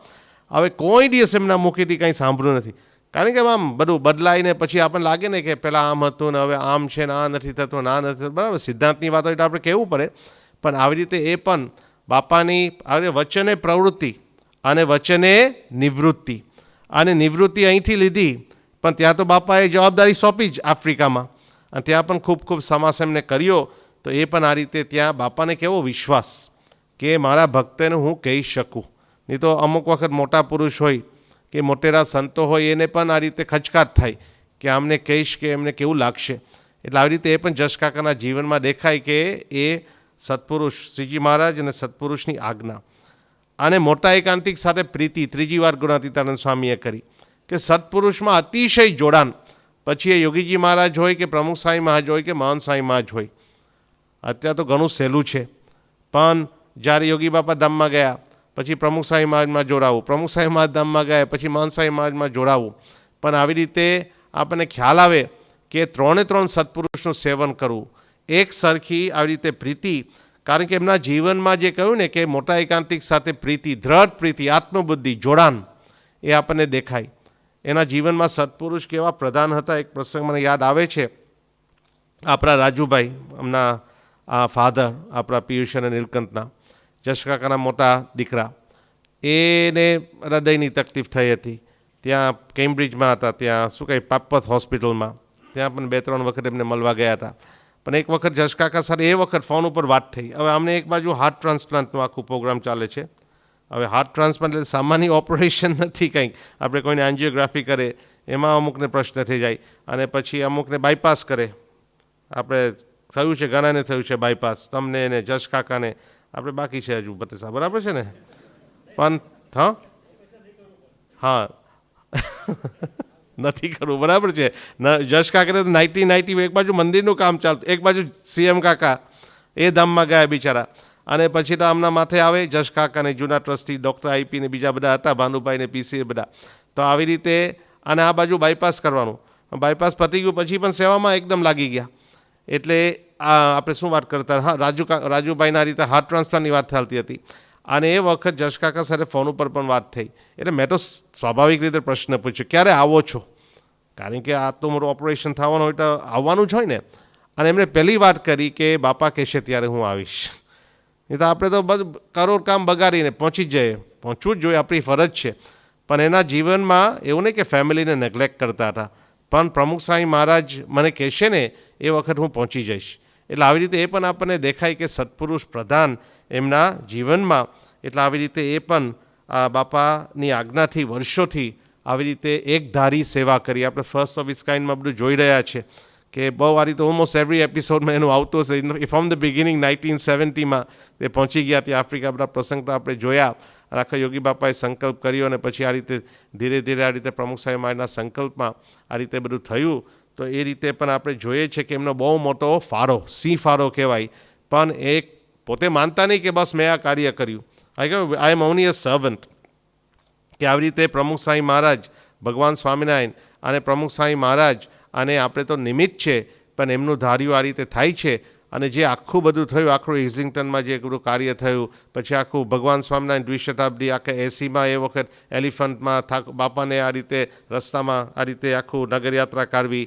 હવે કોઈ દિવસ એમના મુખેથી કંઈ સાંભળ્યું નથી. કારણ કે આમ બધું બદલાઈને પછી આપણને લાગે ને કે પહેલાં આમ હતું ને હવે આમ છે ને આ નથી થતું ને આ નથી થતું. બરાબર, સિદ્ધાંતની વાત હોય તો આપણે કહેવું પડે, પણ આવી રીતે એ પણ બાપાની આવી વચને પ્રવૃત્તિ અને વચને નિવૃત્તિ. અને નિવૃત્તિ અહીંથી લીધી, પણ ત્યાં તો બાપાએ જવાબદારી સોંપી જ આફ્રિકામાં, અને ત્યાં પણ ખૂબ ખૂબ સમાસ એમને કર્યો. તો એ પણ આ રીતે ત્યાં બાપાને કેવો વિશ્વાસ કે મારા ભક્તને હું કહી શકું. નહીં તો અમુક વખત મોટા પુરુષ હોય કે મોટેરા સંતો હોય એને પણ આ રીતે ખચકાટ થાય કે આમને કહીશ કે એમને કેવું લાગશે. એટલે આવી રીતે એ પણ જશકાકાના જીવનમાં દેખાય કે એ સત્પુરુષ શ્રીજી મહારાજ અને સત્પુરુષની આજ્ઞા અને મોટા એકાંતિક સાથે પ્રીતિ ત્રીજી વાર ગુણાતીતાનંદ સ્વામીએ કરી કે સત્પુરુષમાં અતિશય જોડાણ. પછી એ યોગીજી મહારાજ હોય કે પ્રમુખ સ્વામી મહારાજ હોય કે મહંત સ્વામી મહારાજ હોય. અત્યારે તો ઘણું સહેલું છે, પણ જ્યારે યોગી બાપા ધામમાં ગયા પછી પ્રમુખ સ્વામી મહારાજમાં જોડાવું, પ્રમુખ સ્વામી મહારાજ ધામમાં ગયા પછી મહંત સ્વામી મહારાજમાં જોડાવું. પણ આવી રીતે આપણને ખ્યાલ આવે કે ત્રણે ત્રણ સત્પુરુષનું સેવન કરવું, એક સરખી આવી રીતે પ્રીતિ. કારણ કે એમના જીવનમાં જે કહ્યું ને કે મોટા એકાંતિક સાથે પ્રીતિ, દ્રઢ પ્રીતિ, આત્મબુદ્ધિ, જોડાણ એ આપણને દેખાય. એના જીવનમાં સત્પુરુષ કેવા પ્રધાન હતા. એક પ્રસંગ મને યાદ આવે છે, આપણા રાજુભાઈ, એમના ફાધર, આપણા પિયુષ અને નીલકંઠના, જશકાકાના મોટા દીકરા, એને હૃદયની તકલીફ થઈ હતી. ત્યાં કેમ્બ્રિજમાં હતા, ત્યાં શું કહે પાપત હોસ્પિટલમાં, ત્યાં પણ 2-3 વખત એમને મળવા ગયા હતા. પણ એક વખત જશકાકા સાથે એ વખત ફોન ઉપર વાત થઈ. હવે અમને એક બાજુ હાર્ટ ટ્રાન્સપ્લાન્ટનો આખું પ્રોગ્રામ ચાલે છે. હવે હાર્ટ ટ્રાન્સપ્લાન્ટ એટલે સામાન્ય ઓપરેશન નથી કંઈક, આપણે કોઈને એન્જિયોગ્રાફી કરે એમાં અમુકને પ્રશ્ન થઈ જાય અને પછી અમુકને બાયપાસ કરે. આપણે થયું છે, ઘણાને થયું છે બાયપાસ, તમને ને જશકાકાને. આપણે બાકી છે હજુ ભટ્ટેસા, બરાબર છે ને? પણ હા નથી કરવું, બરાબર છે. જશકાકાને તો 1990 એક બાજુ મંદિરનું કામ ચાલતું, એક બાજુ સીએમ કાકા એ ધામમાં ગયા બિચારા. અને પછી તો આમના માથે આવે જશકાકાને જૂના ટ્રસ્ટી ડૉક્ટર આઈપી ને બીજા બધા હતા, ભાનુભાઈ ને પીસી બધા. તો આવી રીતે અને આ બાજુ બાયપાસ કરવાનું. બાયપાસ પતી ગયું પછી પણ સેવામાં એકદમ લાગી ગયા. એટલે આપણે શું વાત કરતા, હા રાજુભાઈના રીતે હાર્ટ ટ્રાન્સપ્લાન્ટની વાત ચાલતી હતી. અને એ વખત જશકાકા સાથે ફોન ઉપર પણ વાત થઈ. એટલે મેં તો સ્વાભાવિક રીતે પ્રશ્ન પૂછ્યો, ક્યારે આવો છો? કારણ કે આ તો મોટું ઓપરેશન થવાનું હોય તો આવવાનું જ હોય ને. અને એમણે પહેલી વાત કરી કે બાપા કહેશે ત્યારે હું આવીશ. નહીં તો આપણે તો બસ કરોડ કામ બગાડીને પહોંચી જ જઈએ, પહોંચવું જ જોઈએ, આપણી ફરજ છે. પણ એના જીવનમાં એવું નહીં કે ફેમિલીને નેગ્લેક્ટ કરતા હતા, પણ પ્રમુખ સ્વામી મહારાજ મને કહેશે ને એ વખત હું પહોંચી જઈશ. એટલે આવી રીતે એ પણ આપણને દેખાય કે સત્પુરુષ પ્રધાન એમના જીવનમાં. એટલે આવી રીતે એ પણ બાપાની આજ્ઞાથી વર્ષોથી આવી રીતે એકધારી સેવા કરી. આપણે ફર્સ્ટ ઓફ ઇટ્સ કાઇન્ડમાં બધું જોઈ રહ્યા છે કે બહુ આ રીતે ઓલમોસ્ટ એવરી એપિસોડમાં એનું આવતું હશે. ફ્રોમ ધ બિગિનિંગ 1970માં તે પહોંચી ગયા ત્યાં આફ્રિકા. બધા પ્રસંગ તો આપણે જોયા. આખા યોગી બાપાએ સંકલ્પ કર્યો અને પછી આ રીતે ધીરે ધીરે આ રીતે પ્રમુખ સાહેબ મહારાજના સંકલ્પમાં આ રીતે બધું થયું. તો એ રીતે પણ આપણે જોઈએ છે કે એમનો બહુ મોટો ફાળો, સિંહ ફાળો કહેવાય. પણ એ પોતે માનતા નહીં કે બસ મેં આ કાર્ય કર્યું. આઈ એમ ઓનલી અ સર્વન્ટ. કે આવી રીતે પ્રમુખ સ્વામી મહારાજ, ભગવાન સ્વામિનારાયણ અને પ્રમુખ સ્વામી મહારાજ, અને આપણે તો નિમિત્ત છે, પણ એમનું ધાર્યું આ રીતે થાય છે. અને જે આખું બધું થયું, આખું ઇઝિંગ્ટનમાં જે બધું કાર્ય થયું, પછી આખું ભગવાન સ્વામિનારાયણ દ્વિશતાબ્દી આખા 80માં એ વખત એલિફન્ટમાં બાપાને આ રીતે રસ્તામાં આ રીતે આખું નગરયાત્રા કાઢવી,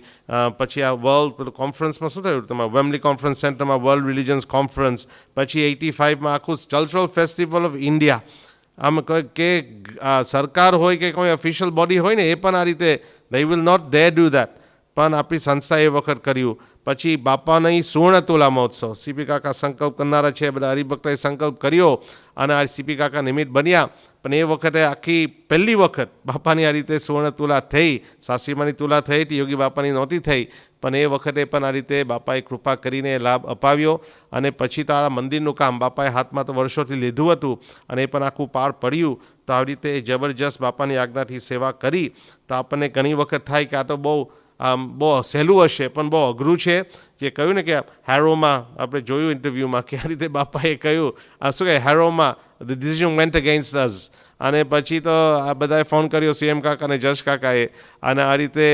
પછી આ વર્લ્ડ કોન્ફરન્સમાં શું થયું તમારું વેમલી કોન્ફરન્સ સેન્ટરમાં વર્લ્ડ રિલિજન્સ કોન્ફરન્સ, પછી 85માં આખું કલ્ચરલ ફેસ્ટિવલ ઓફ ઇન્ડિયા. આમ કે સરકાર હોય કે કોઈ ઓફિશિયલ બોડી હોય ને એ પણ આ રીતે they will not dare do that, પણ આપણી સંસ્થા એ વખત કર્યું. પછી બાપાની સુવર્ણ તુલા મહોત્સવ, સીપી કાકા સંકલ્પ કરનારા છે, બધા હરિભક્તોએ સંકલ્પ કર્યો અને આ સીપી કાકા નિમિત્ત બન્યા. પણ એ વખતે આખી પહેલી વખત બાપાની આ રીતે સુવર્ણ તુલા થઈ. સાસરીમાની તુલા થઈ હતી, યોગી બાપાની નહોતી થઈ, પણ એ વખતે પણ આ રીતે બાપાએ કૃપા કરીને લાભ અપાવ્યો. અને પછી તો આ મંદિરનું કામ બાપાએ હાથમાં તો વર્ષોથી લીધું હતું અને એ પણ આખું પાર પડ્યું. તો આવી રીતે જબરજસ્ત બાપાની આજ્ઞાથી સેવા કરી. તો આપણને ઘણી વખત થાય કે આ તો બહુ સહેલું હશે પણ બહુ અઘરું છે. જે કહ્યું ને કે હેરોમાં આપણે જોયું ઇન્ટરવ્યૂમાં કે આ રીતે બાપાએ કહ્યું શું કહે હેરોમાં ધ ડિસિઝન વેન્ટ અગેન્સ્ટ અસ. અને પછી તો આ બધાએ ફોન કર્યો CM કાકા અને જશ કાકાએ અને આ રીતે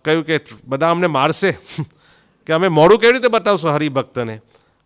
કહ્યું કે બધા અમને મારશે કે અમે મોડું કેવી રીતે બતાવશું હરિભક્તને.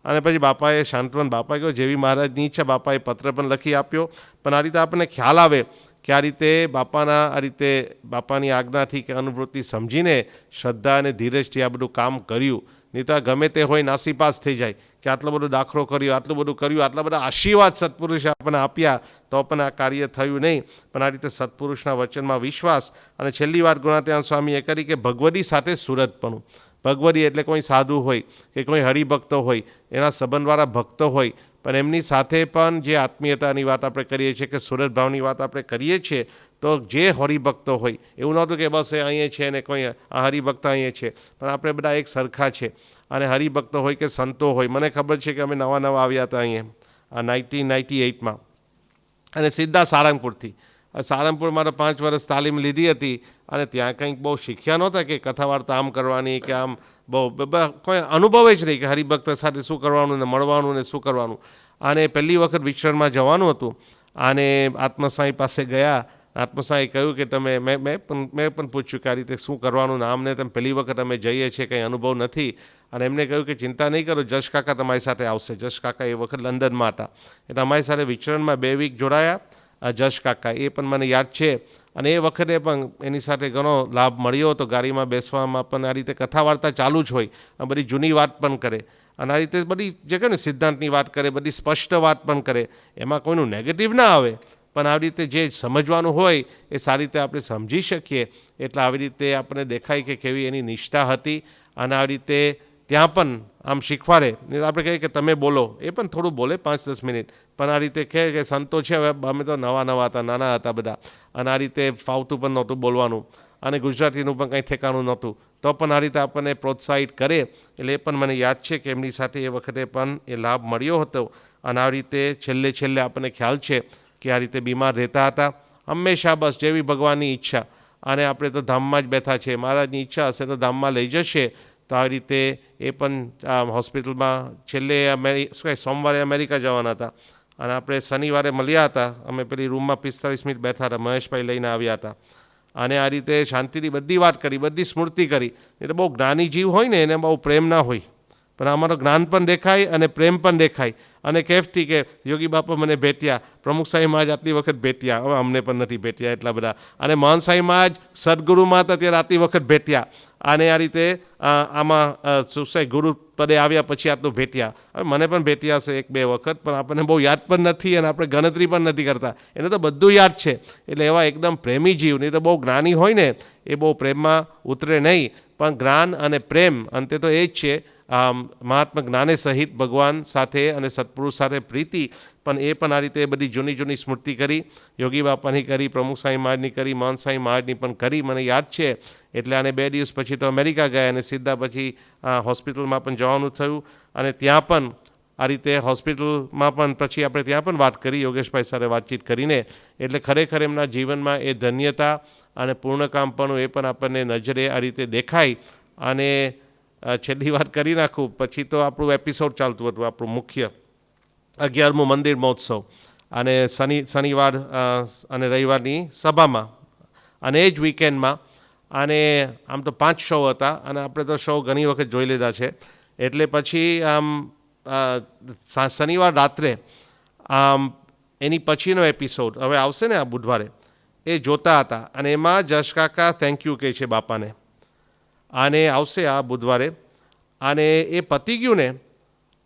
અને પછી બાપાએ શાંતવન બાપાએ કહ્યું જેવી મહારાજની ઈચ્છા. બાપાએ પત્ર પણ લખી આપ્યો. પણ આ રીતે આપણને ખ્યાલ આવે કે આ રીતે આ રીતે બાપાની આજ્ઞાથી કે અનુભૂતિ સમજીને શ્રદ્ધા અને ધીરજથી આ બધું કામ કર્યું. નહીં તો આ ગમે તે હોય નાસીપાસ થઈ જાય કે આટલો બધો દાખલો કર્યો, આટલું બધું કર્યું, આટલા બધા આશીર્વાદ સત્પુરુષે આપણને આપ્યા તો પણ આ કાર્ય થયું નહીં. પણ આ રીતે સત્પુરુષના વચનમાં વિશ્વાસ. અને છેલ્લી વાત ગુણાત્યાન સ્વામીએ કરી કે ભગવદી સાથે સુરતપણું. ભગવદી એટલે કોઈ સાધુ હોય કે કોઈ હરિભક્તો હોય, એના સંબંધવાળા ભક્તો હોય, પણ એમની સાથે પણ જે આત્મીયતાની વાત આપણે કરીએ છીએ કે સુરત ભાવની વાત આપણે કરીએ છીએ, તો જે હરિભક્તો હોય એવું નહોતું કે બસ એ અહીંયા છે ને કોઈ આ હરિભક્ત અહીંયા છે, પણ આપણે બધા એક સરખા છે. અને હરિભક્તો હોય કે સંતો હોય. મને ખબર છે કે અમે નવા આવ્યા હતા અહીંયા 1998માં અને સીધા સારંગપુરથી. સારંગપુરમાં તો 5 વર્ષ તાલીમ લીધી હતી અને ત્યાં કંઈક બહુ શીખ્યા નહોતા કે કથા વાર્તા આમ કરવાની કે આમ બહુ કોઈ અનુભવ જ નહીં કે હરિભક્ત સાથે શું કરવાનું ને મળવાનું ને શું કરવાનું. અને પહેલી વખત વિચરણમાં જવાનું હતું અને આત્મસાઈ પાસે ગયા. આત્મસાઈએ કહ્યું કે તમે મેં પણ પૂછ્યું કે આ રીતે શું કરવાનું ને આમને તમે પહેલી વખત અમે જઈએ છીએ, કંઈ અનુભવ નથી. અને એમને કહ્યું કે ચિંતા નહીં કરો, જશ કાકા તમારી સાથે આવશે. જશ કાકા એ વખત લંડનમાં હતા એટલે અમારી સાથે વિચરણમાં 2 વીક જોડાયા. જશ કાકા એ પણ મને યાદ છે અને એ વખતે પણ એની સાથે ઘણો લાભ મળ્યો હતો. ગાડીમાં બેસવામાં પણ આ રીતે કથા વાર્તા ચાલુ જ હોય, બધી જૂની વાત પણ કરે અને આ રીતે બધી જે કહે ને સિદ્ધાંતની વાત કરે, બધી સ્પષ્ટ વાત પણ કરે. એમાં કોઈનું નેગેટિવ ના આવે, પણ આવી રીતે જે સમજવાનું હોય એ સારી રીતે આપણે સમજી શકીએ. એટલે આવી રીતે આપણને દેખાય કે કેવી એની નિષ્ઠા હતી. અને આવી રીતે ત્યાં પણ આમ શીખવાડે. આપણે કહીએ કે તમે બોલો, એ પણ થોડું બોલે 5-10 મિનિટ, પણ આ રીતે કહે કે સંતો છે, હવે અમે તો નવા હતા, નાના હતા બધા, અને આ રીતે ફાવતું પણ નહોતું બોલવાનું અને ગુજરાતીનું પણ કંઈ ઠેકાણું નહોતું, તો પણ આ રીતે આપણને પ્રોત્સાહિત કરે. એટલે એ પણ મને યાદ છે કે એમની સાથે એ વખતે પણ એ લાભ મળ્યો હતો. અને આ રીતે છેલ્લે આપણને ખ્યાલ છે કે આ રીતે બીમાર રહેતા હતા હંમેશા. બસ જેવી ભગવાનની ઈચ્છા. અને આપણે તો ધામમાં જ બેઠા છે, મહારાજની ઈચ્છા હશે તો ધામમાં લઈ જશે. તો આ રીતે એ પણ હોસ્પિટલમાં છેલ્લે સોમવારે અમેરિકા જવાના હતા અને આપણે શનિવારે મળ્યા હતા. અમે પેલી રૂમમાં 45 મિનિટ બેઠા હતા, મહેશભાઈ લઈને આવ્યા હતા. અને આ રીતે શાંતિથી બધી વાત કરી, બધી સ્મૃતિ કરી. એટલે બહુ જ્ઞાની જીવ હોય ને એને બહુ પ્રેમ ના હોય, પણ અમારો જ્ઞાન પણ દેખાય અને પ્રેમ પણ દેખાય. અને કહેતી કે યોગી બાપા મને ભેટ્યા, પ્રમુખ સાહેબ મહારાજ આટલી વખત ભેટ્યા, હવે અમને પણ નથી ભેટ્યા એટલા બધા. અને મહાન સાહેબ મહારાજ સદગુરુમાં હતા ત્યારે આટલી વખત ભેટ્યા. અને આ રીતે આમાં શું છે ગુરુ પદે આવ્યા પછી આટલું ભેટ્યા. હવે મને પણ ભેટ્યા હશે 1-2 વખત, પણ આપણને બહુ યાદ પણ નથી અને આપણે ગણતરી પણ નથી કરતા. એને તો બધું યાદ છે. એટલે એવા એકદમ પ્રેમી જીવ. નહીં તો બહુ જ્ઞાની હોય ને એ બહુ પ્રેમમાં ઉતરે નહીં, પણ જ્ઞાન અને પ્રેમ અંતે તો એ જ છે. મહાત્મા જ્ઞાને સહિત ભગવાન સાથે અને સત્પુરુષ સાથે પ્રીતિ. પણ એ પણ આ રીતે બધી જૂની સ્મૃતિ કરી. યોગી બાપાની કરી, પ્રમુખ સાંઈ મહારાજની કરી, મહંત સાંઈ મહારાજની પણ કરી, મને યાદ છે. એટલે આને 2 દિવસ પછી તો અમેરિકા ગયા અને સીધા પછી હોસ્પિટલમાં પણ જવાનું થયું. અને ત્યાં પણ આ રીતે હોસ્પિટલમાં પણ પછી આપણે ત્યાં પણ વાત કરી યોગેશભાઈ સાથે વાતચીત કરીને. એટલે ખરેખર એમના જીવનમાં એ ધન્યતા અને પૂર્ણકામપણું એ પણ આપણને નજરે આ રીતે દેખાય. અને છેલ્લી વાત કરી નાખું પછી તો આપણું એપિસોડ ચાલતું હતું, આપણું મુખ્ય 11મું મંદિર મહોત્સવ અને શનિવાર અને રવિવારની સભામાં અને એ જ વીકેન્ડમાં. અને આમ તો 5 શો હતા અને આપણે તો શો ઘણી વખત જોઈ લીધા છે. એટલે પછી શનિવાર રાત્રે એની પછીનો એપિસોડ હવે આવશે ને આ બુધવારે, એ જોતા હતા અને એમાં જશ કાકા થેન્ક યુ કહે છે બાપાને, અને આવશે આ બુધવારે. અને એ પતી ગયું ને,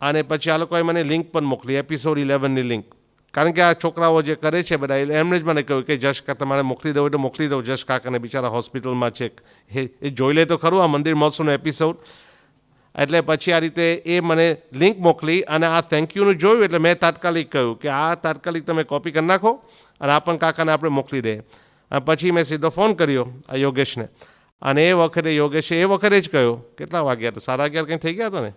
અને પછી આ લોકોએ મને લિંક પણ મોકલી, એપિસોડ 11ની લિંક. કારણ કે આ છોકરાઓ જે કરે છે બધા એમણે જ મને કહ્યું કે જશ કાકા તમારે મોકલી દો એટલે મોકલી દો. જશ કાકાને બિચારા હોસ્પિટલમાં છે, એ જોઈ લે તો ખરું આ મંદિર મહોત્સવનો એપિસોડ. એટલે પછી આ રીતે એ મને લિંક મોકલી અને આ થેન્ક યુનું જોયું એટલે મેં તાત્કાલિક કહ્યું કે આ તાત્કાલિક તમે કોપી કરી નાખો અને આ પણ કાકાને આપણે મોકલી દે. પછી મેં સીધો ફોન કર્યો આ યોગેશને, અને એ વખતે યોગેશે એ વખતે જ કહ્યું, કેટલા વાગ્યા હતા, 11:30 કંઈ થઈ ગયા હતા ને,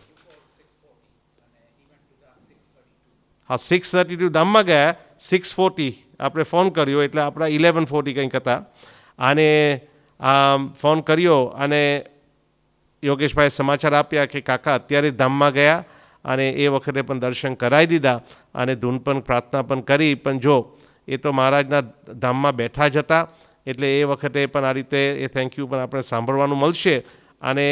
હા 6:32 ધામમાં ગયા, 6:40 આપણે ફોન કર્યો એટલે આપણા 11:40 કંઈક હતા. અને ફોન કર્યો અને યોગેશભાઈએ સમાચાર આપ્યા કે કાકા અત્યારે ધામમાં ગયા અને એ વખતે પણ દર્શન કરાવી દીધા અને ધૂન પણ પ્રાર્થના પણ કરી. પણ જો એ તો મહારાજના ધામમાં બેઠા જ હતા એટલે એ વખતે પણ આ રીતે એ થેન્ક યુ પણ આપણે સાંભળવાનું મળશે. અને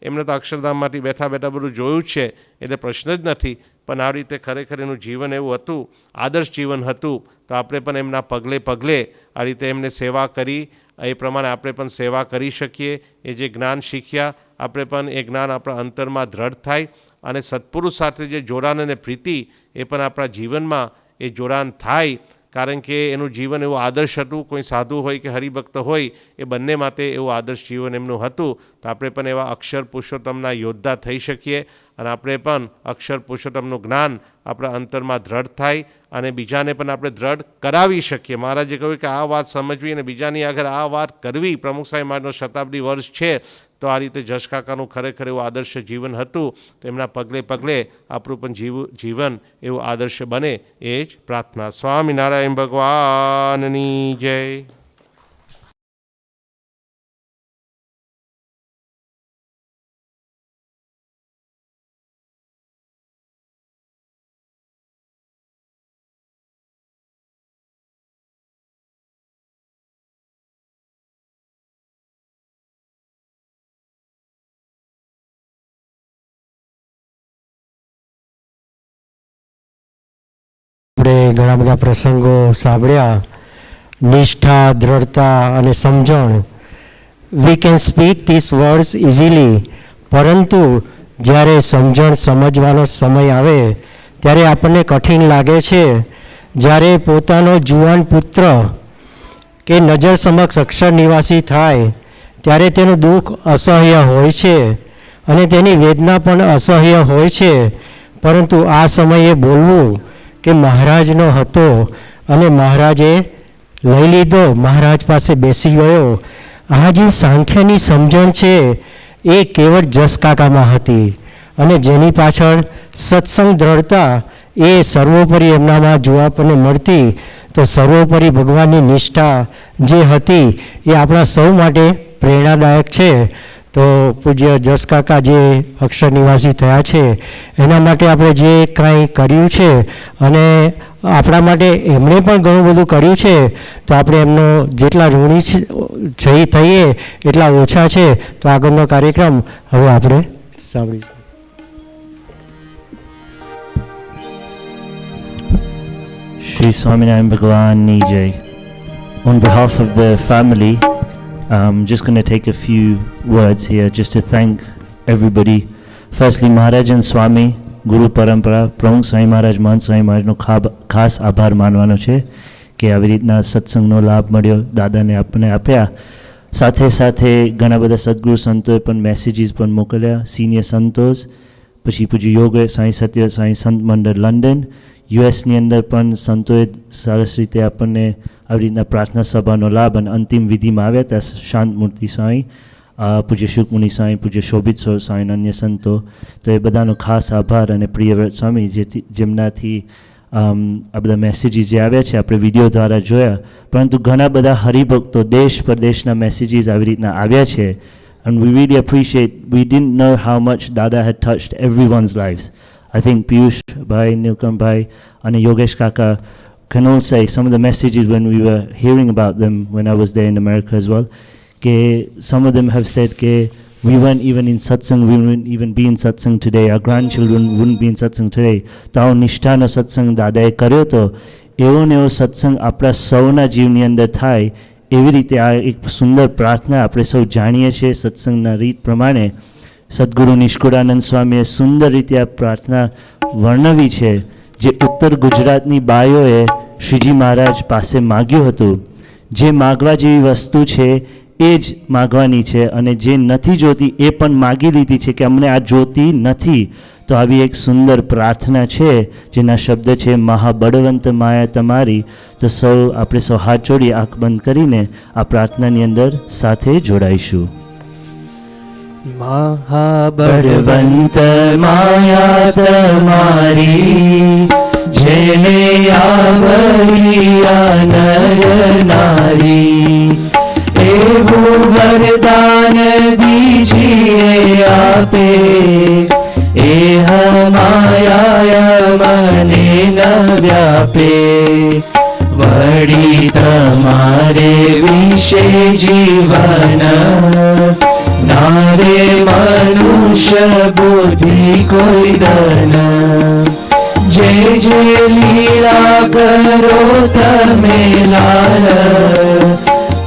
એમને તો અક્ષરધામમાંથી બેઠા બેઠા બધું જોયું જ છે એટલે પ્રશ્ન જ નથી. પણ આ રીતે ખરેખર એનું જીવન એવું હતું, આદર્શ જીવન હતું. તો આપણે પણ એમના પગલે પગલે આ રીતે એમને સેવા કરી, એ પ્રમાણે આપણે પણ સેવા કરી શકીએ. એ જે જ્ઞાન શીખ્યા આપણે પણ એ જ્ઞાન આપણા અંતરમાં દ્રઢ થાય અને સત્પુરુષ સાથે જે જોડાણ અને પ્રીતિ એ પણ આપણા જીવનમાં એ જોડાણ થાય. કારણ કે એનું જીવન એવું આદર્શ હતું, કોઈ સાધુ હોય કે હરિભક્ત હોય એ બંને માટે એવું આદર્શ જીવન એમનું હતું. તો આપણે પણ એવા અક્ષર પુરુષોત્તમના યોદ્ધા થઈ શકીએ અને આપણે પણ અક્ષર પુરુષોત્તમનું જ્ઞાન આપણા અંતરમાં દ્રઢ થાય અને બીજાને પણ આપણે દ્રઢ કરાવી શકીએ. મહારાજે કહ્યું કે આ વાત સમજવી અને બીજાની આગળ આ વાત કરવી. પ્રમુખ સાહેબ મહારાજનો શતાબ્દી વર્ષ છે તો આ રીતે જશ કાકાનું ખરેખર એવું આદર્શ જીવન હતું. તો એમના પગલે પગલે આપણું પણ જીવન એવું આદર્શ બને એ જ પ્રાર્થના. સ્વામિનારાયણ ભગવાનની જય. આપણે ઘણા બધા પ્રસંગો સાંભળ્યા, નિષ્ઠા, દ્રઢતા અને સમજણ. We can speak this words easily, પરંતુ જ્યારે સમજણ સમજવાનો સમય આવે ત્યારે આપણને કઠિન લાગે છે. જ્યારે પોતાનો જુવાન પુત્ર કે નજર સમક્ષ અક્ષરનિવાસી થાય ત્યારે તેનું દુઃખ અસહ્ય હોય છે અને તેની વેદના પણ અસહ્ય હોય છે. પરંતુ આ સમયે બોલવું કે મહારાજનો હતો અને મહારાજે લઈ લીધો, મહારાજ પાસે બેસી ગયો, આ જે સાંખ્યની સમજણ છે એ કેવળ જશ કાકામાં હતી. અને જેની પાછળ સત્સંગ દ્રઢતા એ સર્વોપરી એમનામાં જોવા આપણને મળતી. તો સર્વોપરી ભગવાનની નિષ્ઠા જે હતી એ આપણા સૌ માટે પ્રેરણાદાયક છે. તો પૂજ્ય જશ કાકા જે અક્ષરનિવાસી થયા છે એના માટે આપણે જે કાંઈ કર્યું છે અને આપણા માટે એમણે પણ ઘણું બધું કર્યું છે, તો આપણે એમનો જેટલા ઋણી થઈએ એટલા ઓછા છે. તો આગળનો કાર્યક્રમ હવે આપણે સાંભળીશું. Shri Swaminarayan Bhagwan Jai. On behalf of the family, I'm just going to take a few words here just to thank everybody. Firstly, Maharaj and Swami, Guru Parampara, Pramukh Swami Maharaj, Mahant Swami Maharajનો ખાસ આભાર માનવાનો છે કે આવી રીતના સત્સંગનો લાભ મળ્યો, દાદાને આપણે આપ્યા. સાથે સાથે ઘણા બધા સદગુરુ સંતોએ પણ મેસેજીસ પણ મોકલ્યા, સિનિયર સંતોષ, પછી પૂજ્ય યોગ સાંઈ સત્ય સાંઈ સંત મંડળ લંડન, યુએસની અંદર પણ સંતોએ સરસ રીતે આપણને આવી રીતના પ્રાર્થના સભાનો લાભ અને અંતિમ વિધિમાં આવ્યા હતા. શાંતમૂર્તિ સ્વામી, પૂજ્ય શુકમુનિ સ્વામી, પૂજ્ય શોભિત સ્વામી અને અન્ય સંતો. તો એ બધાનો ખાસ આભાર. અને પ્રિયવ્રત સ્વામી જેમનાથી આ બધા મેસેજીસ જે આવ્યા છે આપણે વિડીયો દ્વારા જોયા, પરંતુ ઘણા બધા હરિભક્તો દેશ પરદેશના મેસેજીસ આવી રીતના આવ્યા છે. And we really appreciate, we didn't know how much Dada had touched everyone's lives. I think Piyush Bhai, Nilkam Bhai and Yogesh Kaka can all say some of the messages when we were hearing about them when I was there in America as well. Ke some of them have said ke We weren't even in satsang, we wouldn't even be in satsang today. Our grandchildren wouldn't be in satsang today. તો આવો નિષ્ઠાનો સત્સંગ દાદાએ કર્યો તો એવો ને એવો સત્સંગ આપણા સૌના જીવની અંદર થાય એવી રીતે આ એક સુંદર પ્રાર્થના આપણે સૌ જાણીએ છીએ સત્સંગના રીત પ્રમાણે. સદગુરુ નિષ્કુળાનંદ સ્વામીએ સુંદર રીતે આ પ્રાર્થના વર્ણવી છે, જે ઉત્તર ગુજરાતની બાઈઓએ શ્રીજી મહારાજ પાસે માગ્યું હતું. જે માગવા જેવી વસ્તુ છે એ જ માગવાની છે, અને જે નથી જોતી એ પણ માગી લીધી છે કે અમને આ જોતી નથી. તો આવી એક સુંદર પ્રાર્થના છે જેના શબ્દ છે મહાબળવંત માયા તમારી. તો સૌ આપણે સૌ હાથ જોડી આંખ બંધ કરીને આ પ્રાર્થનાની અંદર સાથે જોડાઈશું. મહાબળવંત માયા તમારી, જેને આવરિયા નર નારી, એવું વરદાન દીજીએ આપે, એ માયા મને ન વ્યાપે. વળી તમારે વિશે જીવન નારે મનુષ્ય બુદ્ધિ કોઈ દન. જે જે લીલા કરો તમે લાલ,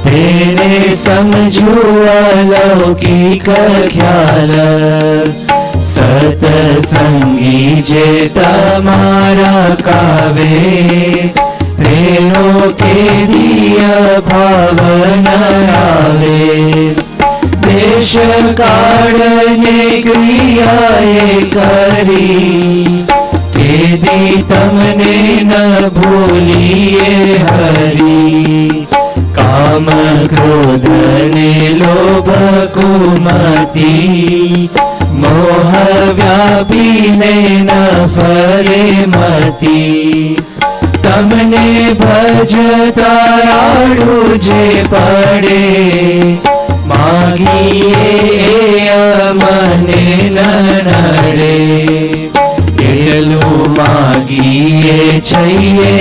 તેને સમજુ અલૌકિક ખ્યાલ. સતસંગી જે તમારા કાવે, તેનો કેદીય ભાવ ન આવે. દેશ કાળને ક્રિયાએ કરી, કેદી તમને ન ભૂલીએ હરી. કામ ક્રોધ ને લોભ કુમતિ, મોહ વ્યાપીને ન ફરે મતિ. તમને ભજતા આડું જે પડે, માગીએ મને ન નડે. એટલું માગીએ છીએ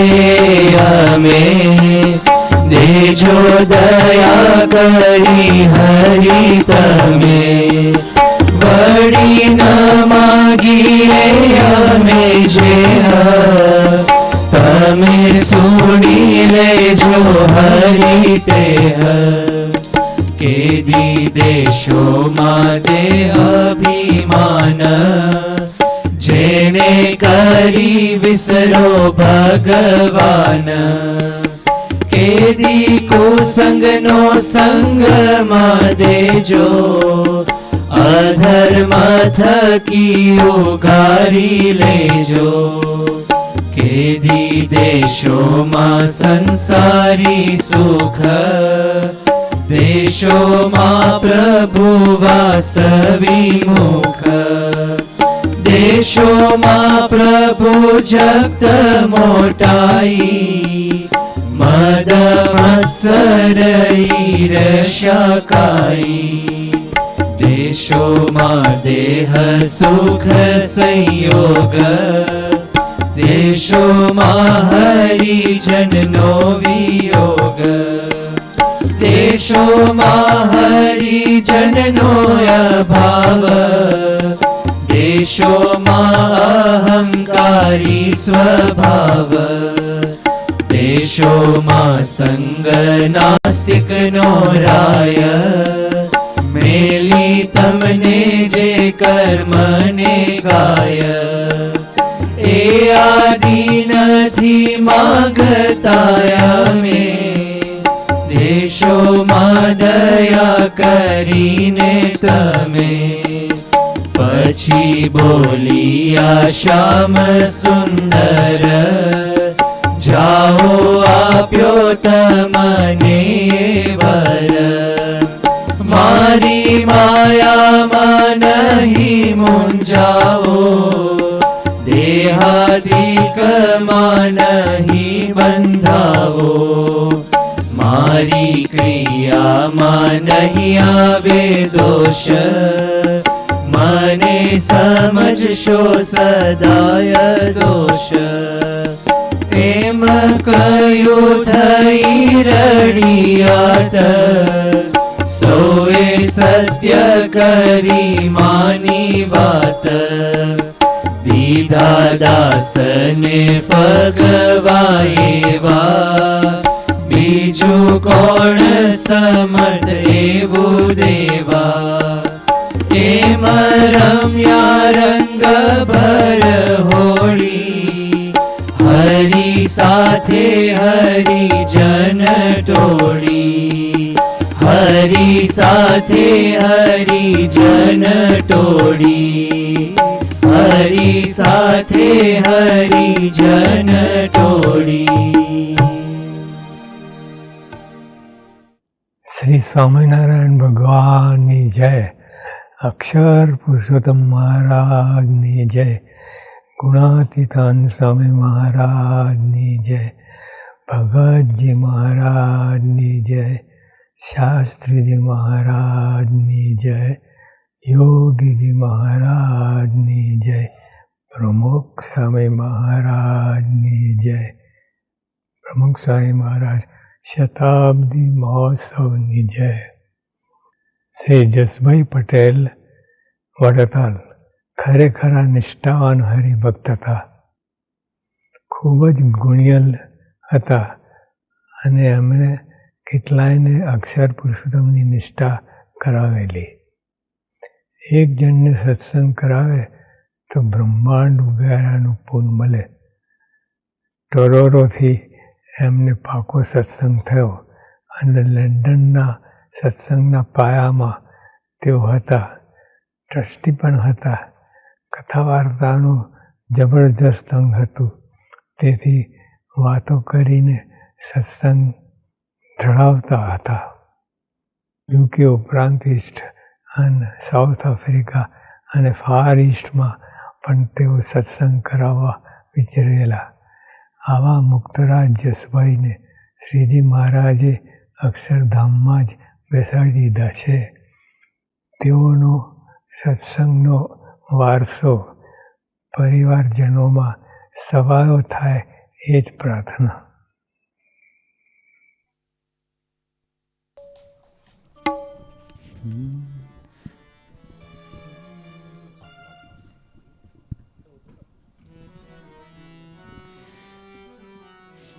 અમે, દેજો દયા કરી હરી તમે. વળી ન માગીએ અમે જે, તમે સુણી લેજો હરી તે. કેદી દેશોમાં તે અભિમાન, જેને કરી વિસરો ભગવાન. કેદી કુસંગનો સંગમાં દેજો, અધર્મ થકી ઉગારી લેજો. કેદી દેશોમાં સંસારી સુખ, દેશોમાં પ્રભુ વાસ વિમુખ. દેશોમાં પ્રભુ જગત મોટાઈ, મદ મત્સર ઈર્ષ્યાકાઈ. દેશોમાં દેહ સુખ સંયોગ, દેશોમાં હરિજનનો વિયોગ. દેશોમાં હરિજનનો અભાવ, દેશોમાં અહંકારી સ્વભાવ. દેશોમાં સંગ નાસ્તિકનો રાય, મેલી તમને જે કર્મને ગાય. એ આદિ નથી માગતા અમે, દેશોમાં દયા કરીને તમે. પછી બોલિયા શ્યામ સુંદર, જાઓ આપ્યો તમને વર. મારી માયામાં નહીં મૂંઝાઓ, દેહાદિકમાં નહીં બંધાવો. મારી ક્રિયામાં નહીં આવે દોષ, મને સમજશો સદાય દોષ. એમ કયું થઈ રડિયાત, સૌએ સત્ય કરી માની વાત, દીધા દાસને ફગવા એવા, બીજું કોણ સમર્થ એવું દેવા. એમ રમ્યા રંગ ભર હોળી, હરી સાથે હરિજન ટોળી, હરી સાથે હરિજન ટોળી, હરી સાથે હરિજન ટોળી. શ્રી સ્વામિનારાયણ ભગવાનની જય, અક્ષર પુરુષોત્તમ મહારાજની જય, ગુણાતીતાન સ્વામી મહારાજની જય, ભગતજી મહારાજની જય, શાસ્ત્રીજી મહારાજની જય, યોગીજી મહારાજની જય, પ્રમુખ સ્વામી મહારાજની જય. પ્રમુખ સ્વામી મહારાજ શતાબ્દી મહોત્સવની જય. શ્રી જસભાઈ પટેલ વડતાલ ખરેખર નિષ્ઠાવાન હરિભક્ત હતા, ખૂબ જ ગુણિયલ હતા અને એમણે કેટલાયને અક્ષર પુરુષોત્તમની નિષ્ઠા કરાવેલી. એક જણને સત્સંગ કરાવે તો બ્રહ્માંડ ઉગારાનું પૂન મળે. ટોરોરોથી એમને પાકો સત્સંગ થયો અને લંડનના સત્સંગના પાયામાં તેઓ હતા, ટ્રસ્ટી પણ હતા. કથા વાર્તાનું જબરજસ્ત અંગ હતું, તેથી વાતો કરીને સત્સંગ ધરાવતા હતા. યુકે ઉપરાંત ઈસ્ટ અને સાઉથ આફ્રિકા અને ફાર ઈસ્ટમાં પણ તેઓ સત્સંગ કરાવવા વિચરેલા. આવા મુક્તરાજ જસભાઈને શ્રીજી મહારાજે અક્ષરધામમાં જ બેસાડી દીધા છે. તેઓનો સત્સંગનો વારસો પરિવારજનોમાં સવાયો થાય એ જ પ્રાર્થના.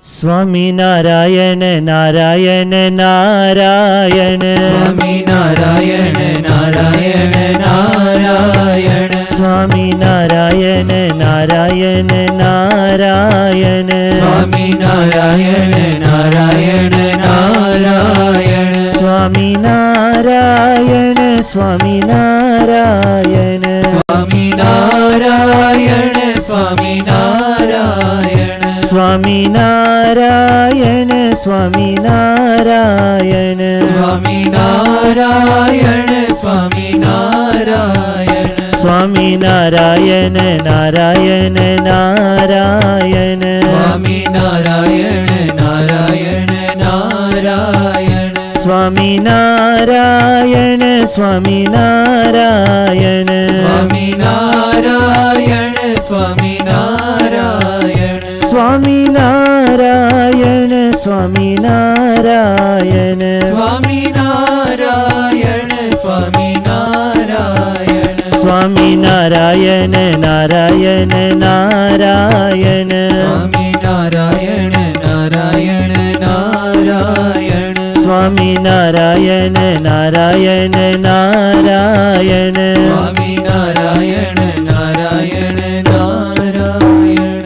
સ્વામી નારાયણ નારાયણ નારાયણ, સ્વામી નારાયણ નારાયણ નારાયણ, સ્વામી નારાયણ નારાયણ નારાયણ, સ્વામી નારાયણ નારાયણ નારાયણ, સ્વામી નારાયણ સ્વામી નારાયણ, સ્વામી નારાયણ સ્વામી નારાયણ, સ્વામી નારાયણ સ્વામી નારાયણ, સ્વામી નારાયણ સ્વામી નારાયણ, સ્વામી નારાયણ નારાયણ નારાયણ, સ્વામી નારાયણ નારાયણ નારાયણ, સ્વામી નારાયણ સ્વામી નારાયણ, સ્વામી નારાયણ સ્વામી નારાયણ, સ્વામી નારાયણ સ્વામી નારાયણ, સ્વામી નારાયણ સ્વામી નારાયણ, સ્વામી નારાયણ નારાયણ નારાયણ, સ્વામી નારાયણ નારાયણ નારાયણ, સ્વામી નારાયણ નારાયણ નારાયણ, સ્વામી નારાયણ નારાયણ નારાયણ.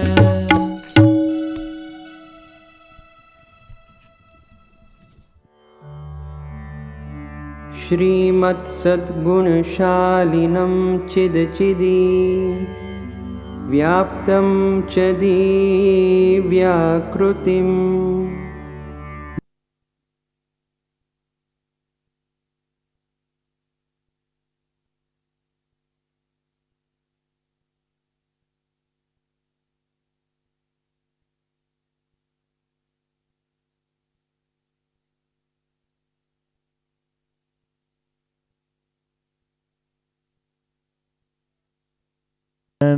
श्रीमत्सद्गुणशालिनं चिदचिदी व्याप्तं च दिव्याकृतिम्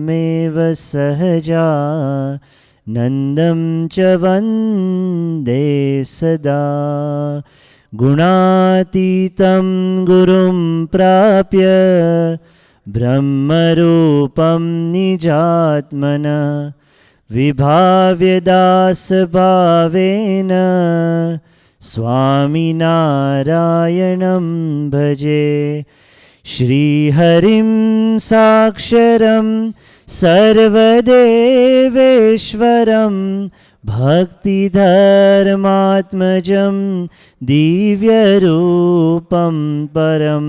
मेव सहजा नन्दं च वन्दे सदा गुणातीतं गुरुं प्राप्य ब्रह्मरूपं निजात्मना विभाव्यदासभावेन स्वामिनारायणं भजे। श्रीहरिं साक्षरं सर्वदेवेश्वरं भक्तिधर्मात्मजं दिव्यरूपं परं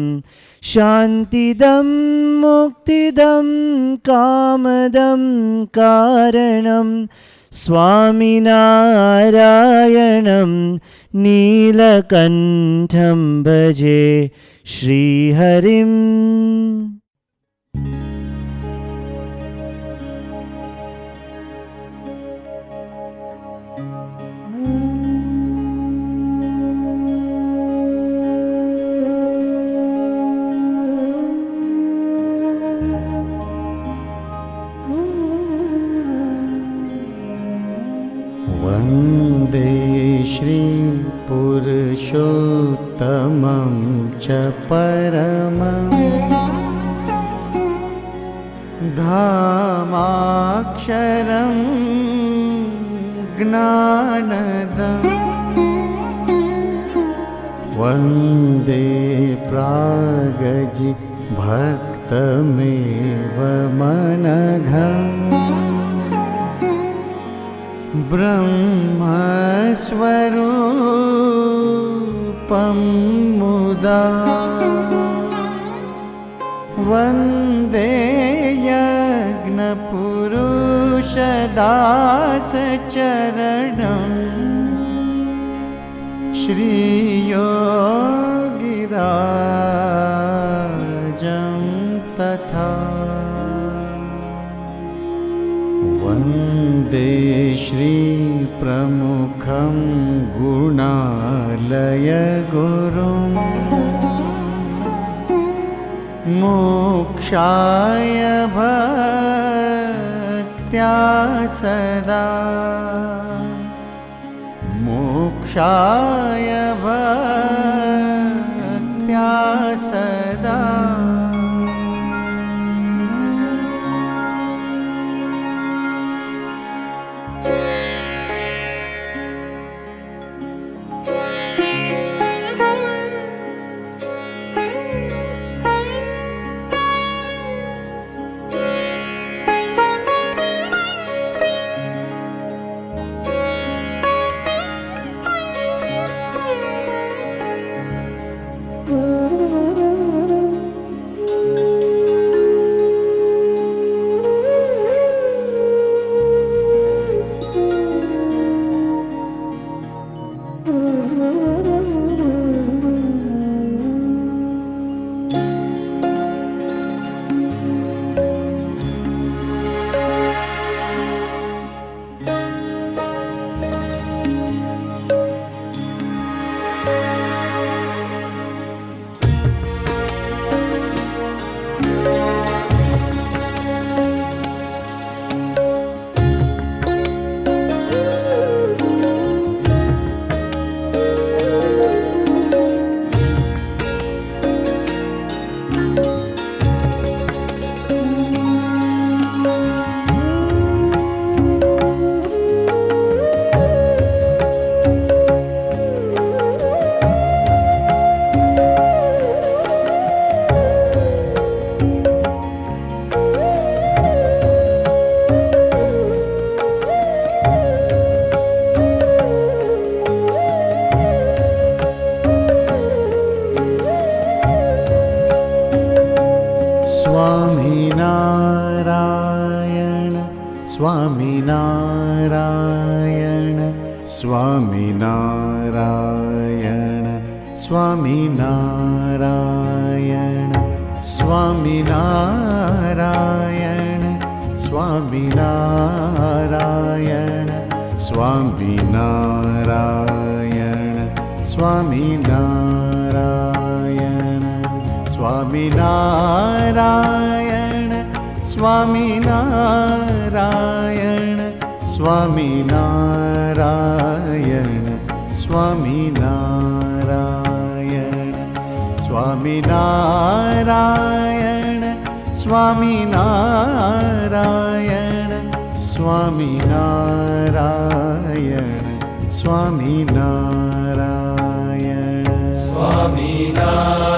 शान्तिदं मुक्तिदं कामदं कारणं स्वामिनारायणं नीलकण्ठं भजे श्रीहरिम्। वन्दे श्री पुरुषोत्तमं च परमं धामाक्षरं ज्ञानदं वन्दे प्रागजि भक्तमेव मनघम् ब्रह्मस्वरूपं मुदा वन्दे यज्ञपुरुषदासचरणं श्रीयोगिराजं तथा वन्दे श्रीप्रमुखं गुणालयगुरुं मोक्षाय भक्त्या सदा मोक्षाय भक्त्या सदा। स्वामीनारायण स्वामीनारायण स्वामीनारायण स्वामीनारायण स्वामीनारायण स्वामीनारायण स्वामीनारायण स्वामीनारायण स्वामीनारायण स्वामीनारायण સ્વામિનારાયણ સ્વામિનારાયણ સ્વામિનારાયણ સ્વામિનારાયણ સ્વામિનારાયણ સ્વામિનારાયણ